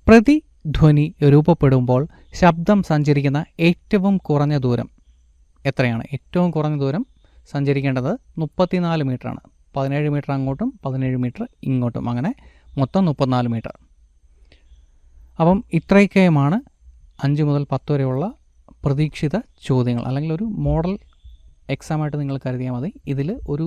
Speaker 1: പ്രതിധ്വനി രൂപപ്പെടുമ്പോൾ ശബ്ദം സഞ്ചരിക്കുന്ന ഏറ്റവും കുറഞ്ഞ ദൂരം എത്രയാണ്? ഏറ്റവും കുറഞ്ഞ ദൂരം സഞ്ചരിക്കേണ്ടത് 34 മീറ്ററാണ്. 17 മീറ്റർ അങ്ങോട്ടും 17 മീറ്റർ ഇങ്ങോട്ടും, അങ്ങനെ മൊത്തം 34 മീറ്റർ. അപ്പം ഇത്രയൊക്കെയുമാണ് 5 മുതൽ 10 വരെയുള്ള പ്രതീക്ഷിത ചോദ്യങ്ങൾ, അല്ലെങ്കിൽ ഒരു മോഡൽ എക്സാമായിട്ട് നിങ്ങൾ കരുതിയാൽ മതി. ഇതിൽ ഒരു